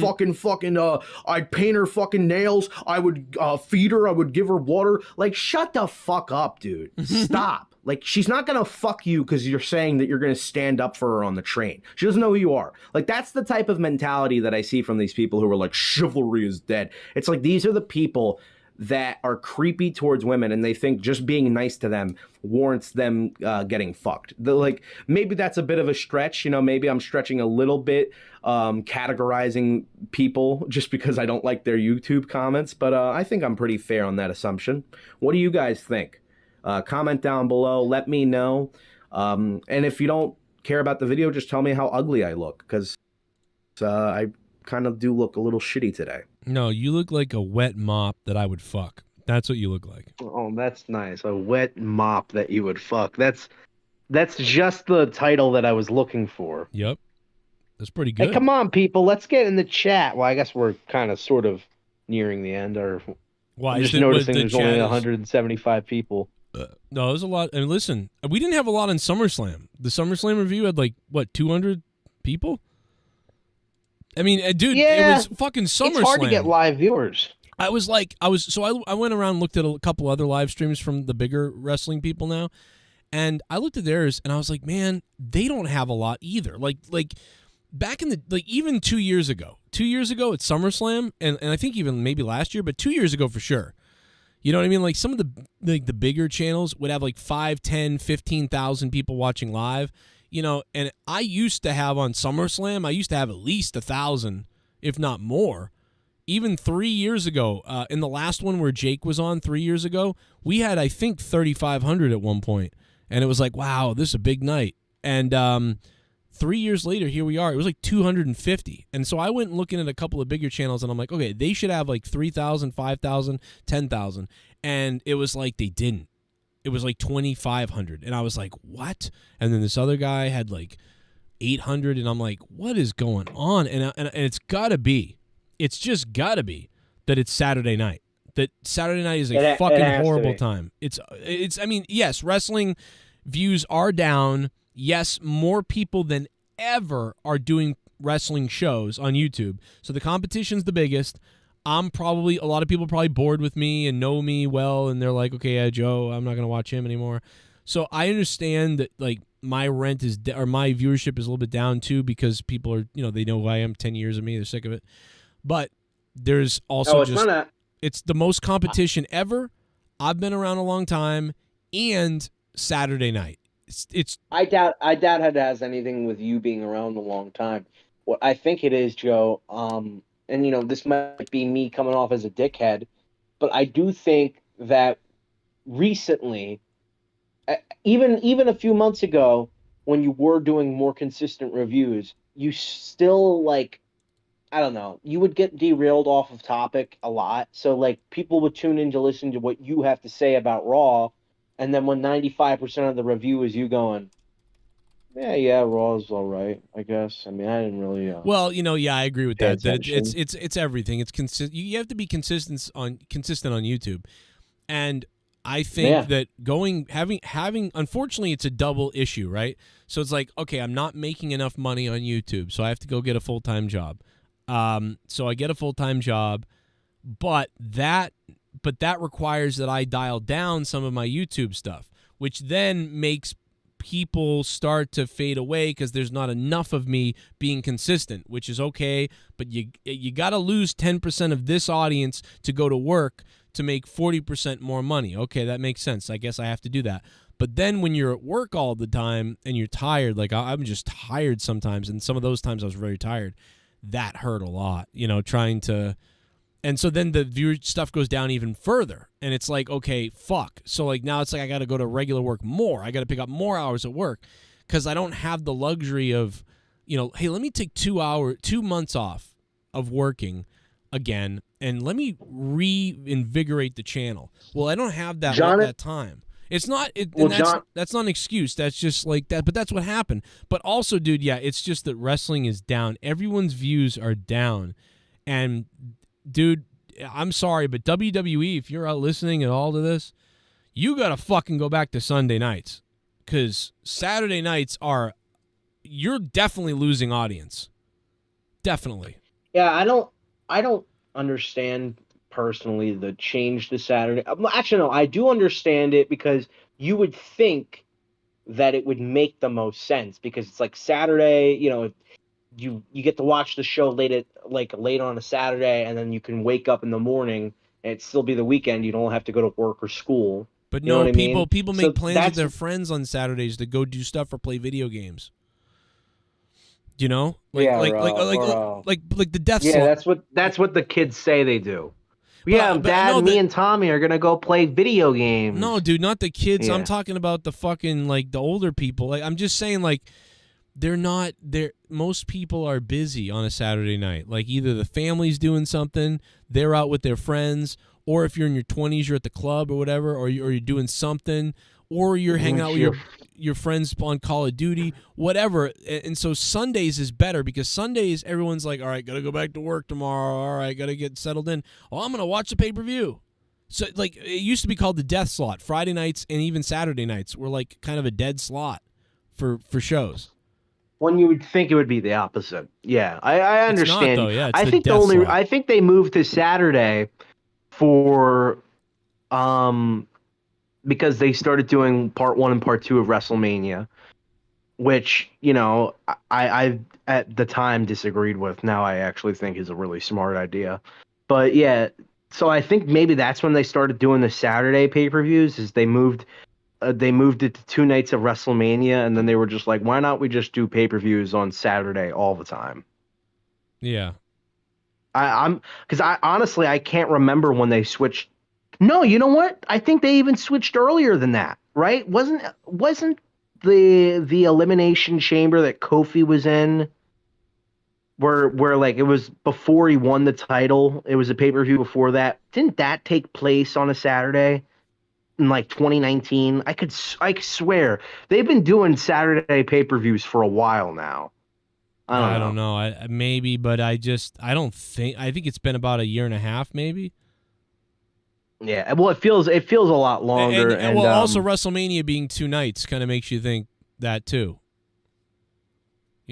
I'd paint her fucking nails. I would feed her. I would give her water. Like, shut the fuck up, dude. Stop. Like, she's not gonna fuck you because you're saying that you're gonna stand up for her on the train. She doesn't know who you are. Like, that's the type of mentality that I see from these people who are like, chivalry is dead. It's like, these are the people that are creepy towards women, and they think just being nice to them warrants them getting fucked. Like, maybe that's a bit of a stretch. You know, maybe I'm stretching a little bit, categorizing people just because I don't like their YouTube comments, but I think I'm pretty fair on that assumption. What do you guys think? Comment down below, let me know. And if you don't care about the video, just tell me how ugly I look, because I kind of do look a little shitty today. No, you look like a wet mop that I would fuck. That's what you look like. Oh, that's nice. A wet mop that you would fuck. That's just the title that I was looking for. Yep. That's pretty good. Hey, come on, people. Let's get in the chat. Well, I guess we're kind of sort of nearing the end. Why? I'm just noticing there's only 175 people. No, there's a lot. And listen, we didn't have a lot on SummerSlam. The SummerSlam review had like, what, 200 people? I mean, dude, yeah, it was fucking SummerSlam. It's hard to get live viewers. I went around and looked at a couple other live streams from the bigger wrestling people now, and I looked at theirs and I was like, man, they don't have a lot either. Like back in the, like, even 2 years ago at SummerSlam, and I think even maybe last year, but 2 years ago for sure. You know what I mean? Like, some of the bigger channels would have like 5, 10, 15,000 people watching live, you know, and I used to have on SummerSlam, I used to have at least 1,000, if not more. Even 3 years ago, in the last one where Jake was on 3 years ago, we had, I think, 3,500 at one point. And it was like, wow, this is a big night. And 3 years later, here we are. It was like 250. And so I went looking at a couple of bigger channels, and I'm like, okay, they should have like 3,000, 5,000, 10,000. And it was like they didn't. It was like 2,500. And I was like, what? And then this other guy had like 800. And I'm like, what is going on? And it's got to be. It's just got to be that it's Saturday night. That Saturday night is a fucking horrible time. It's. I mean, yes, wrestling views are down. Yes, more people than ever are doing wrestling shows on YouTube. So the competition's the biggest. A lot of people are probably bored with me and know me well, and they're like, okay, yeah, Joe, I'm not going to watch him anymore. So I understand that, like, my rent is, or my viewership is a little bit down too, because people are, you know, they know who I am, 10 years of me, they're sick of it. But there's also it's the most competition ever. I've been around a long time, and Saturday night. I doubt it has anything with you being around a long time. What I think it is, Joe, and you know, this might be me coming off as a dickhead, but I do think that recently, even a few months ago, when you were doing more consistent reviews, you still, like, I don't know, you would get derailed off of topic a lot. So, like, people would tune in to listen to what you have to say about Raw. And then when 95% of the review is you going, yeah, Raw's all right, I guess. I mean, I didn't really. Well, you know, yeah, I agree with that. It's everything. It's consistent. You have to be consistent on YouTube, and I think that having unfortunately, it's a double issue, right? So it's like, okay, I'm not making enough money on YouTube, so I have to go get a full-time job. So I get a full-time job, but that requires that I dial down some of my YouTube stuff, which then makes people start to fade away because there's not enough of me being consistent, which is okay, but you got to lose 10% of this audience to go to work to make 40% more money. Okay, that makes sense. I guess I have to do that. But then when you're at work all the time and you're tired, like I'm just tired sometimes, and some of those times I was very tired, that hurt a lot, you know, trying to... And so then the viewer stuff goes down even further. And it's like, okay, fuck. So, like, now it's like I got to go to regular work more. I got to pick up more hours at work because I don't have the luxury of, you know, hey, let me take 2 months off of and let me reinvigorate the channel. Well, I don't have that time. It's not. Well, That's not an excuse. That's just like that. But that's what happened. But also, dude, yeah, it's just that wrestling is down. Everyone's views are down, and dude, I'm sorry, but WWE, if you're out listening at all to this, you gotta fucking go back to Sunday nights, because Saturday nights you're definitely losing audience. Definitely. Yeah, I don't understand personally the change to Saturday. Actually, no, I do understand it because you would think that it would make the most sense because it's like Saturday, you get to watch the show late on a Saturday, and then you can wake up in the morning and it still be the weekend. You don't have to go to work or school. But you know no, what I mean? people make plans with their friends on Saturdays to go do stuff or play video games. You know, like the death slot. Yeah, that's what the kids say they do. Dad, me and Tommy are gonna go play video games. No, dude, not the kids. Yeah. I'm talking about the fucking the older people. Like, I'm just saying, they're not there. Most people are busy on a Saturday night. Like, either the family's doing something, they're out with their friends, or if you're in your 20s, you're at the club or whatever, or you're doing something, or you're hanging out with your friends on Call of Duty, whatever. And so Sundays is better because Sundays everyone's like, all right, got to go back to work tomorrow. All right, got to get settled in. Oh, I'm going to watch the pay-per-view. So it used to be called the death slot. Friday nights and even Saturday nights were kind of a dead slot for shows. When you would think it would be the opposite. Yeah, I understand. It's not, though. Yeah, it's I think I think they moved to Saturday for because they started doing part 1 and part 2 of WrestleMania, which, I at the time disagreed with. Now I actually think is a really smart idea. But yeah, so I think maybe that's when they started doing the Saturday pay-per-views, is they moved it to 2 nights of WrestleMania, and then they were just like, why not we just do pay-per-views on Saturday all the time? Yeah. Because I honestly, I can't remember when they switched. No, you know what? I think they even switched earlier than that, right? Wasn't the Elimination Chamber that Kofi was in, where it was before he won the title? It was a pay-per-view before that. Didn't that take place on a Saturday in 2019? I swear they've been doing Saturday pay-per-views for a while now. I don't know. Maybe, but I don't think. I think it's been about a year and a half, maybe. Yeah, well, it feels a lot longer. And also WrestleMania being 2 nights kind of makes you think that too.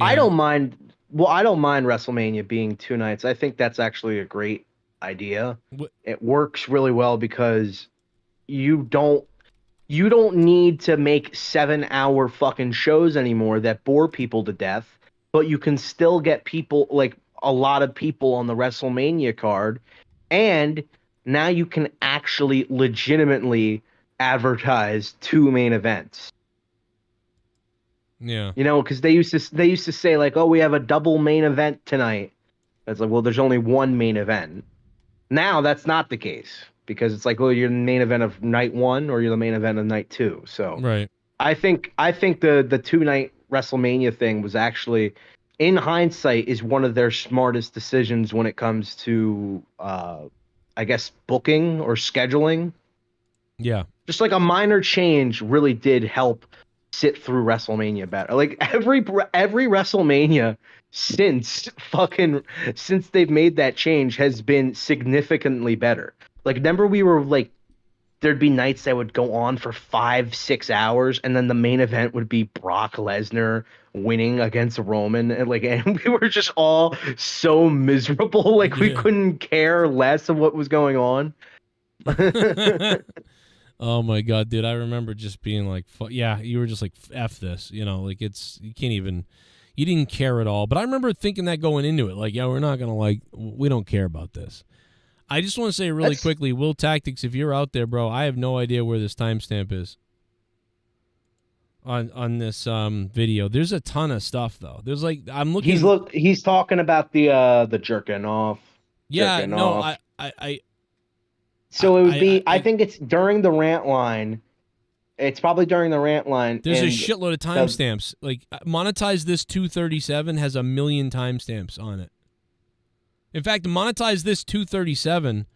I don't mind. Well, I don't mind WrestleMania being 2 nights. I think that's actually a great idea. It works really well because you don't need to make 7-hour fucking shows anymore that bore people to death, but you can still get people, a lot of people on the WrestleMania card, and now you can actually legitimately advertise 2 main events. Yeah. Because they used to say oh, we have a double main event tonight. It's well, there's only 1 main event. Now that's not the case because it's well, you're the main event of night 1 or you're the main event of night 2. So right. I think the 2-night WrestleMania thing was actually, in hindsight, is one of their smartest decisions when it comes to I guess booking or scheduling. Yeah. Just a minor change really did help sit through WrestleMania better. Every WrestleMania since they've made that change has been significantly better. Remember we were there'd be nights that would go on for 5-6 hours, and then the main event would be Brock Lesnar winning against Roman, and we were just all so miserable, we couldn't care less of what was going on. Oh my god, dude! I remember just being you were just F this, you can't even, you didn't care at all. But I remember thinking that going into it, we're not gonna we don't care about this. I just want to say really quickly, Will Tactics, if you're out there, bro, I have no idea where this timestamp is on this video. There's a ton of stuff though. There's I'm looking. He's talking about the jerking off. Yeah, jerking no, off. I. So it would be. I think it's during the rant line. It's probably during the rant line. There's a shitload of timestamps. Monetize this 237 has 1 million timestamps on it. In fact, monetize this 237.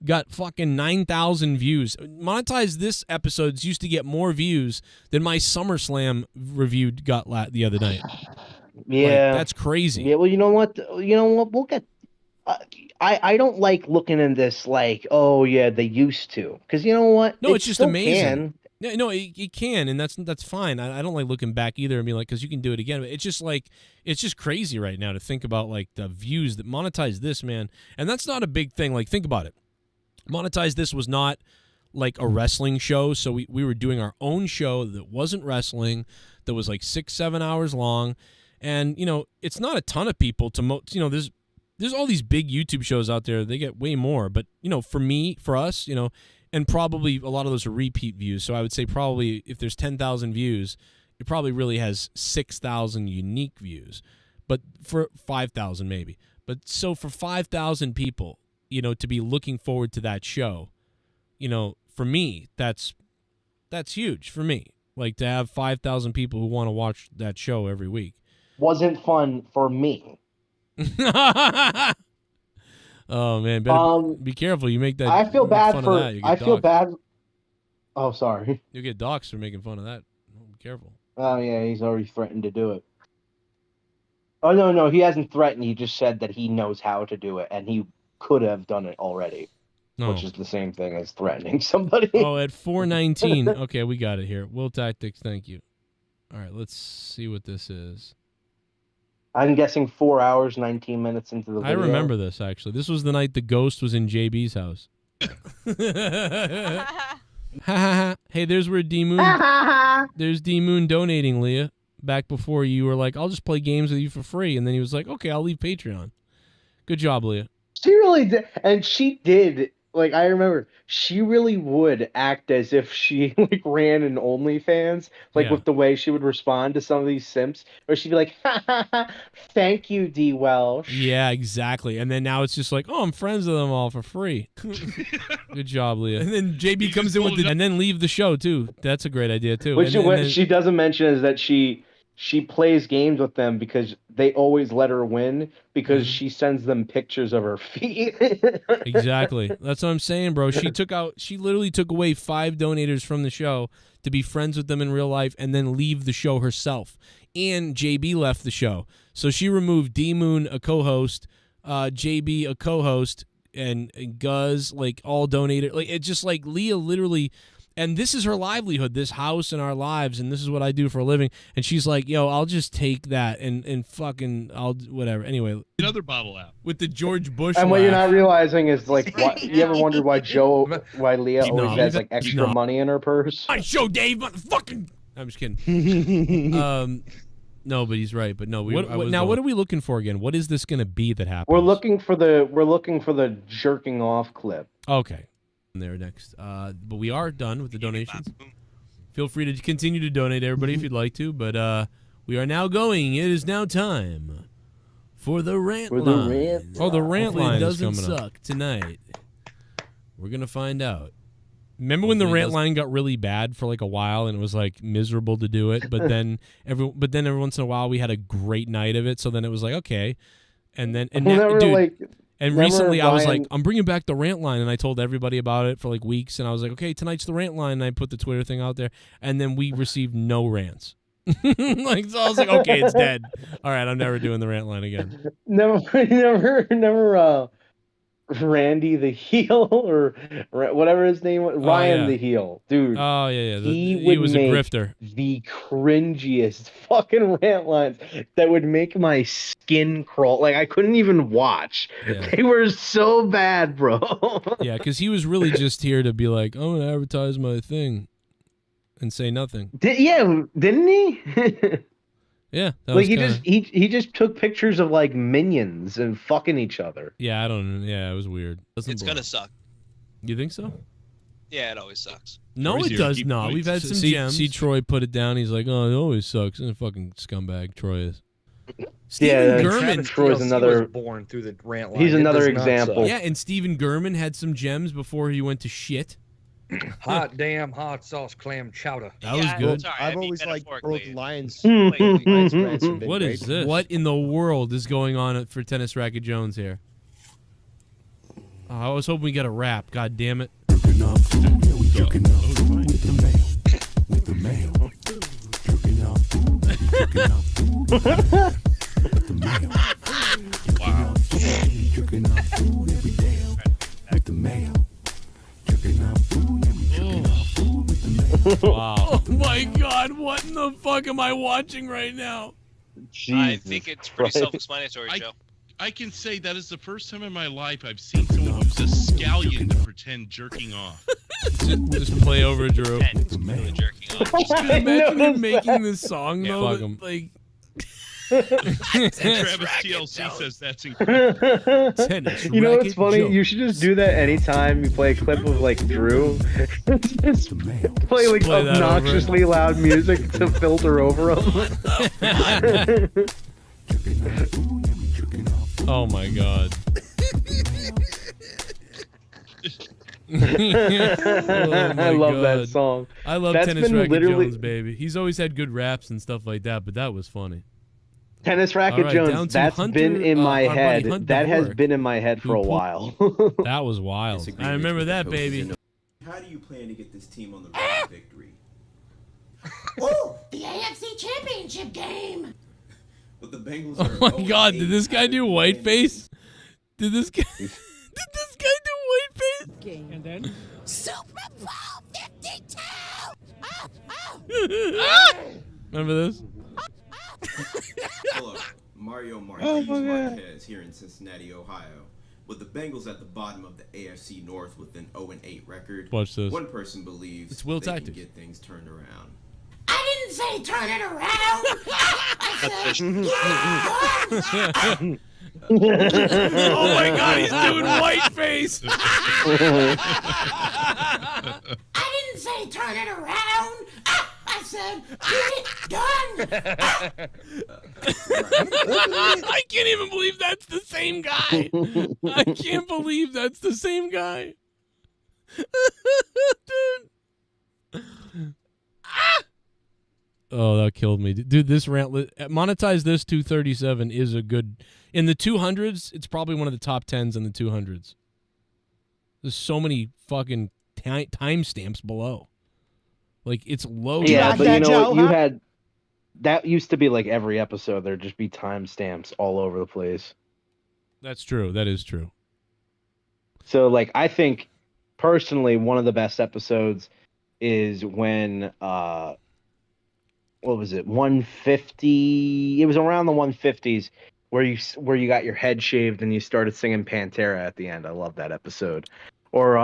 got fucking 9,000 views. Monetize This episodes used to get more views than my SummerSlam review got the other night. Yeah, that's crazy. Yeah, well, you know what? We'll get. I don't like looking in this like, oh yeah, they used to, because you know what? No, it's just amazing. Can. Yeah, no, it can, and that's fine. I don't like looking back either and being like, because you can do it again. But it's just crazy right now to think about like the views that Monetize This, man. And that's not a big thing. Like, think about it. Monetize This was not like a wrestling show, so we were doing our own show that wasn't wrestling, that was like 6-7 hours long, and it's not a ton of people to there's all these big YouTube shows out there. They get way more, but for us, and probably a lot of those are repeat views. So I would say probably if there's 10,000 views, it probably really has 6,000 unique views, but for 5,000 maybe. But so for 5,000 people, to be looking forward to that show, for me, that's huge for me. Like to have 5,000 people who want to watch that show every week. Wasn't fun for me. Oh man, better be careful. You make that. I feel bad for. I feel doxxed. bad. Oh, sorry. You get doxxed for making fun of that. Be careful. Oh yeah, he's already threatened to do it. Oh no, he hasn't threatened. He just said that he knows how to do it, and he could have done it already, which is the same thing as threatening somebody. Oh, at 4:19. Okay, we got it here. Will Tactics, thank you. All right, let's see what this is. I'm guessing 4 hours, 19 minutes into the video. I remember this, actually. This was the night the ghost was in JB's house. Hey, there's where there's D-Moon donating, Leah. Back before you were like, I'll just play games with you for free. And then he was like, okay, I'll leave Patreon. Good job, Leah. She really did. And she did. Like, I remember, she really would act as if she, like, ran an OnlyFans, like, with the way she would respond to some of these simps, where she'd be like, thank you, D. Welsh. Yeah, exactly. And then now it's just like, oh, I'm friends with them all for free. Good job, Leah. And then JB comes in with and then leave the show, too. That's a great idea, too. What she doesn't mention is that she plays games with them because they always let her win because she sends them pictures of her feet. Exactly. That's what I'm saying, bro. She literally took away 5 donators from the show to be friends with them in real life and then leave the show herself. And JB left the show. So she removed D-Moon, a co-host, JB, a co-host, and Guz, like, all donated. Like, it's just like Leah literally... And this is her livelihood, this house and our lives, and this is what I do for a living. And she's like, yo, I'll just take that and fucking, whatever. Anyway. Another bottle out. With the George Bush And laugh. what you're not realizing is, like, you ever wondered why Leah always has, like, extra money in her purse? My show, Dave, motherfucking... I'm just kidding. No, but he's right. But no, what are we looking for again? What is this going to be that happens? We're looking for the jerking off clip. Okay. There next, but we are done with the donations. Feel free to continue to donate, everybody, if you'd like to. But we are now going. It is now time for the rant line. Oh, the rant line doesn't suck tonight. We're gonna find out. Remember when the rant line got really bad for like a while and it was like miserable to do it, but then every once in a while we had a great night of it. So then it was like okay, and recently I was like, I'm bringing back the rant line, and I told everybody about it for like weeks, and I was like, okay, tonight's the rant line, and I put the Twitter thing out there, and then we received no rants. So I was like, okay, it's dead. All right, I'm never doing the rant line again. Never Randy the Heel or whatever his name was, Ryan the Heel, dude. Oh yeah. He was a grifter. The cringiest fucking rant lines that would make my skin crawl. Like I couldn't even watch. Yeah. They were so bad, bro. Yeah, because he was really just here to be like, I'm gonna advertise my thing, and say nothing. Didn't he? Yeah, like he just took pictures of like minions and fucking each other. Yeah, it was weird. It's gonna suck. You think so? Yeah, it always sucks. No, it does not. We've had some gems. See Troy put it down. He's like, oh, it always sucks. And a fucking scumbag Troy is. Stephen Gurman. Troy's another born through the rant line. He's another example. Yeah, and Stephen Gurman had some gems before he went to shit. Hot damn hot sauce clam chowder. That was good. Sorry, I've always liked both Lions. What is this? What in the world is going on for Tennis Racket Jones here? I was hoping we got a rap. God damn it. Wow. Oh my God, what in the fuck am I watching right now? I think it's pretty self-explanatory, Joe. I can say that is the first time in my life I've seen someone use a scallion to pretend jerking off. Just play over Drew. Really jerking off. Just imagine him making this song though. Fuck 'em. Like Travis TLC says that's incredible. You know what's funny? You should just do that anytime you play a clip of like Drew. Just play like Play that obnoxiously loud music to filter over him. Oh my God. I love that song. I love That's Tennis been Racket literally- Jones, baby. He's always had good raps and stuff like that, but that was funny. Tennis Racket All right, down Jones, to that's Hunter, been in my our buddy head. Hunt That has Dvorak, been in my head who for a put- while. That was wild. I remember that, baby. How do you plan to get this team on the road to victory? Ooh, the AFC Championship game. But the Bengals Oh are my God, did this guy do whiteface? Did this guy do whiteface? And then Super Bowl 52. Remember this? Hello, Mario Marquez here in Cincinnati, Ohio. With the Bengals at the bottom of the AFC North with an 0-8 record, Watch this. one person believes It's Will they Tactics. can get things turned around. I didn't say turn it around. Oh my God, he's doing whiteface. I didn't say turn it around. I said get it done. I can't even believe that's the same guy. I can't believe that's the same guy. Dude. Oh, that killed me. Dude, this rant, monetize this 237 is a good, in the 200s, it's probably one of the top 10s in the 200s. There's so many fucking timestamps below. Like, it's loaded. Yeah, but you know what? You had, that used to be like every episode. There'd just be timestamps all over the place. That's true. That is true. So, like, I think, personally, one of the best episodes is when, what was it, 150? It was around the 150s where you got your head shaved and you started singing Pantera at the end. I love that episode. Or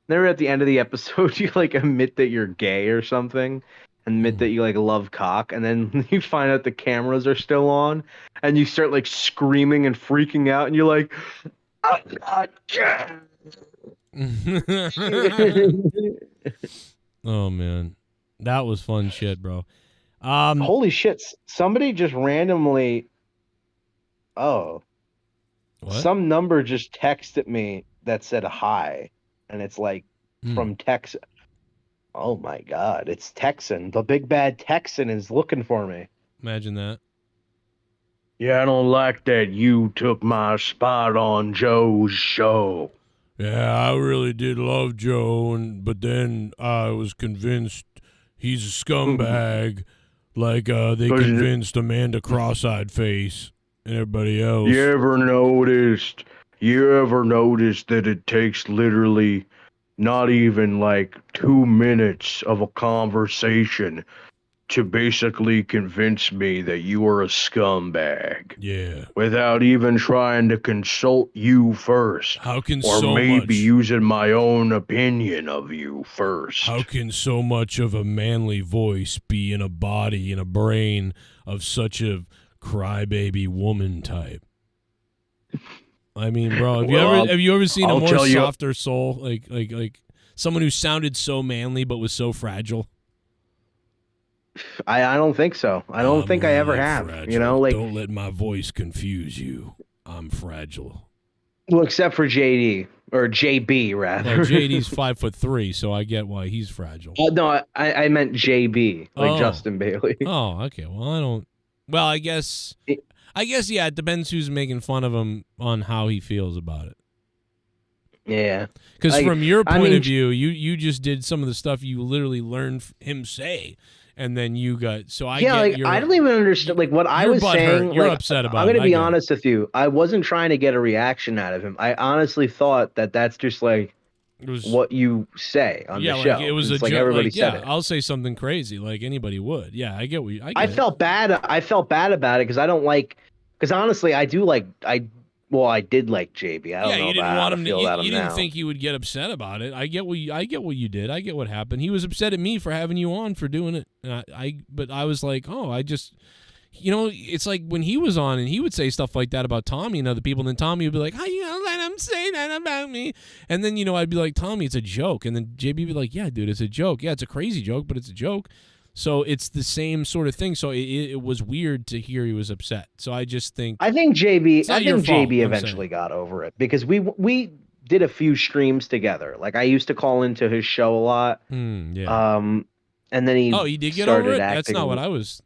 never at the end of the episode you like admit that you're gay or something, admit that you like love cock, and then you find out the cameras are still on, and you start like screaming and freaking out, and you're like, I'm not gay. Oh man, that was fun shit, bro. Holy shit! Somebody just randomly. Oh. What? Some number just texted me that said hi, and it's like from Texas. Oh my God! It's Texan. The big bad Texan is looking for me. Imagine that. Yeah, I don't like that you took my spot on Joe's show. Yeah, I really did love Joe, but then I was convinced he's a scumbag, like they convinced Amanda Cross-Eyed Face and everybody else. You ever noticed that it takes literally not even like 2 minutes of a conversation to basically convince me that you are a scumbag? Yeah. Without even trying to consult you first. How can or so maybe much- using my own opinion of you first. How can so much of a manly voice be in a body, in a brain of such a crybaby woman type? I mean, bro, have you ever seen a more softer soul, like someone who sounded so manly but was so fragile? I don't think so. I don't think I ever have. Fragile. You know, like, don't let my voice confuse you. I'm fragile. well, except for JD or JB rather. Well, JD's 5'3", so I get why he's fragile. No, I meant JB, like Oh. Justin Bailey. Oh, okay. Well, I don't. Well, I guess yeah. It depends who's making fun of him on how he feels about it. Yeah. Because from your point mean, of view, you just did some of the stuff you literally learned him say, and then you got I don't even understand what I was saying. You're upset about. I'm going to be honest with you. I wasn't trying to get a reaction out of him. I honestly thought that that's just like what you say on the show. Like it was it's like everybody said it. I'll say something crazy like anybody would. Yeah, I get what you. I felt bad. I felt bad about it because I don't like. Because honestly, I do like. I did like JB. I don't know you didn't about want how him to feel about him you now. didn't think he would get upset about it. I get what you did. I get what happened. He was upset at me for having you on for doing it. And but I was like, oh, I just, it's like when he was on and he would say stuff like that about Tommy and other people, and then Tommy would be like, how you gonna let him say that about me? And then I'd be like, Tommy, it's a joke. And then JB would be like, yeah, dude, it's a joke. Yeah, it's a crazy joke, but it's a joke. So it's the same sort of thing. So it was weird to hear he was upset. So I just think JB eventually got over it because we did a few streams together. Like I used to call into his show a lot. Yeah. And then he did get over it. That's not what I was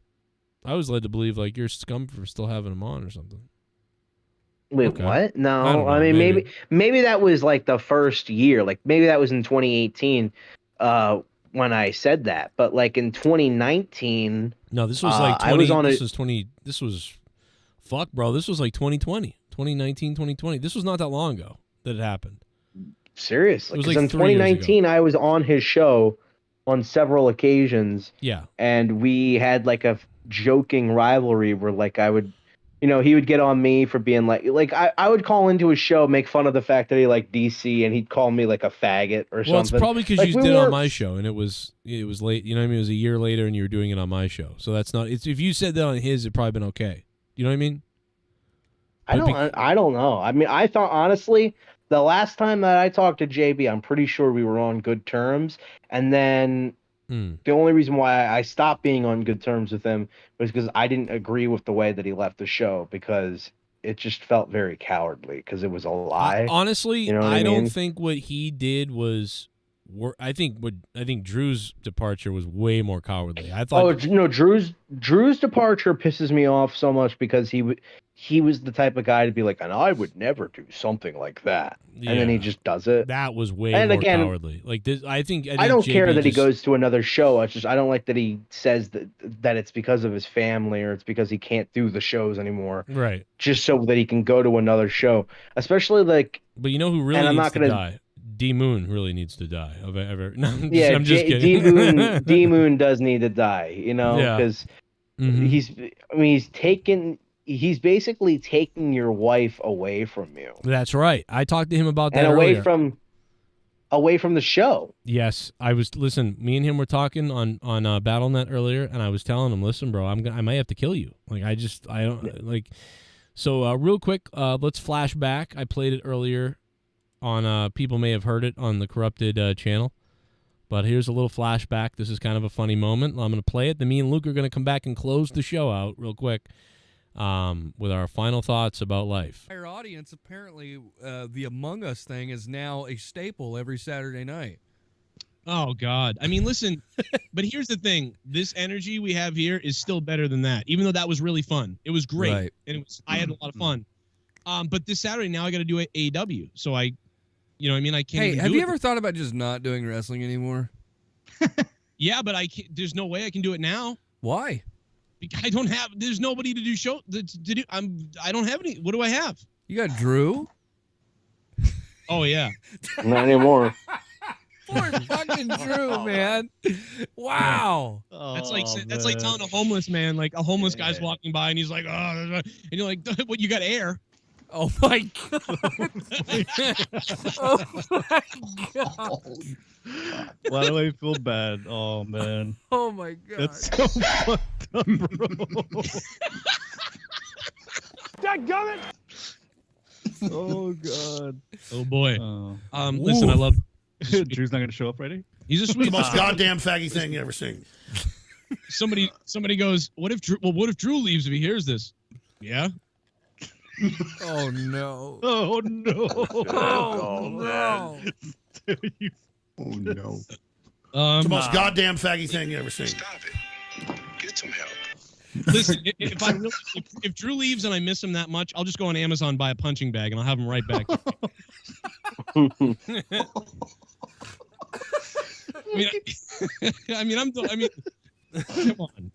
led to believe. Like you're scum for still having him on or something. Wait, Okay. what? No, I mean maybe that was like the first year. Like maybe that was in 2018. When I said that, but like in 2019, no, this was like 20. This was fuck, bro. This was like 2020, 2019, 2020. This was not that long ago that it happened. Seriously, it was like like in 3 years ago. 2019, I was on his show on several occasions. Yeah, and we had like a joking rivalry where like I would. He would get on me for being like I would call into his show, make fun of the fact that he liked DC, and he'd call me like a faggot or something. Well, it's probably because you did it on my show, and it was late. You know what I mean? It was a year later, and you were doing it on my show. So that's not. If you said that on his, it'd probably been okay. You know what I mean? I don't know. I mean, I thought honestly, the last time that I talked to JB, I'm pretty sure we were on good terms, and then. The only reason why I stopped being on good terms with him was because I didn't agree with the way that he left the show because it just felt very cowardly because it was a lie. Honestly, I don't think what he did was. I think Drew's departure was way more cowardly. I thought. Oh no, Drew's departure pisses me off so much because he was the type of guy to be like, and I would never do something like that, and then he just does it. That was way more cowardly. Like this, I think I don't care that he goes to another show. It's just I don't like that he says that it's because of his family or it's because he can't do the shows anymore. Right. Just so that he can go to another show, especially like. But you know who really needs to die? D Moon really needs to die. No, I'm just kidding. D Moon does need to die. Because he's basically taking your wife away from you. That's right. I talked to him about that and earlier. away from the show. Yes, listen, me and him were talking on BattleNet earlier, and I was telling him, listen, bro, I might have to kill you. So real quick, let's flash back. I played it earlier on people may have heard it on the Corrupted channel, but here's a little flashback. This is kind of a funny moment. I'm going to play it. Then me and Luke are going to come back and close the show out real quick with our final thoughts about life. Our audience, apparently, the Among Us thing is now a staple every Saturday night. Oh, God. I mean, listen, but here's the thing. This energy we have here is still better than that, even though that was really fun. It was great, right. And I had a lot of fun. But this Saturday, now I got to do AEW, so I can't. Hey, have you ever thought about just not doing wrestling anymore? Yeah, but there's no way I can do it now. Why? Because there's nobody to do show to do. I don't have any. What do I have? You got Drew? Oh yeah. Not anymore. Poor fucking Drew, man. Wow. That's like telling a homeless man, like a homeless guy's walking by and he's like, oh, and you're like, what? You got air? Oh my God. Oh my God. Why do I feel bad? Oh man. Oh my God. That's so fucked up, bro. Dadgummit! Oh God. Oh boy. Listen, I love. Drew's not gonna show up, ready? He's a sweet. The most goddamn faggy thing you ever seen. Somebody goes, what if Drew leaves if he hears this? Yeah. Oh no. Oh no. Oh no. Oh no. It's the most goddamn faggy thing you ever seen. Stop it. Get some help. Listen, if Drew leaves and I miss him that much, I'll just go on Amazon, buy a punching bag, and I'll have him right back. Come on.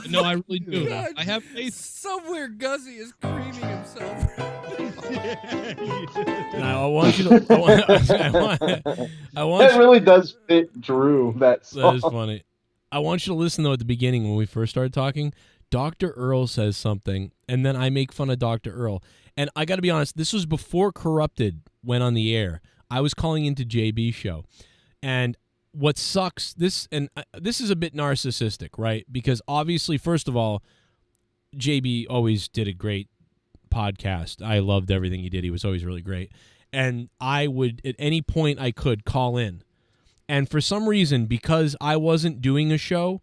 No, I really do. God, I have faith. Somewhere Guzzy is creaming himself. Now, I want you to. I want That really does fit Drew. That That is funny. I want you to listen, though, at the beginning when we first started talking. Dr. Earl says something, and then I make fun of Dr. Earl. And I got to be honest, this was before Corrupted went on the air. I was calling into JB's show. And what sucks, this is a bit narcissistic, right? Because obviously, first of all, JB always did a great podcast. I loved everything he did. He was always really great. And I would, at any point I could, call in. And for some reason, because I wasn't doing a show,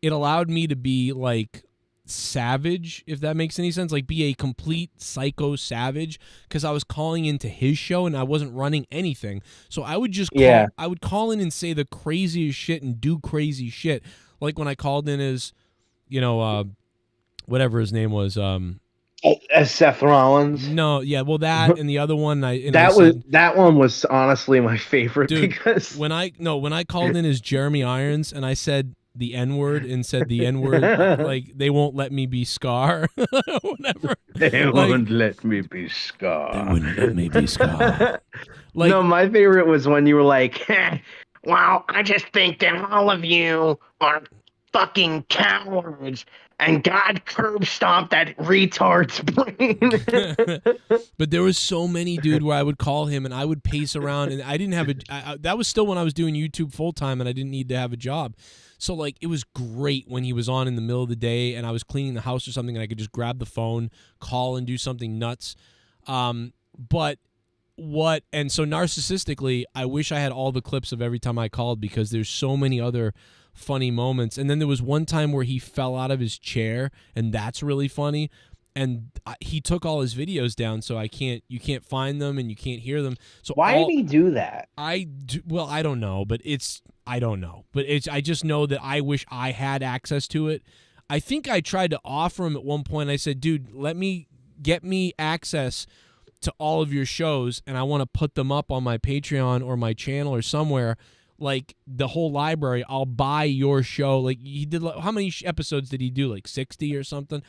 it allowed me to be like savage, if that makes any sense, like be a complete psycho savage, because I was calling into his show and I wasn't running anything. So I would just I would call in and say the craziest shit and do crazy shit. Like when I called in as, whatever his name was, as Seth Rollins. No, yeah, well that and the other one that one was honestly my favorite, dude, because when I called in as Jeremy Irons and I said the N-word and said the N-word, like they won't let me be Scar. Whatever. They won't let me be Scar. They wouldn't let me be Scar. Like, no, my favorite was when you were like, well, I just think that all of you are fucking cowards. And God curb stomped that retard's brain. But there was so many, dude, where I would call him and I would pace around, and I didn't have that was still when I was doing YouTube full time and I didn't need to have a job. So like it was great when he was on in the middle of the day and I was cleaning the house or something and I could just grab the phone, call and do something nuts. And so narcissistically, I wish I had all the clips of every time I called, because there's so many other funny moments. And then there was one time where he fell out of his chair, and that's really funny. And he took all his videos down, so you can't find them and you can't hear them. So why did he do that? I don't know, but I just know that I wish I had access to it. I think I tried to offer him at one point. I said, dude, get me access to all of your shows, and I want to put them up on my Patreon or my channel or somewhere, like the whole library. I'll buy your show. Like he did, how many episodes did he do? Like 60 or something.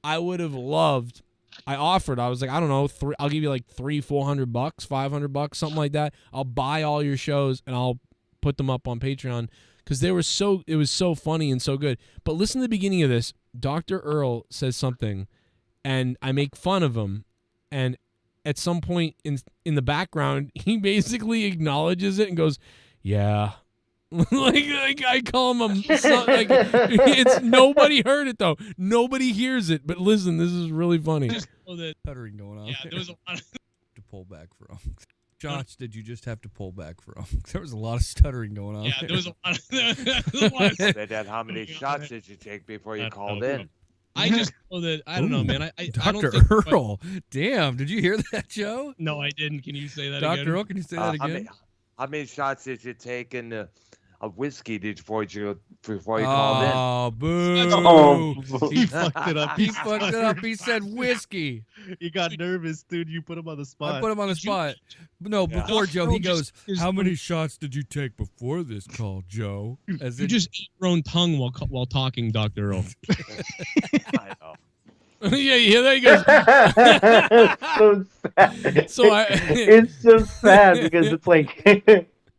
I would have loved. I offered. I was like, I don't know, I'll give you like $300-400, $500, something like that. I'll buy all your shows and I'll put them up on Patreon, because it was so funny and so good. But listen to the beginning of this. Dr. Earl says something, and I make fun of him, and at some point in the background, he basically acknowledges it and goes, "Yeah." like I call him like it's nobody heard it though. Nobody hears it. But listen, this is really funny. Just know that stuttering going on. Yeah, there was a lot to pull back from. Shots did you just have to pull back from? There was a lot of stuttering going on. Yeah, there was a lot of Said that, how many shots did you take before you called in? I just know that I don't know, man. I Dr. don't think Earl. Damn, did you hear that, Joe? No, I didn't. Can you say that Dr. again? Earl, can you say that again? How many shots did you take in a whiskey before you called in? Oh, boo. Oh, he fucked it up. He fucked it up. He said whiskey. You got nervous, dude. You put him on the spot. I put him on the spot. No, before Joe, he goes, how many shots did you take before this call, Joe? As you just eat your own tongue while talking, Dr. Earl. I know. Yeah, there he goes. So sad. So it's so sad because it's like,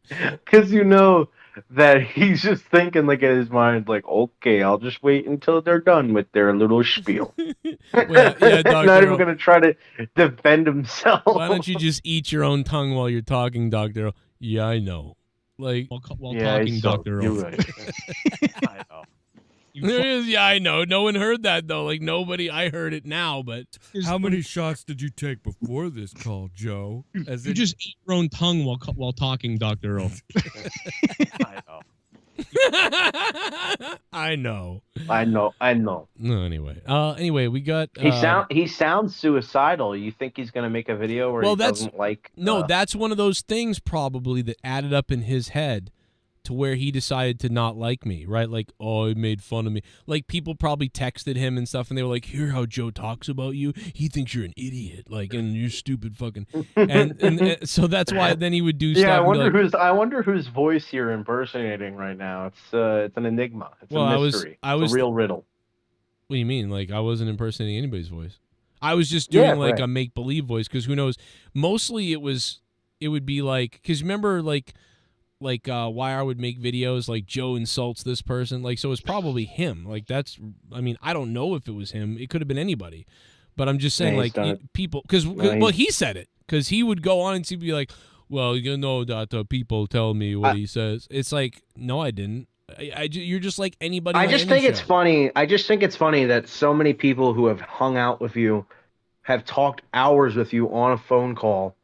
because you know that he's just thinking like in his mind, like, okay, I'll just wait until they're done with their little spiel. yeah, Not even gonna try to defend himself. Why don't you just eat your own tongue while you're talking, Dr. Earl? Yeah, I know. Like while talking, Dr. Earl. You're right. I know. There is, yeah, I know. No one heard that though. Like nobody. I heard it now, but how many shots did you take before this call, Joe? As you just eat your own tongue while talking, Dr. Earl. I know. I know. I know. No, anyway, we got. He sounds suicidal. You think he's gonna make a video where he doesn't like? No, that's one of those things probably that added up in his head to where he decided to not like me, right? Like, oh, he made fun of me. Like, people probably texted him and stuff, and they were like, hear how Joe talks about you? He thinks you're an idiot, like, and you're stupid fucking. And so that's why then he would do stuff. Yeah, I wonder whose voice you're impersonating right now. It's an enigma. It's a mystery. It's a real riddle. What do you mean? Like, I wasn't impersonating anybody's voice. I was just doing a make-believe voice, because who knows? Mostly it would be like, because remember, like why I would make videos like Joe insults this person, like, so it's probably him. Like, that's, I mean, I don't know if it was him. It could have been anybody, but I'm just saying, like, people, because well, he said it, because he would go on and he'd be like, well, you know that people tell me what he says. It's like, no, I didn't. You're just like anybody. I just think it's funny. I just think it's funny that so many people who have hung out with you, have talked hours with you on a phone call,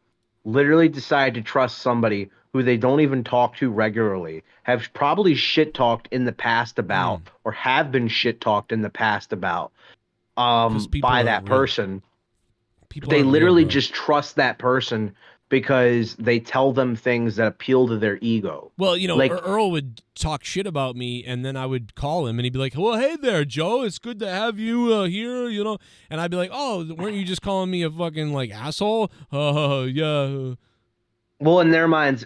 literally decide to trust somebody who they don't even talk to regularly, have probably shit-talked in the past about, or have been shit-talked in the past about, by that person. They literally just trust that person because they tell them things that appeal to their ego. Well, you know, like, Earl would talk shit about me, and then I would call him, and he'd be like, well, hey there, Joe, it's good to have you here, you know? And I'd be like, oh, weren't you just calling me a fucking, like, asshole? Yeah. Well, in their minds,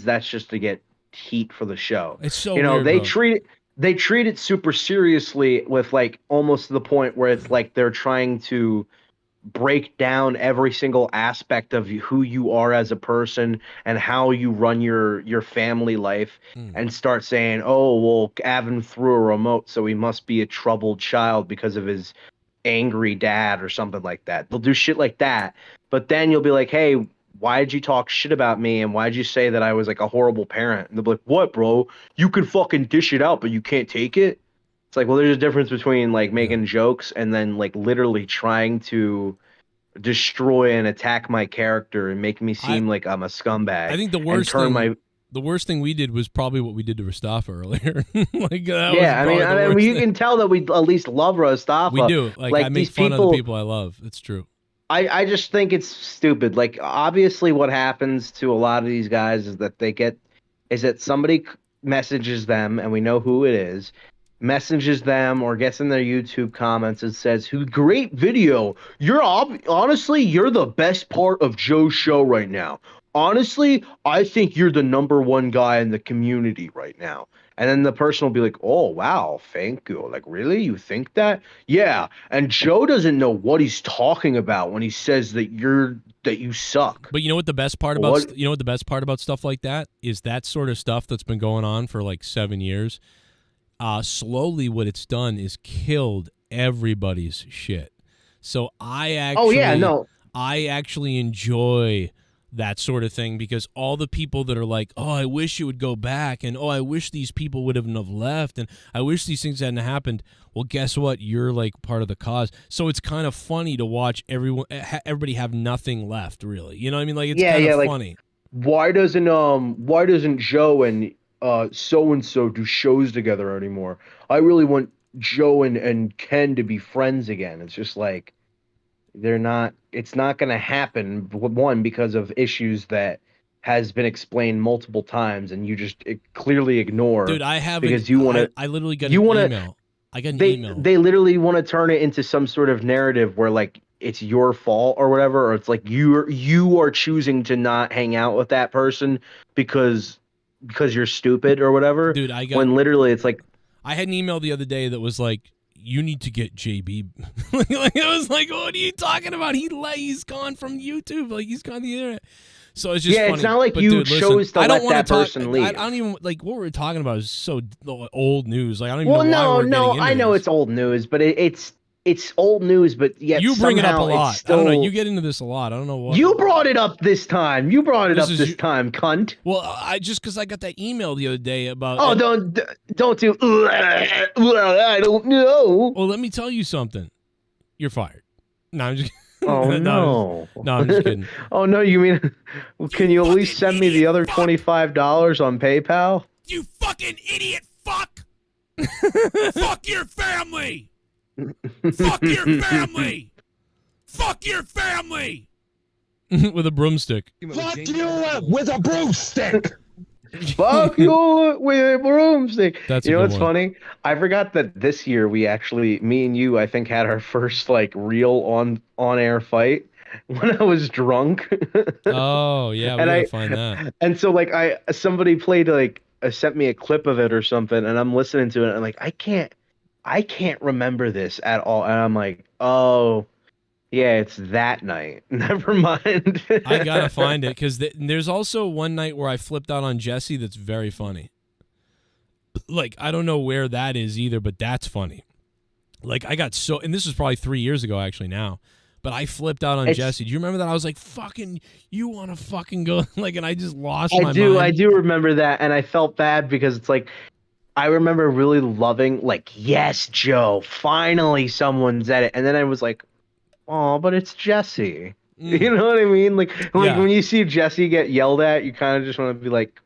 that's just to get heat for the show. It's so you know, weird, they treat it super seriously, with like almost to the point where it's like they're trying to break down every single aspect of who you are as a person and how you run your family life, and start saying, oh, well, Avin threw a remote, so he must be a troubled child because of his angry dad or something like that. They'll do shit like that, but then you'll be like, hey, why did you talk shit about me, and why did you say that I was like a horrible parent? And they'll be like, what, bro? You can fucking dish it out, but you can't take it? It's like, well, there's a difference between like making jokes and then like literally trying to destroy and attack my character and make me seem like I'm a scumbag. I think the worst thing we did was probably what we did to Rastafa earlier. Like, I mean, you can tell that we at least love Rastafa. We do. Like I make fun of the people I love. It's true. I just think it's stupid. Like, obviously what happens to a lot of these guys is that somebody messages them, and we know who it is, messages them or gets in their YouTube comments and says, great video. Honestly, you're the best part of Joe's show right now. Honestly, I think you're the #1 guy in the community right now. And then the person will be like, oh, wow, thank you. Like, really? You think that? Yeah. And Joe doesn't know what he's talking about when he says that you suck. But you know what the best part about stuff like that is? That sort of stuff that's been going on for like 7 years. Slowly what it's done is killed everybody's shit. So I actually enjoy that sort of thing, because all the people that are like, oh, I wish it would go back, and oh, I wish these people would have left, and I wish these things hadn't happened. Well, guess what? You're like part of the cause. So it's kind of funny to watch everybody have nothing left, really. You know what I mean? Like, it's kind of funny. Why doesn't Joe and so and so do shows together anymore? I really want Joe and Ken to be friends again. It's just like, it's not going to happen, one, because of issues that has been explained multiple times, and you just clearly ignore. Dude, I haven't, because you want to. I literally got an email. I got an email. They literally want to turn it into some sort of narrative where like it's your fault or whatever, or it's like you are choosing to not hang out with that person because you're stupid or whatever. Dude, when literally it's like, I had an email the other day that was like, you need to get JB. Like, I was like, what are you talking about? He's gone from YouTube. Like, he's gone the internet. So it's just funny. It's not like chose to let that person leave. I don't even, like, what we're talking about is so old news. Like, I don't even know why we're getting into I know this. It's old news, but it's old news, but yet you bring it up a lot. Still... I don't know. You get into this a lot. I don't know what. You brought it up this time. This time, cunt. Well, because I got that email the other day about. Oh, don't do. I don't know. Well, let me tell you something. You're fired. No, I'm just. Oh no. No, I'm just kidding. Oh no, you mean? Can you at least send me the other $25 on PayPal? You fucking idiot! Fuck! Fuck your family! Fuck your family! Fuck your family! With a broomstick. Fuck you with a broomstick! Fuck you with a broomstick. That's you a know good what's one. funny? I forgot that this year we actually, me and you, I think had our first like real on air fight when I was drunk. Oh yeah, we and gotta find that. and so like somebody played like sent me a clip of it or something, and I'm listening to it, and like I can't remember this at all, and I'm like, oh. Yeah, it's that night. Never mind. I gotta find it because there's also one night where I flipped out on Jesse that's very funny. Like I don't know where that is either, but that's funny. Like I got so, and this was probably 3 years ago actually now, but I flipped out on Jesse. Do you remember that? I was like, "Fucking, you want to fucking go?" Like, and I just lost my mind. I do remember that, and I felt bad because it's like I remember really loving, like, yes, Joe, finally someone's at it, and then I was like, oh, but it's Jesse. You know what I mean? Like when you see Jesse get yelled at, you kind of just want to be like,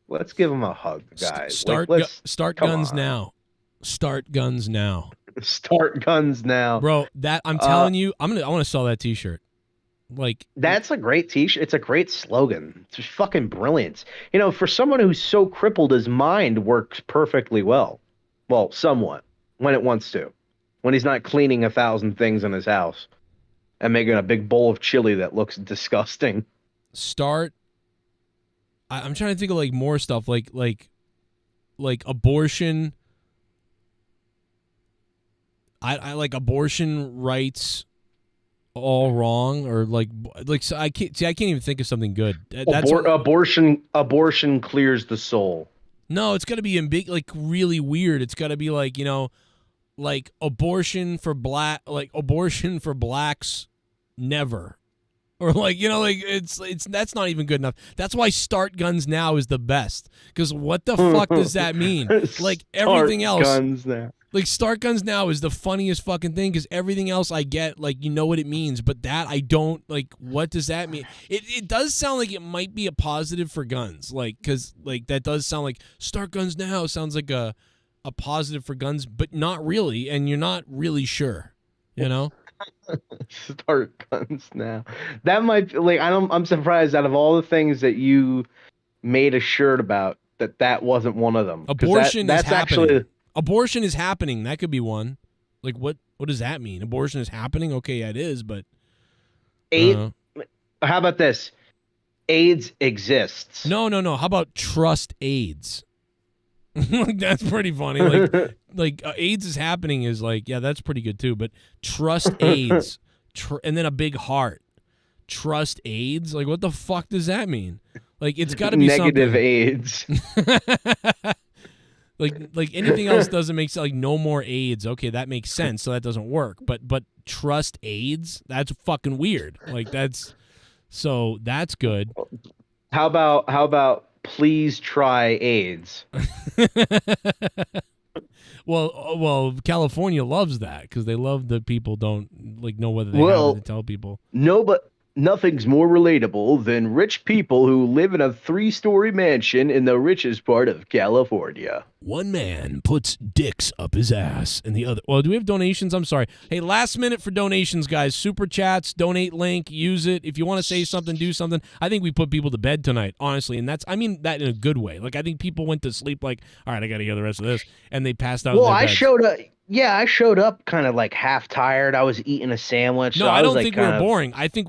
let's give him a hug, guys. Start guns now. Start guns now. Start guns now, bro. That I'm telling you, I want to sell that T-shirt. Like that's a great T-shirt. It's a great slogan. It's just fucking brilliant. You know, for someone who's so crippled, his mind works perfectly well. Well, somewhat when it wants to. When he's not cleaning 1,000 things in his house and making a big bowl of chili that looks disgusting. I'm trying to think of like more stuff like abortion. I like abortion rights all wrong, or like so I can't even think of something good. Abortion clears the soul. No, it's got to be in big, like really weird. It's got to be like, you know, like abortion for blacks never, or like, you know, like it's that's not even good enough. That's why Start Guns Now is the best, because what the fuck does that mean? Like everything else, Guns Now. Like Start Guns Now is the funniest fucking thing, because everything else I get, like, you know what it means, but that I don't. Like, what does that mean? It does sound like it might be a positive for guns, like, because like that does sound like Start Guns Now sounds like a positive for guns, but not really, and you're not really sure, you know. Start Guns Now. That might, like, I'm surprised out of all the things that you made a shirt about that wasn't one of them. Abortion that's is happening. actually. Abortion is happening. That could be one. Like, what does that mean? Abortion is happening? Okay, yeah, it is, but How about this? AIDS exists. No. How about trust AIDS? That's pretty funny. Like AIDS is happening is like, yeah, that's pretty good too. But trust AIDS, and then a big heart. Trust AIDS. Like, what the fuck does that mean? Like, it's got to be negative something. AIDS. Like anything else doesn't make sense. Like, no more AIDS. Okay, that makes sense. So that doesn't work. But trust AIDS. That's fucking weird. Like that's good. How about please try AIDS? Well, California loves that because they love that people don't like know whether they have it to tell people. No, but nothing's more relatable than rich people who live in a 3-story mansion in the richest part of California. One man puts dicks up his ass, and the other. Well, do we have donations? I'm sorry. Hey, last minute for donations, guys. Super chats, donate link, use it. If you want to say something, do something. I think we put people to bed tonight, honestly, and I mean that in a good way. Like, I think people went to sleep like, all right, I got to hear the rest of this, and they passed out. Well, in their beds. I showed up kind of like half tired. I was eating a sandwich. No, so I don't like think we were boring. I think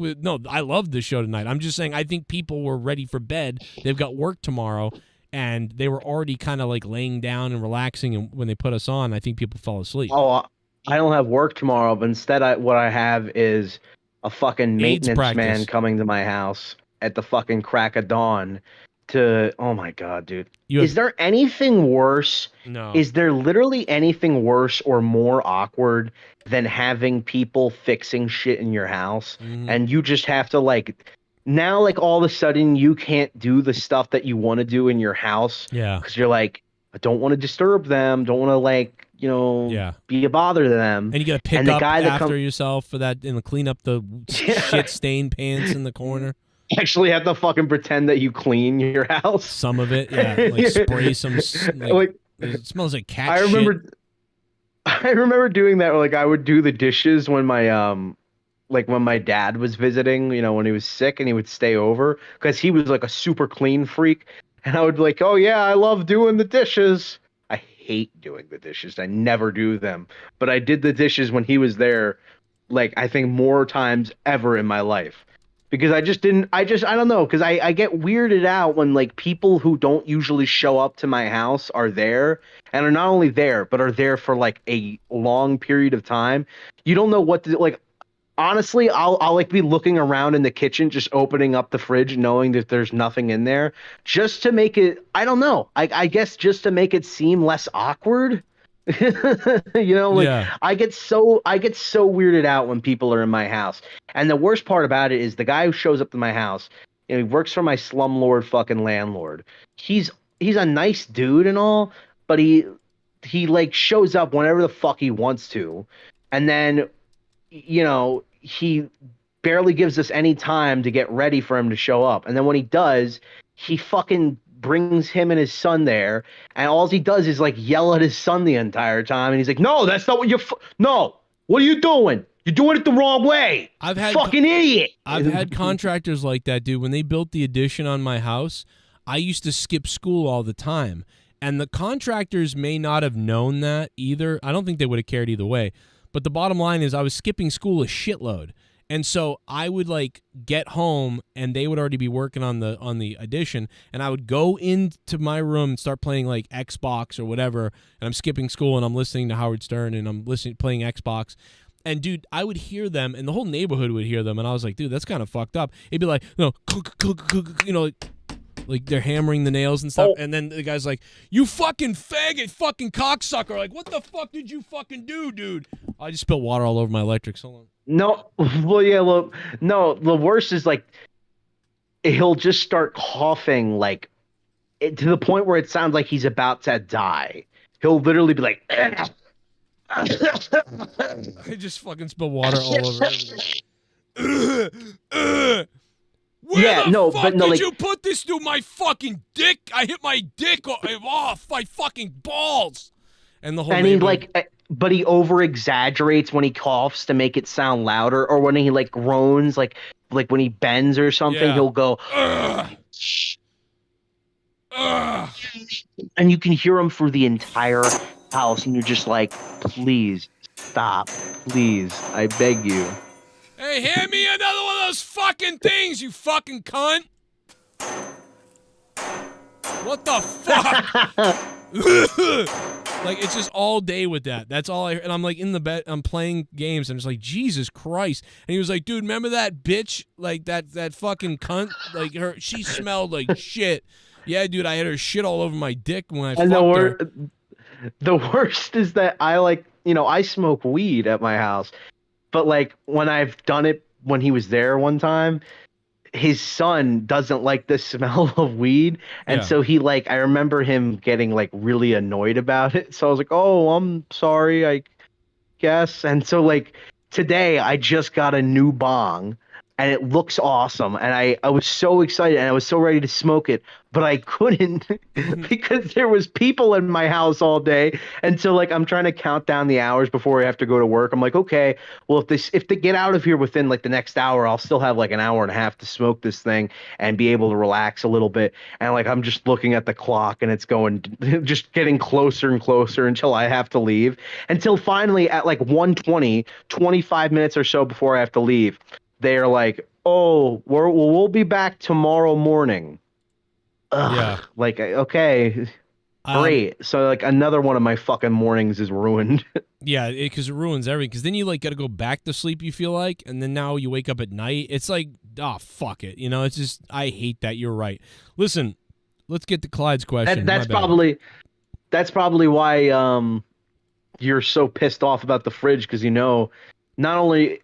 I loved the show tonight. I'm just saying I think people were ready for bed. They've got work tomorrow, and they were already kind of like laying down and relaxing. And when they put us on, I think people fell asleep. Oh, I don't have work tomorrow, but instead what I have is a fucking maintenance man coming to my house at the fucking crack of dawn to, oh my God, dude. Is there anything worse? No. Is there literally anything worse or more awkward than having people fixing shit in your house and you just have to now all of a sudden you can't do the stuff that you want to do in your house. Yeah. Because you're like, I don't want to disturb them. Don't want to be a bother to them. And you got to pick up after yourself for that and clean up the shit stained pants in the corner. Actually have to fucking pretend that you clean your house. Some of it, yeah. Like spray some, it smells like cat shit. I remember doing that. Like, I would do the dishes when my when my dad was visiting, when he was sick and he would stay over because he was like a super clean freak. And I would be like, oh yeah, I love doing the dishes. I hate doing the dishes. I never do them. But I did the dishes when he was there, like I think more times ever in my life. Because I don't know, because I get weirded out when like people who don't usually show up to my house are there and are not only there, but are there for like a long period of time. You don't know what to like. Honestly, I'll like be looking around in the kitchen, just opening up the fridge, knowing that there's nothing in there, just to make it. I don't know. I guess just to make it seem less awkward. You know, like Yeah. I get so weirded out when people are in my house. And the worst part about it is the guy who shows up to my house, you know, he works for my slumlord fucking landlord. He's a nice dude and all, but he like shows up whenever the fuck he wants to. And then, you know, he barely gives us any time to get ready for him to show up. And then when he does, he fucking brings him and his son there, and all he does is like yell at his son the entire time. And he's like, "No, that's not what you're. No, what are you doing? You're doing it the wrong way. I've had fucking idiot." I've had contractors like that, dude. When they built the addition on my house, I used to skip school all the time. And the contractors may not have known that either. I don't think they would have cared either way. But the bottom line is I was skipping school a shitload. And so I would like get home and they would already be working on the addition, and I would go into my room and start playing like Xbox or whatever, and I'm skipping school and I'm listening to Howard Stern and I'm playing Xbox. And dude, I would hear them and the whole neighborhood would hear them, and I was like, dude, that's kind of fucked up. It'd be like, you know, like they're hammering the nails and stuff, and then the guy's like, "You fucking faggot, fucking cocksucker!" Like, what the fuck did you fucking do, dude? I just spilled water all over my electrics. Hold on. No, well, yeah, look, no. The worst is like he'll just start coughing, like to the point where it sounds like he's about to die. He'll literally be like, I just fucking spilled water all over everything. Where the fuck did you put this through my fucking dick? I hit my dick off my fucking balls. And the whole and he like, but he over exaggerates when he coughs to make it sound louder, or when he like groans, like when he bends or something, he'll go, and you can hear him through the entire house, and you're just like, please stop, please, I beg you. Hey, hand me another one of those fucking things, you fucking cunt. What the fuck? Like, it's just all day with that. That's all I heard. And I'm like in the bed, I'm playing games. I'm just like, Jesus Christ. And he was like, dude, remember that bitch? Like that fucking cunt? Like she smelled like shit. Yeah, dude, I had her shit all over my dick when I fucked her. The worst is that I like, you know, I smoke weed at my house. But like when I've done it when he was there one time, his son doesn't like the smell of weed. And so he like, I remember him getting like really annoyed about it. So I was like, oh, I'm sorry, I guess. And so like today I just got a new bong and it looks awesome. And I was so excited and I was so ready to smoke it, but I couldn't because there was people in my house all day. And so like, I'm trying to count down the hours before I have to go to work. I'm like, okay, well, if they get out of here within like the next hour, I'll still have like an hour and a half to smoke this thing and be able to relax a little bit. And like, I'm just looking at the clock and it's going, just getting closer and closer until I have to leave, until finally at like 1:20, 25 minutes or so before I have to leave, they're like, oh, we'll be back tomorrow morning. Ugh, yeah. Like, okay, great. So like another one of my fucking mornings is ruined. Yeah, because it ruins everything. Because then you like got to go back to sleep, you feel like, and then now you wake up at night. It's like, oh, fuck it. You know, it's just, I hate that. You're right. Listen, let's get to Clyde's question. That's probably why you're so pissed off about the fridge, because you know, not only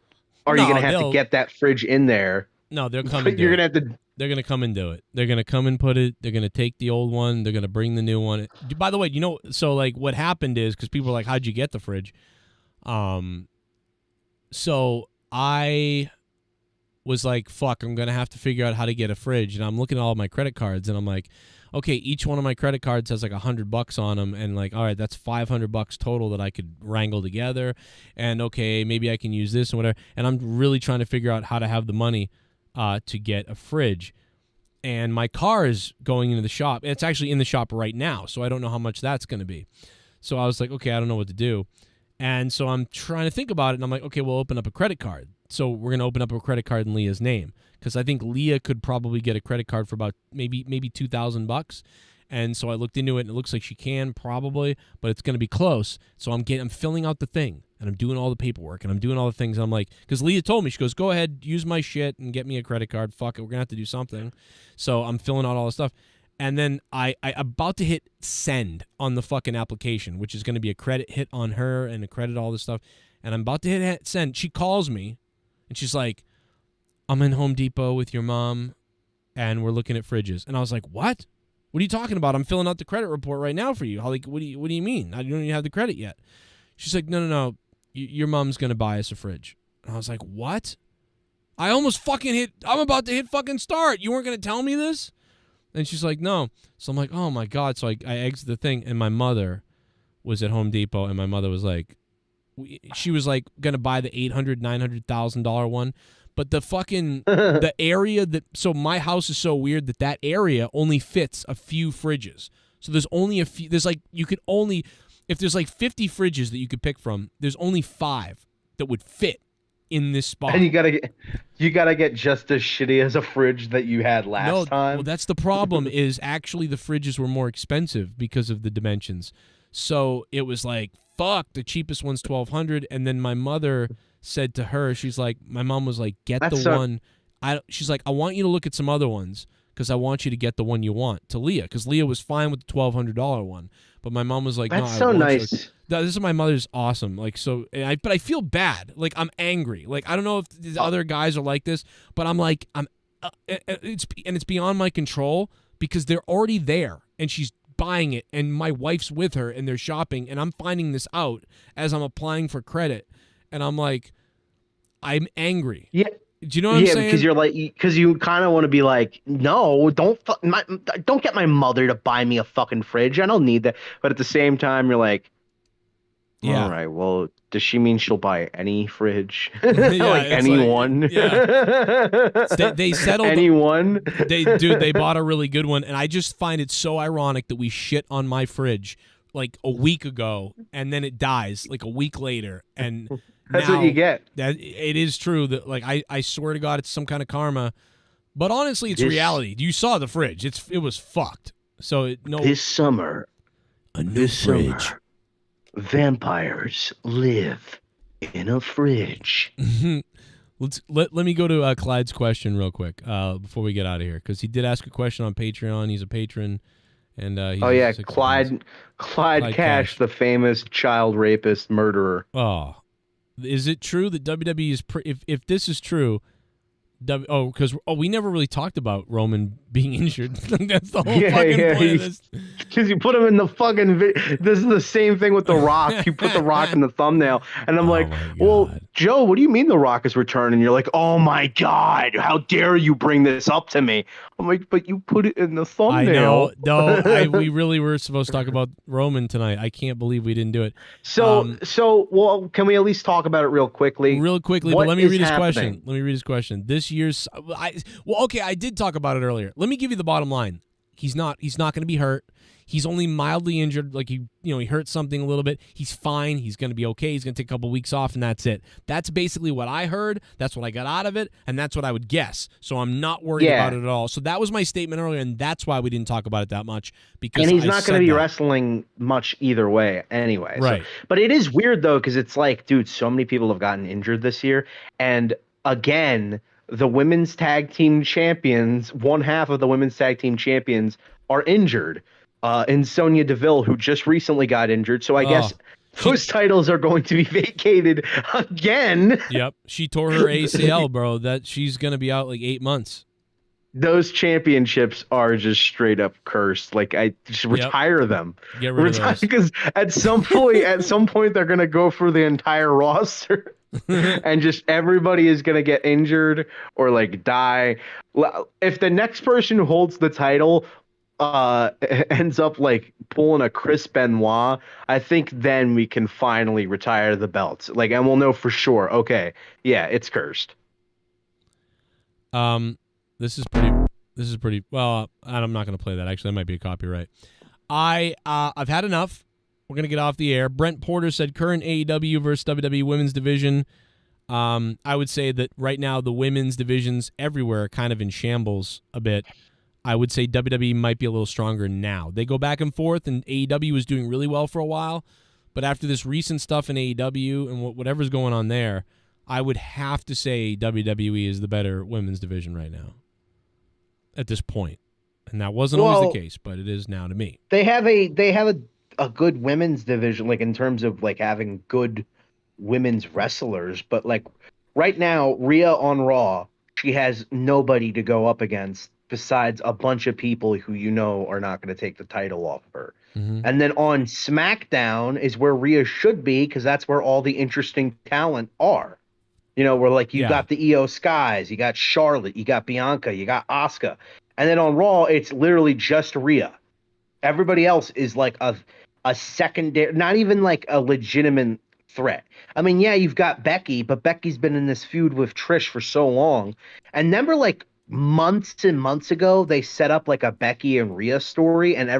are you gonna have to get that fridge in there. No, they'll come and do you're it. gonna have to. They're gonna come and do it. They're gonna come and put it. They're gonna take the old one. They're gonna bring the new one. By the way, you know, so like what happened is, because people are like, "How'd you get the fridge?" So I was like, "Fuck, I'm gonna have to figure out how to get a fridge." And I'm looking at all my credit cards, and I'm like, "Okay, each one of my credit cards has like $100 on them, and like, all right, that's $500 total that I could wrangle together. And okay, maybe I can use this and whatever." And I'm really trying to figure out how to have the money to get a fridge. and my car is going into the shop. It's actually in the shop right now, so I don't know how much that's going to be. So I was like, okay, I don't know what to do. And so I'm trying to think about it, and I'm like, okay, we'll open up a credit card. So we're going to open up a credit card in Leah's name, because I think Leah could probably get a credit card for about maybe $2,000. And so I looked into it, and it looks like she can probably, but it's going to be close. So I'm filling out the thing, and I'm doing all the paperwork, and I'm doing all the things. And I'm like, because Leah told me, she goes, go ahead, use my shit and get me a credit card. Fuck it, we're going to have to do something. So I'm filling out all the stuff. And then I about to hit send on the fucking application, which is going to be a credit hit on her and a credit all this stuff. And I'm about to hit send. She calls me, and she's like, I'm in Home Depot with your mom, and we're looking at fridges. And I was like, what? What are you talking about? I'm filling out the credit report right now for you. How, like, what do you mean? I don't even have the credit yet. She's like, no. Your mom's going to buy us a fridge. And I was like, what? I almost fucking I'm about to hit fucking start. You weren't going to tell me this? And she's like, no. So I'm like, oh my God. So I exit the thing, and my mother was at Home Depot, and my mother was like, she was like going to buy the $800,000-$900,000 one. But the fucking, the area so my house is so weird that area only fits a few fridges. So there's only a few, you could only, if there's like 50 fridges that you could pick from, there's only 5 that would fit in this spot. And you gotta get just as shitty as a fridge that you had last time. Well, that's the problem is actually the fridges were more expensive because of the dimensions. So it was like, fuck, the cheapest one's $1,200. And then my mother said to her, she's like, my mom was like, get the one. She's like, I want you to look at some other ones because I want you to get the one you want to Leah, because Leah was fine with the $1,200 one, but my mom was like, that's no, so nice. This is my mother's awesome. Like, so, but I feel bad. Like, I'm angry. Like, I don't know if the other guys are like this, but I'm like, it's beyond my control because they're already there and she's buying it and my wife's with her and they're shopping and I'm finding this out as I'm applying for credit. And I'm like, I'm angry. Yeah. Do you know what I'm saying? Yeah, because you're like, because you kind of want to be like, no, don't get my mother to buy me a fucking fridge. I don't need that. But at the same time, you're like, yeah, all right, well, does she mean she'll buy any fridge? Yeah, like anyone? Like, yeah. They settled. Anyone? They bought a really good one, and I just find it so ironic that we shit on my fridge like a week ago, and then it dies like a week later, and that's now, what you get. That it is true that like I swear to God, it's some kind of karma, but honestly, it's reality. You saw the fridge; it was fucked. So this summer, a new fridge. Summer, vampires live in a fridge. Let me go to Clyde's question real quick before we get out of here, because he did ask a question on Patreon. He's a patron. And Clyde Cash, the famous child rapist murderer. Oh, is it true that WWE is if this is true? Because we never really talked about Roman being injured. That's the whole fucking point of this. Because you put him in the fucking. This is the same thing with The Rock. You put The Rock in the thumbnail, and I'm like, well, Joe, what do you mean The Rock is returning? And you're like, oh my God, how dare you bring this up to me? I'm like, but you put it in the thumbnail. I know. No, we really were supposed to talk about Roman tonight. I can't believe we didn't do it. Well, can we at least talk about it real quickly? But let me read his question. Let me read his question. This year's, I did talk about it earlier. Let me give you the bottom line. He's not going to be hurt. He's only mildly injured. Like he hurt something a little bit. He's fine. He's going to be okay. He's going to take a couple weeks off, and that's it. That's basically what I heard. That's what I got out of it, and that's what I would guess. So I'm not worried about it at all. So that was my statement earlier, and that's why we didn't talk about it that much. Because he's not going to be wrestling much either way anyway. Right. So, but it is weird though, because it's like, dude, so many people have gotten injured this year, and again, the women's tag team champions, one half of the women's tag team champions are injured. And Sonya Deville, who just recently got injured. So I guess those titles are going to be vacated again. Yep. She tore her ACL, bro. That she's going to be out like 8 months. Those championships are just straight up cursed. Like, I just retire them. Get rid of those. Because at some point, they're going to go for the entire roster. And just everybody is going to get injured or like die. If the next person who holds the title ends up like pulling a Chris Benoit, I think then we can finally retire the belts. Like, and we'll know for sure. Okay, yeah, it's cursed. This is This is pretty well. I'm not going to play that. Actually, that might be a copyright. I've had enough. We're going to get off the air. Brent Porter said current AEW versus WWE women's division. I would say that right now the women's divisions everywhere are kind of in shambles a bit. I would say WWE might be a little stronger now. They go back and forth, and AEW was doing really well for a while. But after this recent stuff in AEW and whatever's going on there, I would have to say WWE is the better women's division right now at this point. And that wasn't always the case, but it is now to me. They have a good women's division, like in terms of like having good women's wrestlers. But like right now, Rhea on Raw, she has nobody to go up against besides a bunch of people who you know are not going to take the title off of her. Mm-hmm. And then on SmackDown is where Rhea should be, because that's where all the interesting talent are. You know, where like you got the Io Skies, you got Charlotte, you got Bianca, you got Asuka. And then on Raw, it's literally just Rhea. Everybody else is like a secondary, not even like a legitimate threat. I mean, yeah, you've got Becky, but Becky's been in this feud with Trish for so long. And remember, like, months and months ago, they set up like a Becky and Rhea story, and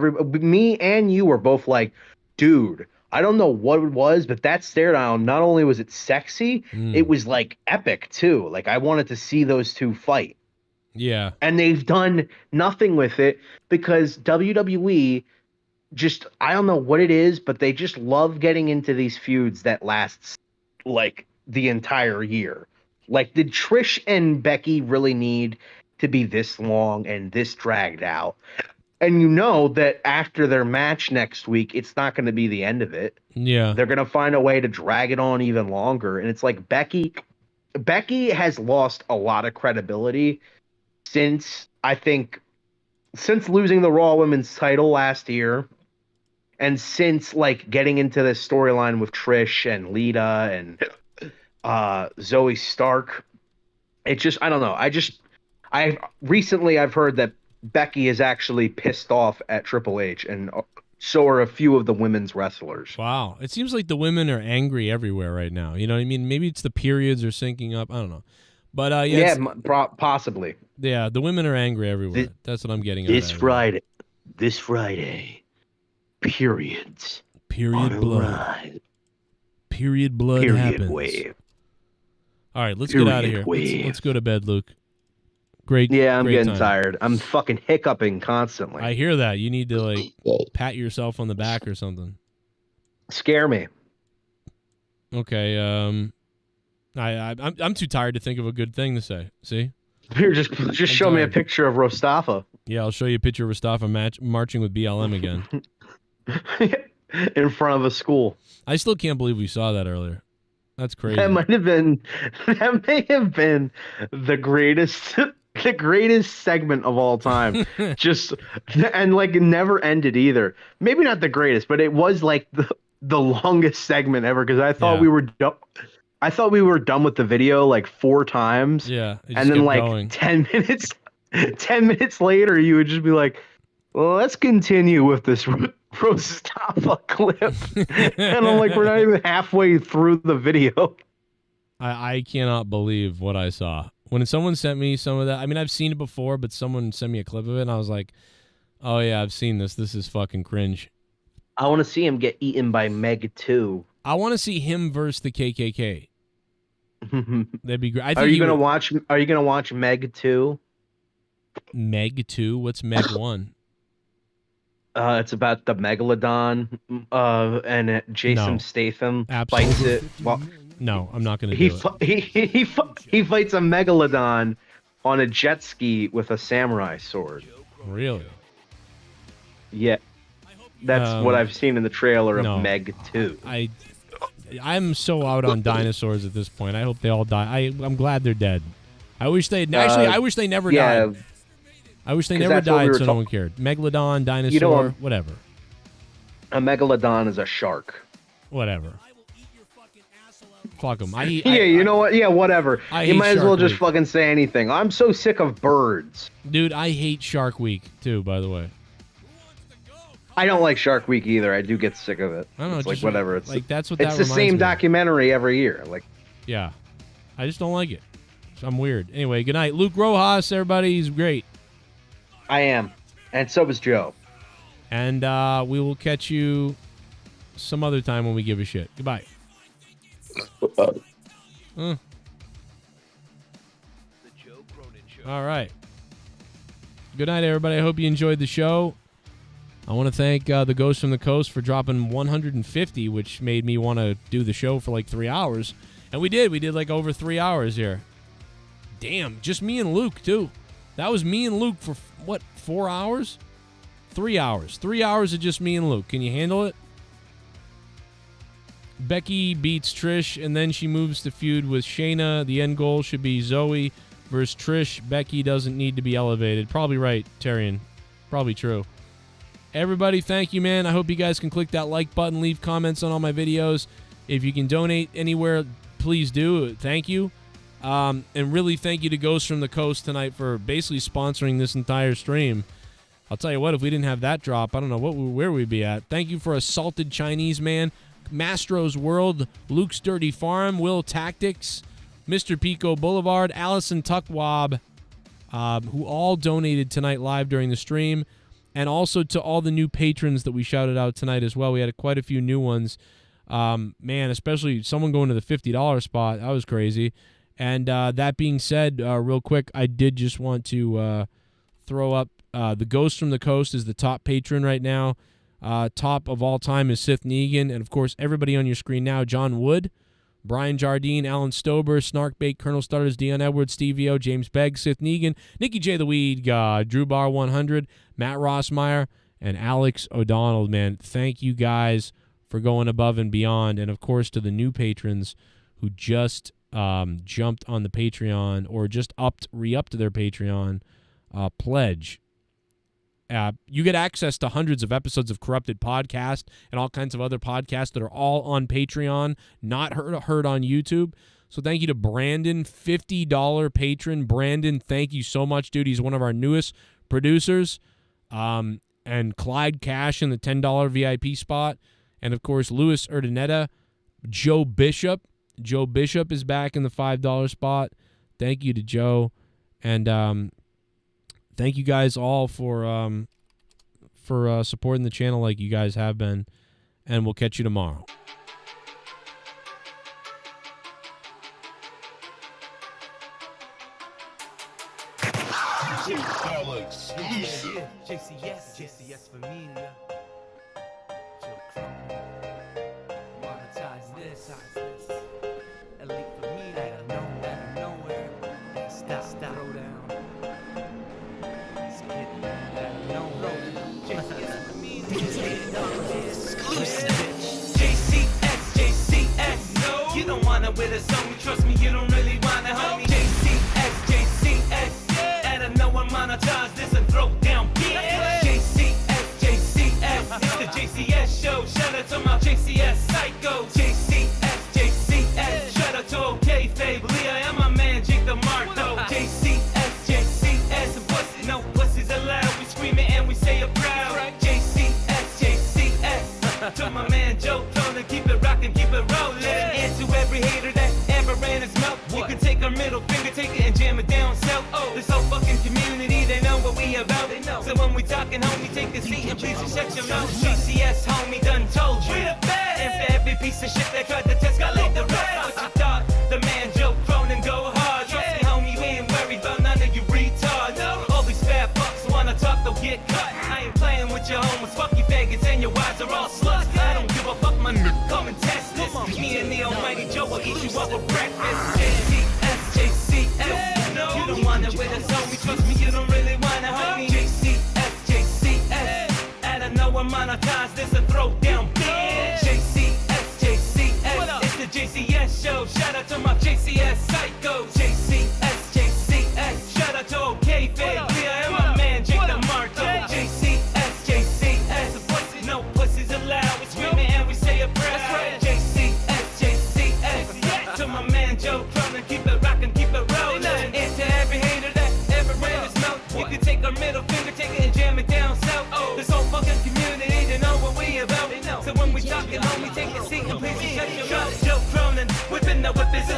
me and you were both like, dude, I don't know what it was, but that stare down, not only was it sexy, it was like epic too. Like I wanted to see those two fight. Yeah. And they've done nothing with it because WWE just, I don't know what it is, but they just love getting into these feuds that lasts like the entire year. Like, did Trish and Becky really need to be this long and this dragged out? And you know that after their match next week, it's not going to be the end of it. Yeah. They're going to find a way to drag it on even longer. And it's like Becky has lost a lot of credibility since losing the Raw Women's title last year. And since like getting into this storyline with Trish and Lita and Zoe Stark, it just, I don't know. I've heard that Becky is actually pissed off at Triple H, and so are a few of the women's wrestlers. Wow. It seems like the women are angry everywhere right now. You know what I mean? Maybe it's the periods are syncing up. I don't know. But possibly. Yeah, the women are angry everywhere. That's what I'm getting at. This Friday, periods. Period blood. Period blood happens. Wave. All right, let's get out of here. Let's go to bed, Luke. Great. Yeah, I'm great getting time. tired. I'm fucking hiccuping constantly. I hear that. You need to like pat yourself on the back or something. Scare me. Okay. I'm too tired to think of a good thing to say. See? Here, just show me a picture of Rostafa. Yeah, I'll show you a picture of Rostafa marching with BLM again. In front of a school. I still can't believe we saw that earlier. That's crazy. That may have been the greatest segment of all time. And like it never ended either. Maybe not the greatest, but it was like the longest segment ever because I thought we were done. I thought we were done with the video like 4 times. Yeah. And then like going. 10 minutes later, you would just be like, well, let's continue with this Rostafa clip. And I'm like, we're not even halfway through the video. I cannot believe what I saw. When someone sent me some of that, I mean, I've seen it before, but someone sent me a clip of it, and I was like, oh, yeah, I've seen this. This is fucking cringe. I want to see him get eaten by Meg 2. I want to see him versus the KKK. That'd be great. Are you gonna watch Meg 2? Meg 2? What's Meg 1? It's about the Megalodon, and Jason Statham fights it. Well, no, I'm not gonna do it. He fights a Megalodon on a jet ski with a samurai sword. Really? Yeah. That's what I've seen in the trailer of Meg 2. I'm so out on dinosaurs at this point. I hope they all die. I'm glad they're dead. I wish they I wish they never died. I wish they never died so no one cared. Megalodon, dinosaur, whatever. A Megalodon is a shark. Whatever. Fuck them. You know what? Yeah, whatever. You might as well just fucking say anything. I'm so sick of birds. Dude, I hate Shark Week, too, by the way. I don't like Shark Week either. I do get sick of it. I don't know. It's like, whatever. It's like, that's what it's the same documentary every year. Like, yeah. I just don't like it. I'm weird. Anyway, good night. Luke Rojas, everybody. He's great. I am. And so was Joe. And we will catch you some other time when we give a shit. Goodbye. All right. Good night, everybody. I hope you enjoyed the show. I want to thank the Ghost from the Coast for dropping 150, which made me want to do the show for like 3 hours. And we did. We did like over 3 hours here. Damn, just me and Luke, too. That was me and Luke for, what, 4 hours? 3 hours. 3 hours of just me and Luke. Can you handle it? Becky beats Trish, and then she moves to feud with Shayna. The end goal should be Zoe versus Trish. Becky doesn't need to be elevated. Probably right, Tyrion. Probably true. Everybody, thank you, man. I hope you guys can click that like button, leave comments on all my videos. If you can donate anywhere, please do. Thank you. And really thank you to Ghost from the Coast tonight for basically sponsoring this entire stream. I'll tell you what, if we didn't have that drop, I don't know where we'd be at. Thank you for Assaulted Chinese Man, Mastro's World, Luke's Dirty Farm, Will Tactics, Mr. Pico Boulevard, Allison Tuckwab, who all donated tonight live during the stream, and also to all the new patrons that we shouted out tonight as well. We had quite a few new ones. Man, especially someone going to the $50 spot. That was crazy. And that being said, real quick, I did just want to throw up the Ghost from the Coast is the top patron right now. Top of all time is Sith Negan. And, of course, everybody on your screen now, John Wood, Brian Jardine, Alan Stober, Snarkbait, Colonel Starters, Dion Edwards, Stevie O, James Begg, Sith Negan, Nikki J. the Weed God, Drew Bar 100, Matt Rossmeyer, and Alex O'Donnell. Man, thank you guys for going above and beyond. And, of course, to the new patrons who just jumped on the Patreon or just re-upped to their Patreon pledge. You get access to hundreds of episodes of Corrupted Podcast and all kinds of other podcasts that are all on Patreon, not heard on YouTube. So thank you to Brandon, $50 patron. Brandon, thank you so much, dude. He's one of our newest producers. And Clyde Cash in the $10 VIP spot. And, of course, Louis Urdaneta, Joe Bishop. Joe Bishop is back in the $5 spot. Thank you to Joe. And thank you guys all for supporting the channel like you guys have been. And we'll catch you tomorrow. JCS for me. Monetize this. Elite for me. Out of nowhere. Stop. Throw down. Let's get out of nowhere. JCS for me. Exclusive. JCS. No. You don't wanna with us, homie. Trust me, you don't really wanna, homie. JCS. Out of nowhere, monetize this and throw down. It's the JCS show. Shout out to my JCS psycho. JCS. Shout out to OK Fabe, Leah, and my man Jake the Marto. JCS. Pussy, no pussies allowed. We scream it and we say it proud. JCS. To my man Joe Cronin, keep it rockin', keep it rollin'. And to every hater that ever ran his mouth, you can take our middle finger, take it and jam it down south. This whole fucking community, they know what we about. So when we talking, homie, take a seat and please shut your mouth. JCS, homie, done told you. And for every piece of shit that tried to test, got like the rest. What you thought? The man Joe Cronin go hard. Trust me, homie, we ain't worried about none of you retards. All these fat fucks wanna talk, they'll get cut. I ain't playing with your homies, fuck you faggots, and your wives are all sluts. I don't give a fuck, my nigga, come and test this. Me and the almighty Joe will eat you up for breakfast. JCS. You don't wanna with us, homie. Trust me, you don't really wanna, homie. JCS. Out of nowhere, monetize this and throw down big. JCS. It's the JCS show. Shout out to my JCS psycho. JCS. Shout out to OK Fabe, Leah, and my man Jake the Marto. JCS. Pussy, no pussies allowed. We scream it and we say it proud. JCS. To my man Joe Cronin, keep it rockin', keep it rollin'. And to every hater that ever ran his mouth, you can take our middle finger, take it and jam it down south. This whole fucking community, they know what we about. So when we talkin', homie, take a seat and please shut your mouth. Joe Cronin, whippin' the whip is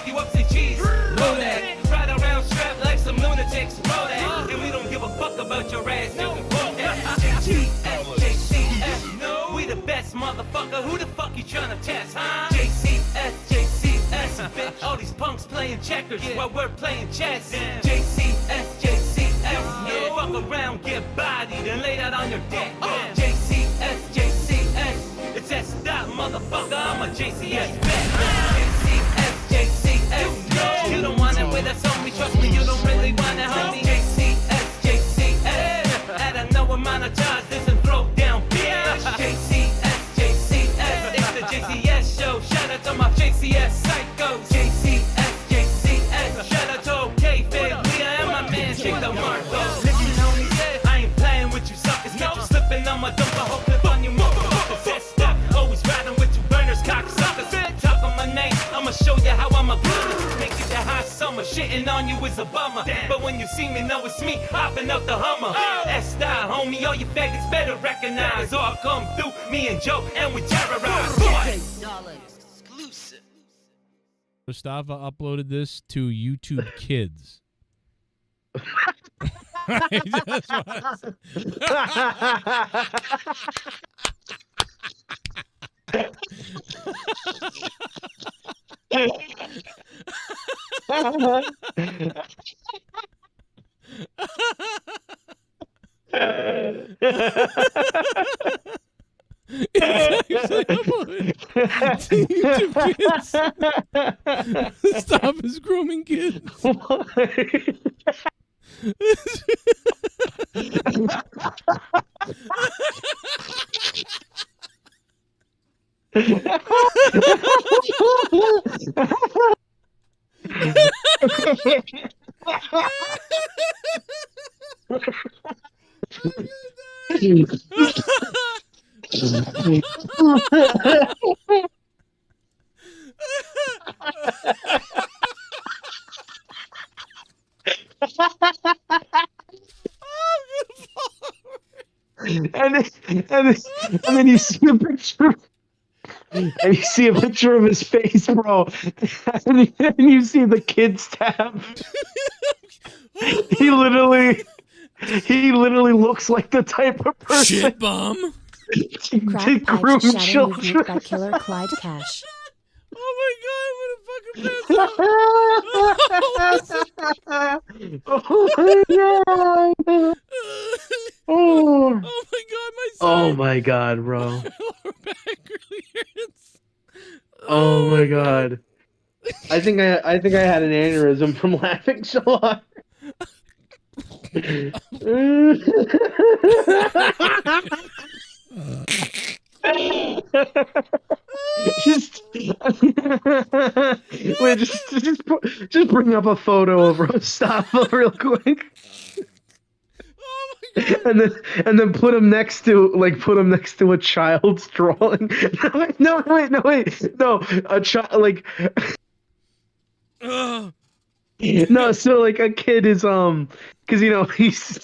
fuck you up, say cheese. Roll that. Ride around strapped like some lunatics. Roll that. And we don't give a fuck about your ass, nigga. Roll that. JCS, JCS. We the best, motherfucker. Who the fuck you tryna test, huh? JCS, JCS. Bitch, all these punks playing checkers while we're playing chess. JCS, JCS. Fuck around, get bodied, and lay that on your deck. JCS, JCS. It's that stop, motherfucker. I'm a JCS vet. JCS, JCS. You don't want it with us, homie. Trust me, you don't really want it, homie. JCS, JCS. Add a no amount of charge, this and throw down, bitch. JCS, JCS. It's the JCS show. Shout out to my JCS psychos. JCS, JCS. Shout out to OK, Fed, Leah, and my man, Jake the Marco. Listen, homie, I ain't playing with you suckers. Catch you slipping on my dump, I hope clip on you motherfuckers. That's that. Always riding with you burners, cocksuckers. Talk on my name, I'ma show you how I'm a gunner. Make it that hot summer, shitting on you is a bummer. But when you see me, know it's me, hopping out the Hummer. S-style, homie, all you faggots better recognize. Or I'll come through, me and Joe, and we terrorize. Exclusive. Mustafa uploaded this to YouTube Kids. That's what I said. Stop his grooming kids. And then you see a picture. And you see a picture of his face, bro. And you see the kids tab. He literally looks like the type of person. Shit bum. Crack groom Pipe Shadow children. Movement by Killer Clyde Cash. Oh my god, I'm gonna fucking pass Oh my god. Oh my god, my son. Oh my god, bro. Oh my god. I think I had an aneurysm from laughing so hard. Just bring up a photo of Mustafa real quick. And then put him next to a child's drawing. No, a child like. No, so like a kid is because he's